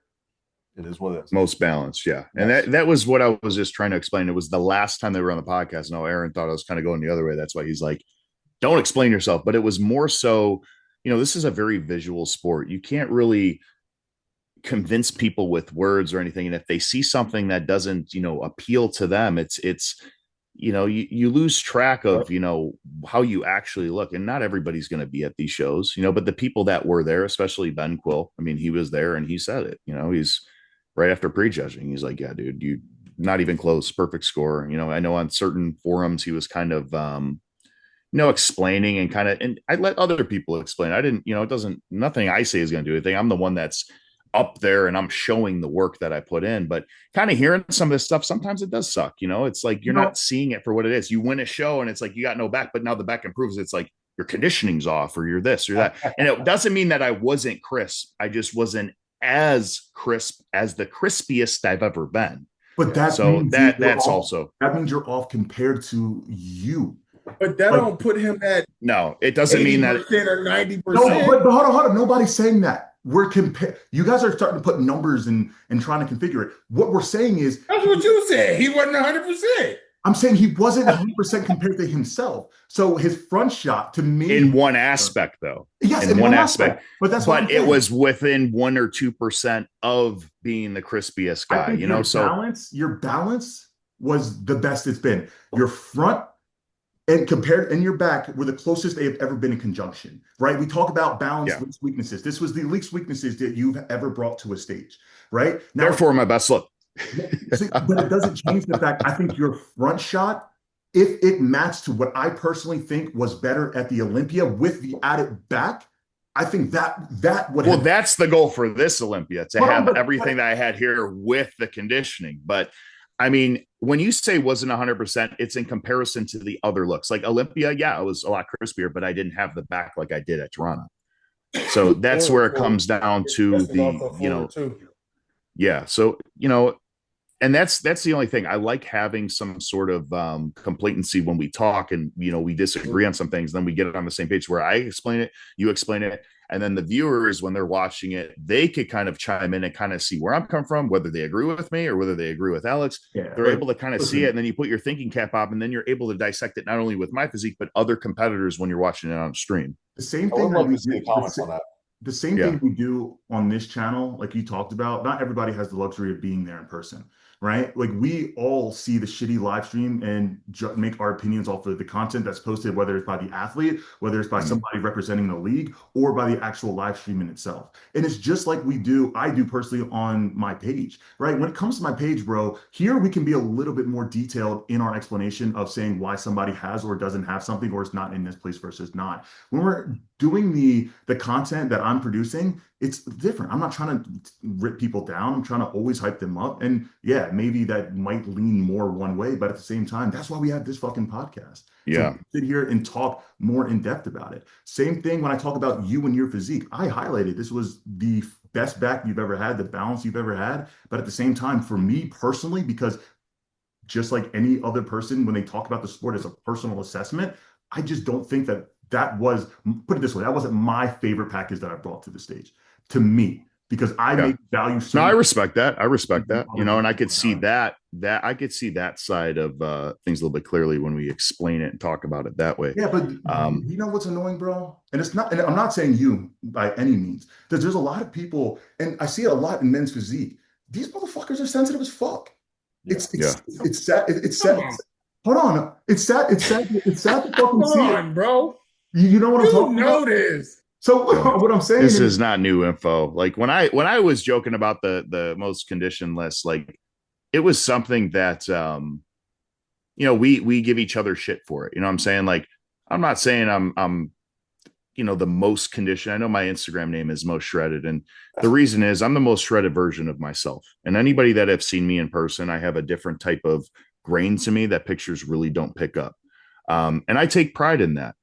It is what it is. Most balanced, yeah. And that was what I was just trying to explain. It was the last time they were on the podcast. No, Erin thought I was kind of going the other way. That's why he's like, don't explain yourself. But it was more so, this is a very visual sport. You can't really convince people with words or anything. And if they see something that doesn't, appeal to them, it's you lose track of, how you actually look. And not everybody's going to be at these shows, but the people that were there, especially Ben Quill, I mean, he was there and he said it, he's right after prejudging. He's like, yeah, dude, you not even close, perfect score. I know on certain forums, he was kind of, explaining and I let other people explain. I didn't, nothing I say is going to do anything. I'm the one that's up there and I'm showing the work that I put in, but kind of hearing some of this stuff, sometimes it does suck. It's like, you're not seeing it for what it is. You win a show and it's like, you got no back, but now the back improves. It's like your conditioning's off or you're this or that. And it doesn't mean that I wasn't crisp. I just wasn't as crisp as the crispiest I've ever been. But that's also, that means you're off compared to you. But that don't put him at no, it doesn't mean that or 90%. No, but hold on. Nobody's saying that. We're you guys are starting to put numbers and trying to configure it. What we're saying is that's what you said. He wasn't 100%. I'm saying he wasn't 100% compared to himself. So his front shot to me in one aspect, though. Yes, in one aspect. But it was within 1 or 2% of being the crispiest guy. Your balance was the best it's been. Your front and compared and your back were the closest they have ever been in conjunction, right? We talk about balance, least weaknesses. This was the least weaknesses that you've ever brought to a stage, right? Now, therefore, my best look. But it doesn't change the fact, I think your front shot, if it matched to what I personally think was better at the Olympia with the added back, I think that would have... Well, that's the goal for this Olympia, to have everything that I had here with the conditioning. But I mean, when you say wasn't 100%, it's in comparison to the other looks. Like Olympia, yeah, it was a lot crispier, but I didn't have the back like I did at Toronto. So that's where it comes down to yeah. So, and that's the only thing. I like having some sort of complacency when we talk and, we disagree on some things. Then we get it on the same page where I explain it, you explain it. And then the viewers, when they're watching it, they could kind of chime in and kind of see where I'm coming from, whether they agree with me or whether they agree with Alex. Yeah, they're able to kind of see it. And then you put your thinking cap up and then you're able to dissect it, not only with my physique, but other competitors when you're watching it on stream. The same thing. The same thing we do on this channel, like you talked about, not everybody has the luxury of being there in person, right? Like we all see the shitty live stream and make our opinions off of the content that's posted, whether it's by the athlete, whether it's by somebody representing the league, or by the actual live stream in itself. And it's just like I do personally on my page, right? When it comes to my page, bro, here we can be a little bit more detailed in our explanation of saying why somebody has or doesn't have something, or it's not in this place versus not. When we're doing the content that I'm producing, it's different. I'm not trying to rip people down. I'm trying to always hype them up. And yeah, maybe that might lean more one way, but at the same time, that's why we have this fucking podcast. Yeah. So sit here and talk more in depth about it. Same thing when I talk about you and your physique. I highlighted this was the best back you've ever had, the balance you've ever had. But at the same time, for me personally, because just like any other person, when they talk about the sport as a personal assessment, I just don't think that was, put it this way, that wasn't my favorite package that I brought to the stage, to me, because I make value. No, I respect that. And I could see that I could see that side of things a little bit clearly when we explain it and talk about it that way. Yeah, but you know what's annoying, bro? And it's not, and I'm not saying you by any means, that there's a lot of people, and I see it a lot in men's physique. These motherfuckers are sensitive as fuck. It's sad. Hold on. It's sad to fucking see it, bro. You know what I'm You talking know about? this. So what I'm saying This is, is not new info. Like when I was joking about the most conditioned list, like it was something that we give each other shit for it. You know what I'm saying? Like I'm not saying I'm the most conditioned. I know my Instagram name is most shredded, and the reason is I'm the most shredded version of myself. And anybody that have seen me in person, I have a different type of grain to me that pictures really don't pick up. And I take pride in that,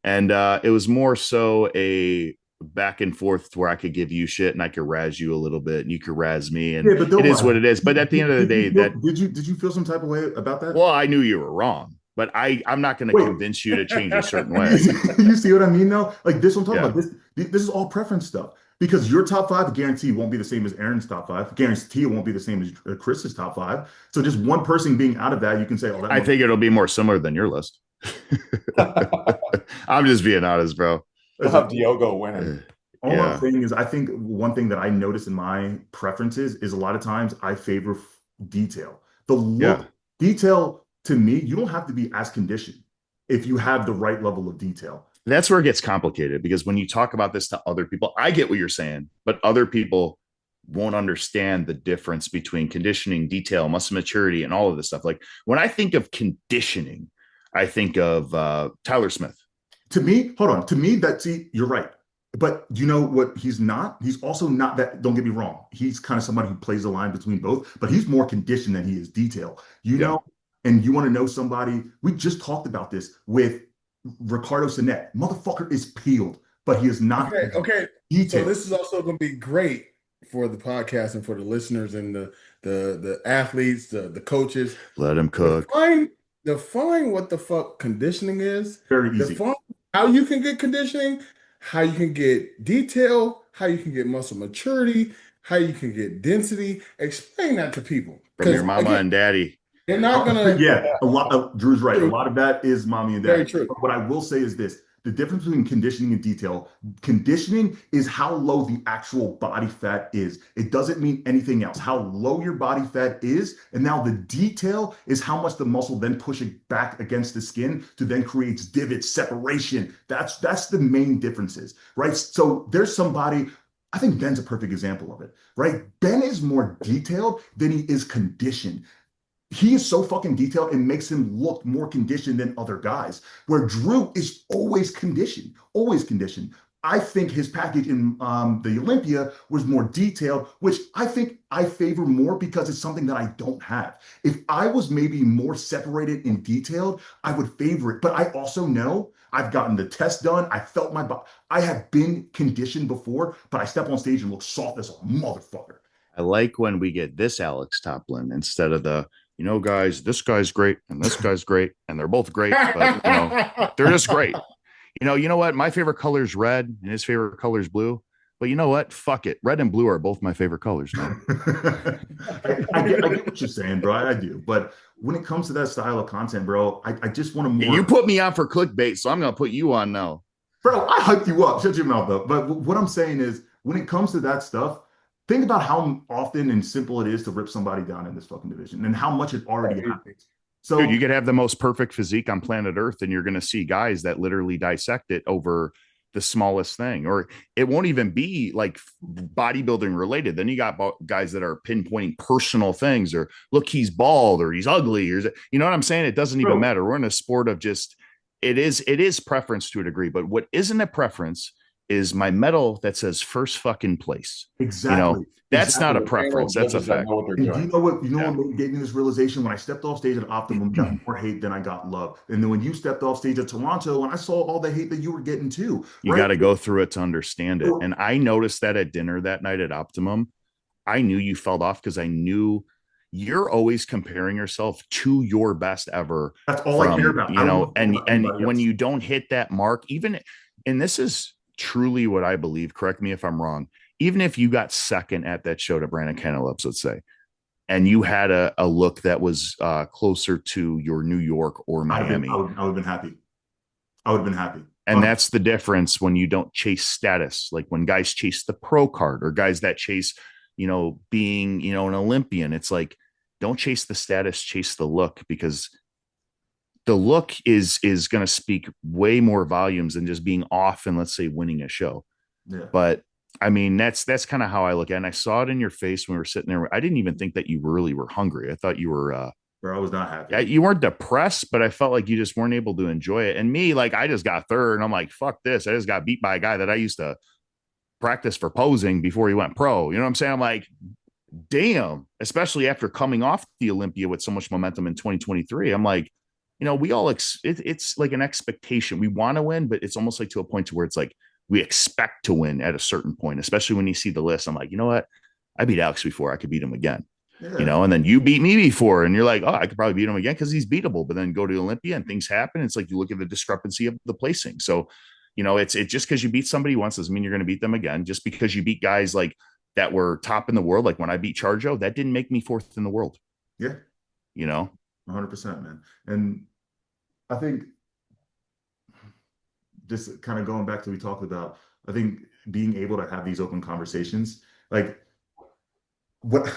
and it was more so a back and forth where I could give you shit and I could razz you a little bit and you could razz me, and yeah, but it don't is lie. what it is. But at the end of the day, Did you feel some type of way about that? well, I knew you were wrong, but I'm not going to Wait, convince you to change a certain you, way. you see what I mean though? Like this, I'm talking Yeah. about this is all preference stuff because your top five guarantee won't be the same as Aaron's top five. Guarantee it won't be the same as Chris's top five. So just one person being out of that, you can say, oh, that I must. think it'll be more similar than your list. I'm just being honest, bro. You'll have Diogo winning. All I'm Yeah. saying is, I think one thing that I notice in my preferences is a lot of times I favor detail. The look, Yeah. detail to me, you don't have to be as conditioned if you have the right level of detail. That's where it gets complicated because when you talk about this to other people, I get what you're saying, but other people won't understand the difference between conditioning, detail, muscle maturity, and all of this stuff. Like when I think of conditioning, I think of Tyler Smith. To me, hold on. To me, you're right. But you know what he's not? He's also not that, don't get me wrong. He's kind of somebody who plays the line between both, but he's more conditioned than he is detail. Yeah. And you want to know somebody, we just talked about this with Ricardo Sinet. Motherfucker is peeled, but he is not Okay. So detailed. this is also going to be great for the podcast and for the listeners and the athletes, the coaches. Let him cook. Define what the fuck conditioning is. Very easy. Define how you can get conditioning, how you can get detail, how you can get muscle maturity, how you can get density. Explain that to people. From your mama and daddy. They're not gonna. Yeah, a lot of Drew's right. A lot of that is mommy and Very daddy. true. But what I will say is this: the difference between conditioning and detail. Conditioning is how low the actual body fat is. It doesn't mean anything else. How low your body fat is, and now the detail is how much the muscle then pushes back against the skin to then creates divots, separation. That's the main differences, right? So there's somebody. I think Ben's a perfect example of it, right? Ben is more detailed than he is conditioned. He is so fucking detailed, it makes him look more conditioned than other guys. Where Drew is always conditioned, always conditioned. I think his package in the Olympia was more detailed, which I think I favor more because it's something that I don't have. If I was maybe more separated and detailed, I would favor it. But I also know I've gotten the test done. I felt my body. I have been conditioned before, but I step on stage and look soft as a motherfucker. I like when we get this Alex Toplin instead of guys, this guy's great and this guy's great and they're both great, but they're just great. You know what? My favorite color is red and his favorite color is blue. But you know what? Fuck it. Red and blue are both my favorite colors, man. I get what you're saying, bro. I do. But when it comes to that style of content, bro, I just want to more. You put me on for clickbait, so I'm going to put you on now. Bro, I hyped you up. Shut your mouth up. But what I'm saying is, when it comes to that stuff, think about how often and simple it is to rip somebody down in this fucking division and how much it already happens. So, dude, you could have the most perfect physique on planet Earth, and you're going to see guys that literally dissect it over the smallest thing, or it won't even be like bodybuilding related. Then you got guys that are pinpointing personal things, or look, he's bald, or he's ugly, or you know what I'm saying? It doesn't even matter. We're in a sport of just it is preference to a degree, but what isn't a preference is my medal that says first fucking place. Exactly. That's not a preference. That's a fact. And do you know what gave me this realization? When I stepped off stage at Optimum, I got more hate than I got love. And then when you stepped off stage at Toronto, and I saw all the hate that you were getting too. You got to go through it to understand it. And I noticed that at dinner that night at Optimum, I knew you fell off because I knew you're always comparing yourself to your best ever. That's all I care about. And when you don't hit that mark, and this is truly what I believe, correct me if I'm wrong, even if you got second at that show to Brandon Cantelopes, let's say, and you had a look that was closer to your New York or Miami, I would have been happy. I would have been happy. And that's the difference when you don't chase status. Like when guys chase the pro card, or guys that chase, being, an Olympian, it's like, don't chase the status, chase the look, because the look is going to speak way more volumes than just being off and, let's say, winning a show. Yeah. But I mean, that's kind of how I look at it. And I saw it in your face when we were sitting there. I didn't even think that you really were hungry. I thought you were Bro, I was not happy. you weren't depressed, but I felt like you just weren't able to enjoy it. And me, like, I just got third and I'm like, fuck this. I just got beat by a guy that I used to practice for posing before he went pro. You know what I'm saying? I'm like, damn, especially after coming off the Olympia with so much momentum in 2023. I'm like, we all it's like an expectation. We want to win, but it's almost like to a point to where it's like we expect to win at a certain point, especially when you see the list. I'm like, you know what? I beat Alex before. I could beat him again. Yeah. And then you beat me before, and you're like, oh, I could probably beat him again because he's beatable. But then go to Olympia and things happen. It's like you look at the discrepancy of the placing. So, it's just because you beat somebody once doesn't mean you're going to beat them again. Just because you beat guys like that were top in the world, like when I beat Charjo, that didn't make me fourth in the world. Yeah. 100%, man. And I think just kind of going back to what we talked about, I think being able to have these open conversations, like what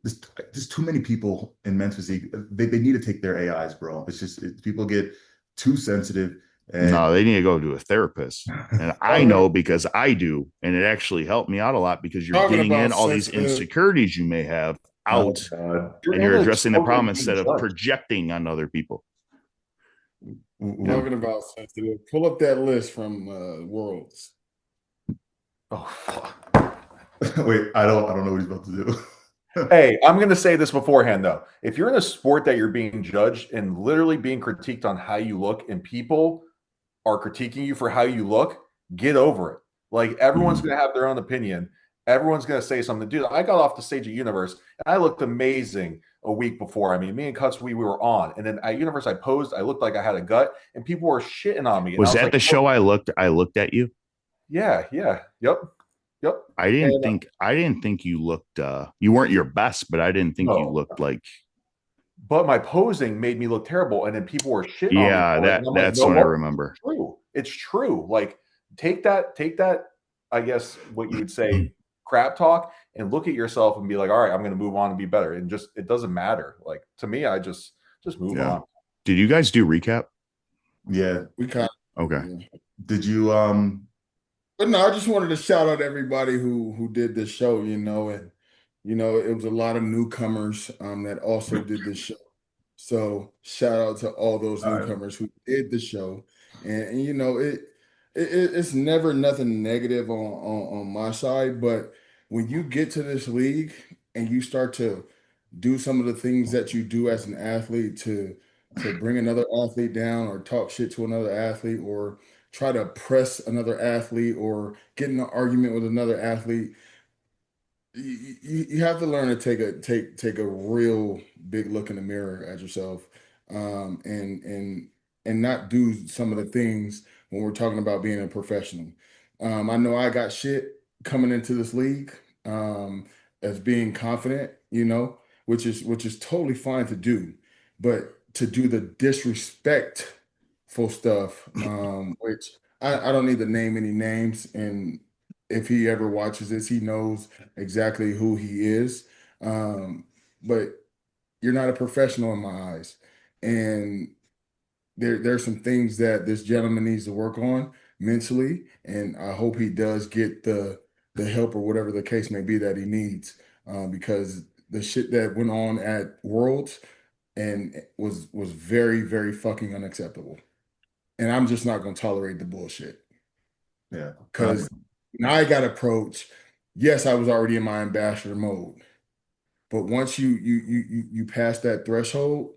there's too many people in men's physique. They need to take their AIs, bro. It's just people get too sensitive. And no, they need to go to a therapist. And I know because I do. And it actually helped me out a lot because you're getting in all these insecurities you may have out and you're addressing the problem instead of projecting on other people. Talking about sensitive. Pull up that list from Worlds. Oh, fuck. Wait, I don't know what he's about to do. Hey, I'm going to say this beforehand, though. If you're in a sport that you're being judged and literally being critiqued on how you look and people are critiquing you for how you look, get over it. Like, everyone's going to have their own opinion. Everyone's going to say something. Dude, I got off the stage at Universe, and I looked amazing a week before. I mean, me and Cuts, we were on. And then at Universe, I posed. I looked like I had a gut, and people were shitting on me. Was that like, the show I looked at you? Yeah. Yep. I didn't think you looked you weren't your best, but I didn't think you looked like. But my posing made me look terrible, and then people were shitting on me. Yeah, that's what I remember. It's true. Like, take that, I guess what you would say, crap talk, and look at yourself and be like, all right, I'm going to move on and be better. And just, it doesn't matter. Like, to me, I just move on. Did you guys do recap? Yeah, we kind of. Okay. Did you But no, I just wanted to shout out everybody who did this show, and it was a lot of newcomers that also did this show. So shout out to all those newcomers who did the show. And it's never nothing negative on my side, but when you get to this league and you start to do some of the things that you do as an athlete to bring another athlete down or talk shit to another athlete or try to press another athlete or get in an argument with another athlete, you have to learn to take a real big look in the mirror at yourself, and not do some of the things when we're talking about being a professional. I know I got shit coming into this league as being confident, which is totally fine to do, but to do the disrespectful stuff, which I don't need to name any names, and if he ever watches this, he knows exactly who he is. But you're not a professional in my eyes, and there's some things that this gentleman needs to work on mentally, and I hope he does get the help or whatever the case may be that he needs, because the shit that went on at Worlds and was very, very fucking unacceptable. And I'm just not going to tolerate the bullshit. Yeah. Because now I got approached. Yes, I was already in my ambassador mode. But once you pass that threshold,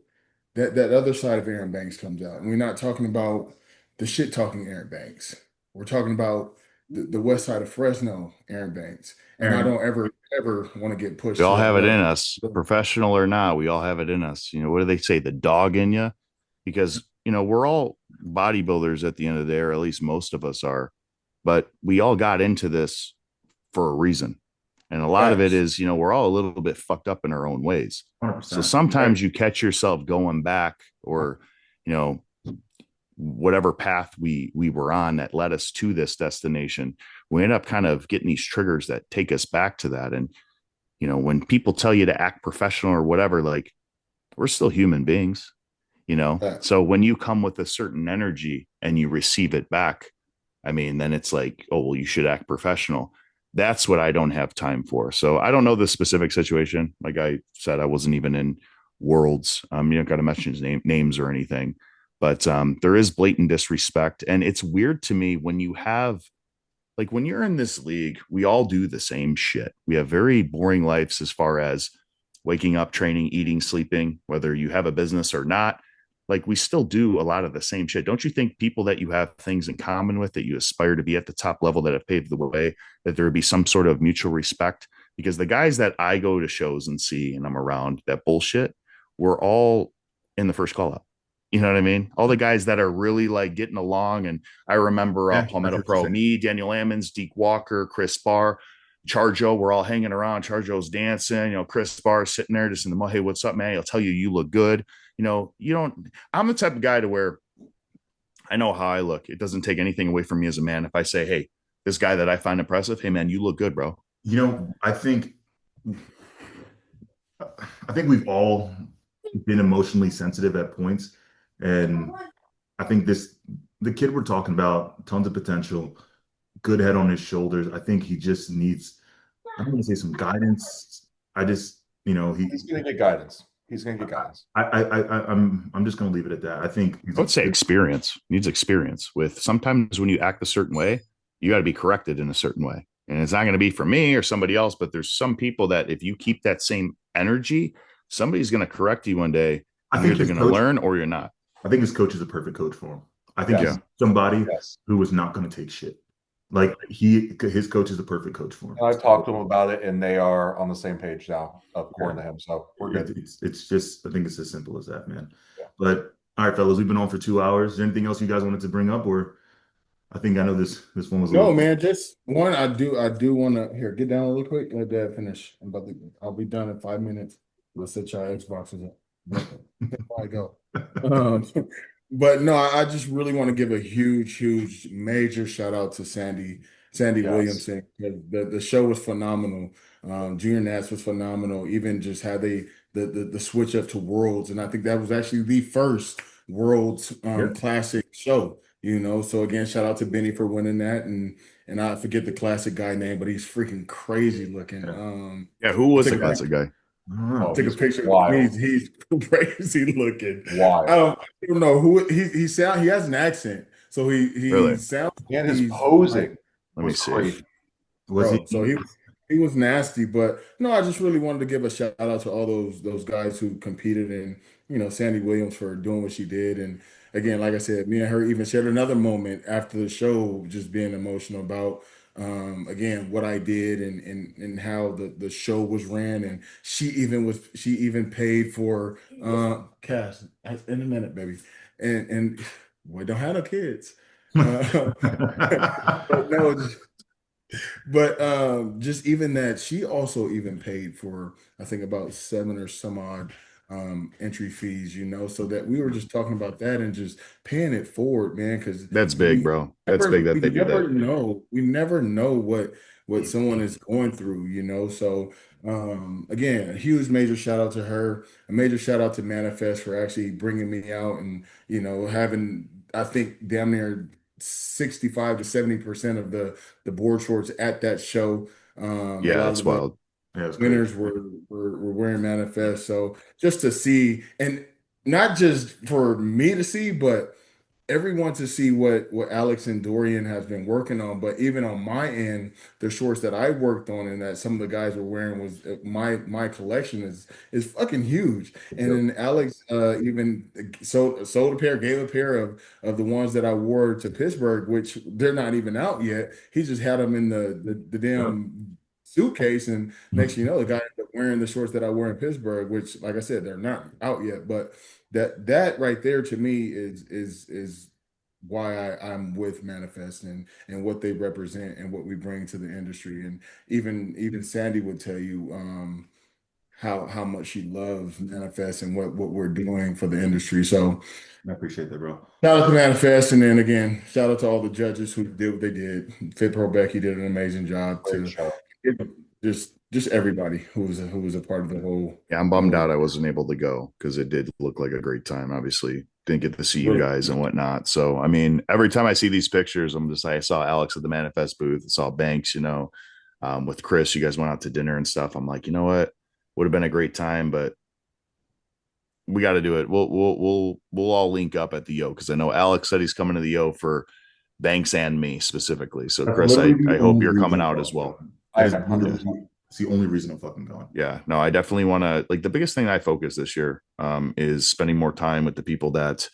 that other side of Aaron Banks comes out. And we're not talking about the shit talking Aaron Banks. We're talking about the west side of Fresno Aaron Banks. And I don't ever want to get pushed. We all have it in us, professional or not. We all have it in us. What do they say? The dog in you? Because, we're all bodybuilders at the end of the day, or at least most of us are. But we all got into this for a reason. And a lot of it is, we're all a little bit fucked up in our own ways. 100%. So sometimes you catch yourself going back or, whatever path we were on that led us to this destination. We end up kind of getting these triggers that take us back to that. And, when people tell you to act professional or whatever, like, we're still human beings. you know? So when you come with a certain energy and you receive it back, I mean, then it's like, oh, well, you should act professional. That's what I don't have time for. So I don't know the specific situation. Like I said, I wasn't even in Worlds. You don't got to mention his names or anything, but there is blatant disrespect. And it's weird to me when you have, like, when you're in this league, we all do the same shit. We have very boring lives as far as waking up, training, eating, sleeping, whether you have a business or not. Like, we still do a lot of the same shit. Don't you think people that you have things in common with, that you aspire to be at the top level, that have paved the way, that there would be some sort of mutual respect? Because the guys that I go to shows and see and I'm around that bullshit, we're all in the first call up. You know what I mean? All the guys that are really like getting along. And I remember Yeah, Palmetto Pro, me, Daniel Ammons, Deke Walker, Chris Barr, Charjo, we're all hanging around. Charjo's dancing, you know, Chris Barr sitting there just in the mud. Hey, what's up, man? He'll tell you, you look good. You know, you don't, I'm the type of guy to where I know how I look. It doesn't take anything away from me as a man. If I say, hey, this guy that I find impressive, hey, man, you look good, bro. You know, I think we've all been emotionally sensitive at points. And I think the kid we're talking about, tons of potential, good head on his shoulders. I think he just needs, I don't want to say some guidance. I just, you know, he's going to get guidance. He's going to get guidance. I'm just going to leave it at that. I think I would say experience. Needs experience. With sometimes when you act a certain way, you got to be corrected in a certain way. And it's not going to be for me or somebody else, but there's some people that if you keep that same energy, somebody's going to correct you one day. And you're either going to learn or you're not. I think his coach is a perfect coach for him. I think he's somebody who is not going to take shit. Like his coach is the perfect coach for him. And I talked to him about it, and they are on the same page now, according to him. So we're good. It's just, I think it's as simple as that, man. Yeah. But all right, fellas, we've been on for 2 hours. Is there anything else you guys wanted to bring up, or I think I know this one was man. Just one. I do want to here get down real quick. Let Dad finish. I'll be done in 5 minutes. Let's set your Xboxes up. Before I go. But no, I just really want to give a huge, major shout out to Sandy Williamson. The show was phenomenal. Junior Nats was phenomenal. Even just how the switch up to Worlds, and I think that was actually the first Worlds classic show. You know, so again, shout out to Benny for winning that, and I forget the classic guy name, but he's freaking crazy looking. Who was the classic guy? Take a picture. He's crazy looking. Wild. I don't know who he sound. He has an accent, so he really? sounds. And his posing. Let me see. Crazy. So he was nasty, but no, I just really wanted to give a shout out to all those guys who competed, and you know, Sandy Williams for doing what she did. And again, like I said, me and her even shared another moment after the show, just being emotional about again what I did and how the show was ran, and she even paid for cash in a minute, baby, and we don't have no kids, but no. But just even that, she also even paid for, I think, about 7 or some odd entry fees, you know, so that we were just talking about that and just paying it forward, man, because that's big, bro. That's big that they do that. We never know what someone is going through, you know. So again, a huge major shout out to her, a major shout out to Manifest for actually bringing me out and, you know, having, I think, damn near 65 to 70% of the board shorts at that show. That's wild. Winners were wearing Manifest. So just to see, and not just for me to see, but everyone to see what Alex and Dorian has been working on. But even on my end, the shorts that I worked on and that some of the guys were wearing was my collection is fucking huge. And then Alex even sold a pair, gave a pair of the ones that I wore to Pittsburgh, which they're not even out yet. He just had them in the damn suitcase, and next you know, the guy ended up wearing the shorts that I wore in Pittsburgh, which, like I said, they're not out yet, but that right there to me is why I'm with Manifest and what they represent and what we bring to the industry. And even Sandy would tell you how much she loves Manifest and what we're doing for the industry. So I appreciate that, bro. Shout out to Manifest, and then again, shout out to all the judges who did what they did. Fit Pro Becky did an amazing job to just just everybody who was a part of the whole. Yeah, I'm bummed out I wasn't able to go because it did look like a great time. Obviously, didn't get to see you Really, guys and whatnot. So, I mean, every time I see these pictures, I'm just like, I saw Alex at the Manifest booth, I saw Banks, with Chris. You guys went out to dinner and stuff. I'm like, you know what? Would have been a great time, but we got to do it. We'll all link up at the Yo because I know Alex said he's coming to the Yo for Banks and me specifically. So, That's Chris, literally I the hope only you're reason coming I'm out as fucking well. going. I That is am literally 100%. it's the only reason I'm fucking going. Yeah, no, I definitely want to, like, the biggest thing I focus this year is spending more time with the people that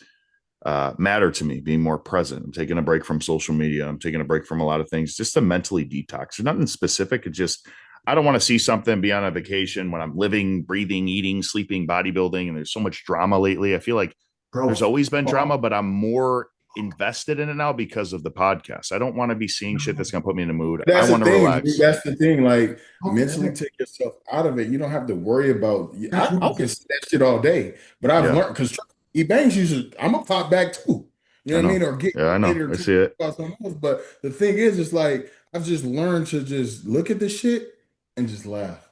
matter to me, being more present. I'm taking a break from social media. I'm taking a break from a lot of things just to mentally detox. There's nothing specific. It's just, I don't want to see something, be on a vacation when I'm living, breathing, eating, sleeping, bodybuilding. And there's so much drama lately. I feel like Bro, there's always been fuck. drama, but I'm more invested in it now because of the podcast. I don't want to be seeing shit that's going to put me in a mood. I that's the want to thing. relax. That's the thing. Like Fuck mentally that. take yourself out of it. You don't have to worry about. That's what I I'm can saying. see that shit all day, but I've Yeah, learned because Banks usually I'm gonna pop back too. You know I what I mean? know. Or get Yeah, I hit know. or I two see it. about something else. But the thing is, it's like I've just learned to just look at the shit and just laugh.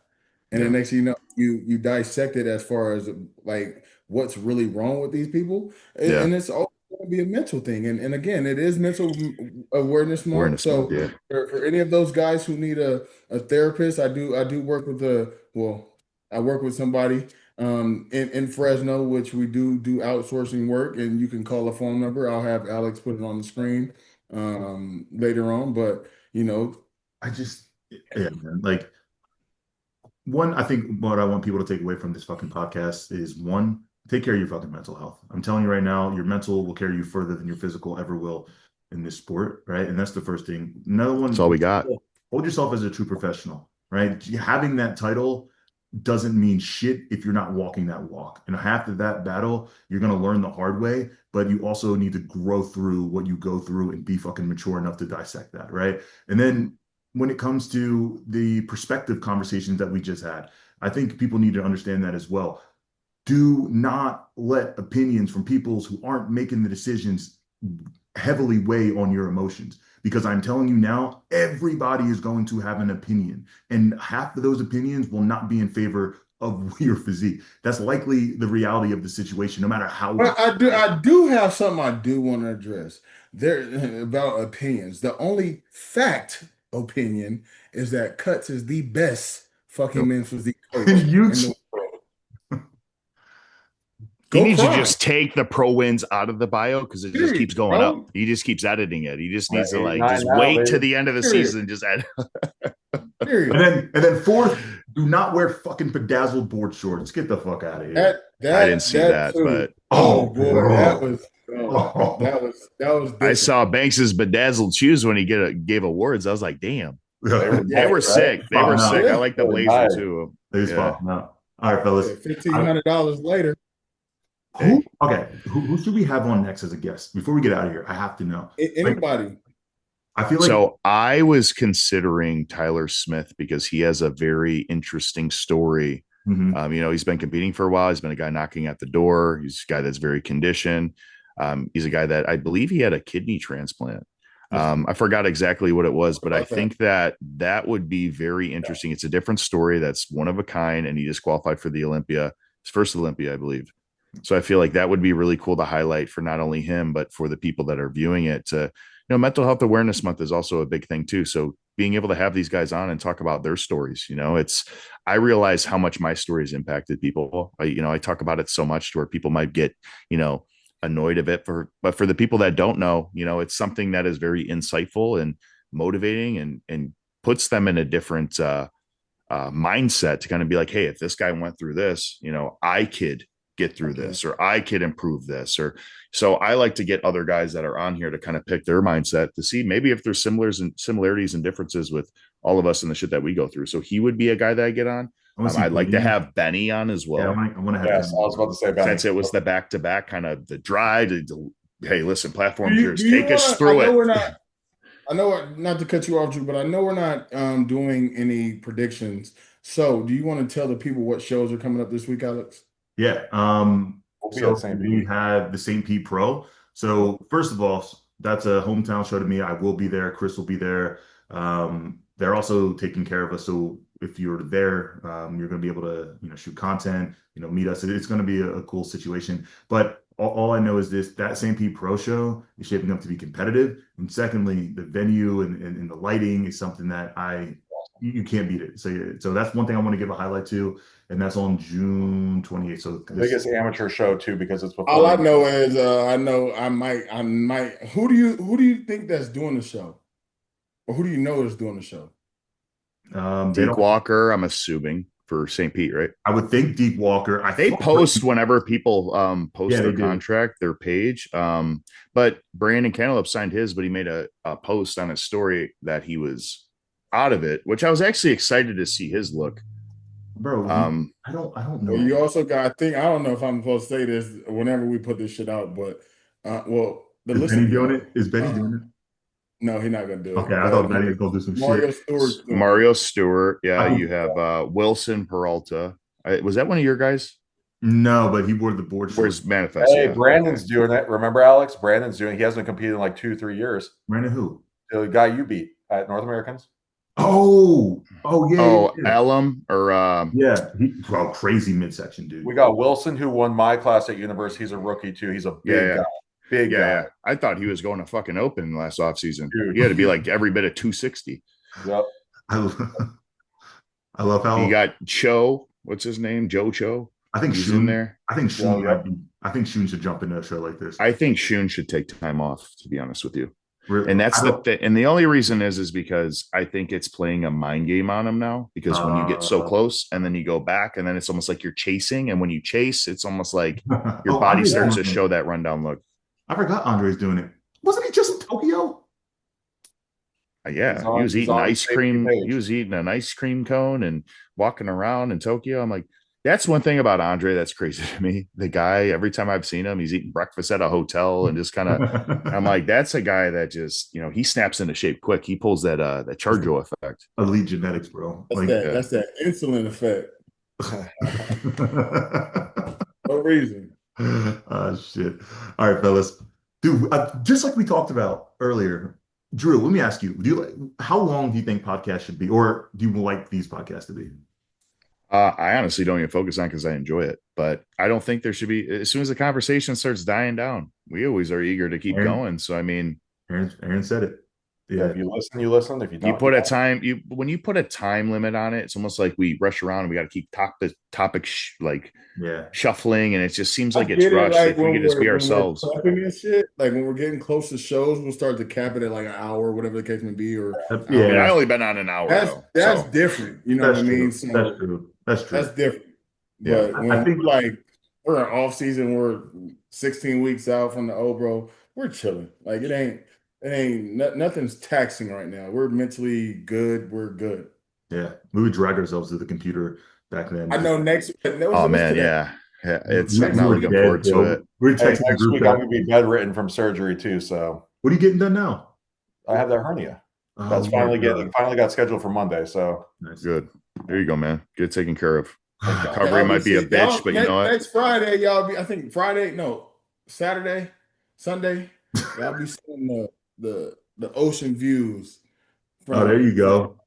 And the Yeah. next thing you know, you dissect it as far as like what's really wrong with these people, Yeah. and it's all going to be a mental thing. And again, it is mental awareness month. Awareness month. So Yeah. for any of those guys who need a therapist, I do work with I work with somebody in Fresno, which we do outsourcing work, and you can call a phone number. I'll have Alex put it on the screen later on, but you know. I just yeah, man. Like one, I think what I want people to take away from this fucking podcast is one, take care of your fucking mental health. I'm telling you right now, your mental will carry you further than your physical ever will in this sport, right? And that's the first thing. Another That's all we one, got. hold yourself as a true professional, right? Having that title doesn't mean shit if you're not walking that walk. And half of that battle, you're going to learn the hard way, but you also need to grow through what you go through and be fucking mature enough to dissect that, right? And then when it comes to the perspective conversations that we just had, I think people need to understand that as well. Do not let opinions from people who aren't making the decisions heavily weigh on your emotions because I'm telling you now, everybody is going to have an opinion, and half of those opinions will not be in favor of your physique. That's likely the reality of the situation, no matter how. But I do have something I do want to address there about opinions. The only fact opinion is that Cuts is the best fucking men's physique coach you in the world. He Go needs to cry. just take the pro wins out of the bio because it just Period, keeps going up. bro. He just keeps editing it. He just We're needs at to, eight, like, nine just now, wait to baby. the end of the Period. season and just edit. Period. and then fourth, do not wear fucking bedazzled board shorts. Get the fuck out of here. I didn't see That that, too. but Oh Oh, boy, that bro. was Oh. that was I different. saw Banks's bedazzled shoes when he gave awards. I was like, damn, They were they Yeah, were nice, right? sick. They were Popping sick. out. I yeah. like They the were blazer nice. too. They just Yeah. popping out. All right, fellas. Yeah, $1,500 later. Hey, Who should we have on next as a guest? Before we get out of here, I have to know. Like, Anybody. I feel like so I was considering Tyler Smith because he has a very interesting story. mhm. He's been competing for a while. He's been a guy knocking at the door. He's a guy that's very conditioned. He's a guy that I believe he had a kidney transplant. I forgot exactly what it was, but I About that. think that would be very interesting. It's a different story that's one of a kind, and he just qualified for the Olympia, his first Olympia, I believe. So I feel like that would be really cool to highlight for not only him, but for the people that are viewing it. Mental health awareness month is also a big thing too. So being able to have these guys on and talk about their stories, I realize how much my story has impacted people. I talk about it so much to where people might get, annoyed of it but for the people that don't know, it's something that is very insightful and motivating and puts them in a different mindset to kind of be like, hey, if this guy went through this, I could get through Okay. this, or I could improve this. Or so I like to get other guys that are on here to kind of pick their mindset to see maybe if there's similarities and differences with all of us and the shit that we go through. So he would be a guy that I get on. I want to see I'd like to Benny. have Benny on as Yeah, well. I want to have Yes, I was about to say Benny. Since it was the back-to-back kind of the drive hey, listen, platform Do cheers, you take us want through I know it. we're not I know not to cut you off, Drew, but I know we're not doing any predictions. So do you want to tell the people what shows are coming up this week, Alex? Yeah. We'll be So at St. we Pete. have the St. Pete Pro. So first of all, that's a hometown show to me. I will be there. Chris will be there. They're also taking care of us. So if you're there, you're going to be able to, shoot content, meet us. It's going to be a cool situation. But all I know is this: that St. Pete Pro Show is shaping up to be competitive. And secondly, the venue and the lighting is something that you can't beat it. So that's one thing I want to give a highlight to, and that's on June 28th. So The biggest amateur show too, because it's before. All I know is I might. Who do you think that's doing the show, or who do you know is doing the show? Deke Walker, I'm assuming, for St. Pete, right? I would think Deke Walker. They post whenever people post their contract, their page. But Brandon Cantaloupe signed his, but he made a post on his story that he was out of it, which I was actually excited to see his look. Bro, I don't know. You also got, I don't know if I'm supposed to say this whenever we put this shit out, but is Benny doing it? Is Benny doing it? No, he's not gonna do it. Okay, I thought Benny was gonna do some shit. Mario Stewart, yeah. You have Wilson Peralta. Was that one of your guys? No, but he wore the board shirt. Where's Manifest? Hey, Brandon's doing it. Remember, Alex? Brandon's doing it. He hasn't competed in like 2-3 years. Brandon who? The guy you beat at North Americans. Oh, yeah. Oh, yeah. Alum or crazy midsection dude. We got Wilson, who won my class at University. He's a rookie too. He's a big guy. Big guy. Yeah. I thought he was going to fucking open last offseason. He had to be like every bit of 260. Yep. I love how he got Cho. What's his name? Joe Cho. I think he's in there. I think Shun. I think Shun should jump into a show like this. I think Shun should take time off, to be honest with you. And that's and the only reason is because I think it's playing a mind game on him now, because when you get so close and then you go back and then it's almost like you're chasing, and when you chase, it's almost like your body starts to show that rundown look. I forgot Andre's doing it. Wasn't he just in Tokyo? Yeah, he was eating ice cream. He was eating an ice cream cone and walking around in Tokyo. I'm like, that's one thing about Andre that's crazy to me. The guy, every time I've seen him, he's eating breakfast at a hotel and just kind of, I'm like, that's a guy that just, he snaps into shape quick. He pulls that Charjo effect. Elite genetics, bro. That's that insulin effect. No reason. Shit. All right, fellas. Dude, just like we talked about earlier, Drew, let me ask you, how long do you think podcasts should be, or do you like these podcasts to be? I honestly don't even focus on because I enjoy it, but I don't think there should be, as soon as the conversation starts dying down, we always are eager to keep going. So, I mean, Erin said it. Yeah. If you listen, you listen. If you don't, when you put a time limit on it, it's almost like we rush around and we got to keep topic shuffling, and it just seems like it's rushed. Like we could just be ourselves. Shit, like when we're getting close to shows, we'll start to cap it at like an hour, whatever the case may be. Or I mean, I only been on an hour. That's different. You know what I mean? So that's true. That's different. Yeah, but when we're in off season, we're 16 weeks out from the Obro. We're chilling. Like it ain't nothing's taxing right now. We're mentally good. We're good. Yeah, we would drag ourselves to the computer back then. I know next. Oh man, yeah. It's I'm not looking forward to it. Next week I'm gonna be bedridden from surgery too. So what are you getting done now? I have that hernia. That's finally got scheduled for Monday. So nice. Good. There you go, man. Get it taken care of. Recovery might be a bitch, but you know what? Next Friday, y'all be. I think Saturday, Sunday, y'all be seeing the ocean views. There you go.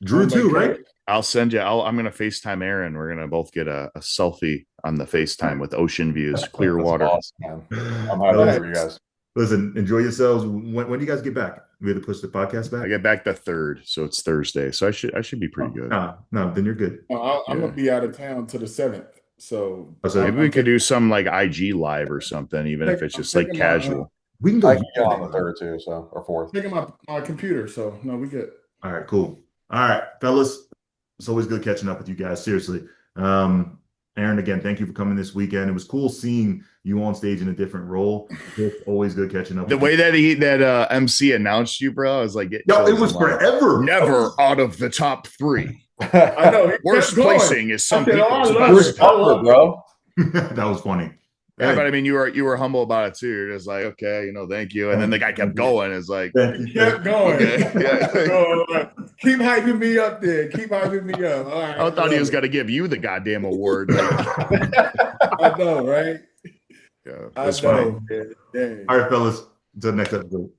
Drew too, right? I'll send you. I'm going to FaceTime Erin. We're going to both get a selfie on the FaceTime with ocean views, clear water. Awesome, man. I'm happy for you guys. Listen, enjoy yourselves. When do you guys get back? We have to push the podcast back. I get back the 3rd, so it's Thursday. So I should be pretty good. No, then you're good. I'm gonna be out of town to the 7th. So maybe we could do some like IG live or something, even if it's just like casual. We can go on the 3rd too, so or 4th. Taking my computer, so no, we good. All right, cool. All right, fellas. It's always good catching up with you guys. Seriously. Erin, again, thank you for coming this weekend. It was cool seeing you on stage in a different role. It's always good catching up. The way that MC announced you, bro, I was like, it was forever. Never out of the top 3. I know. Worst placing is some people's best. Bro. That was funny. Yeah, but I mean, you were humble about it too. You're just like, okay, thank you. And then the guy kept going. It's like, kept going. Okay. Yeah. Keep hyping me up there. Keep hyping me up. All right, I thought he was going to give you the goddamn award. I know, right? Yeah, I know. All right, fellas. Until next episode.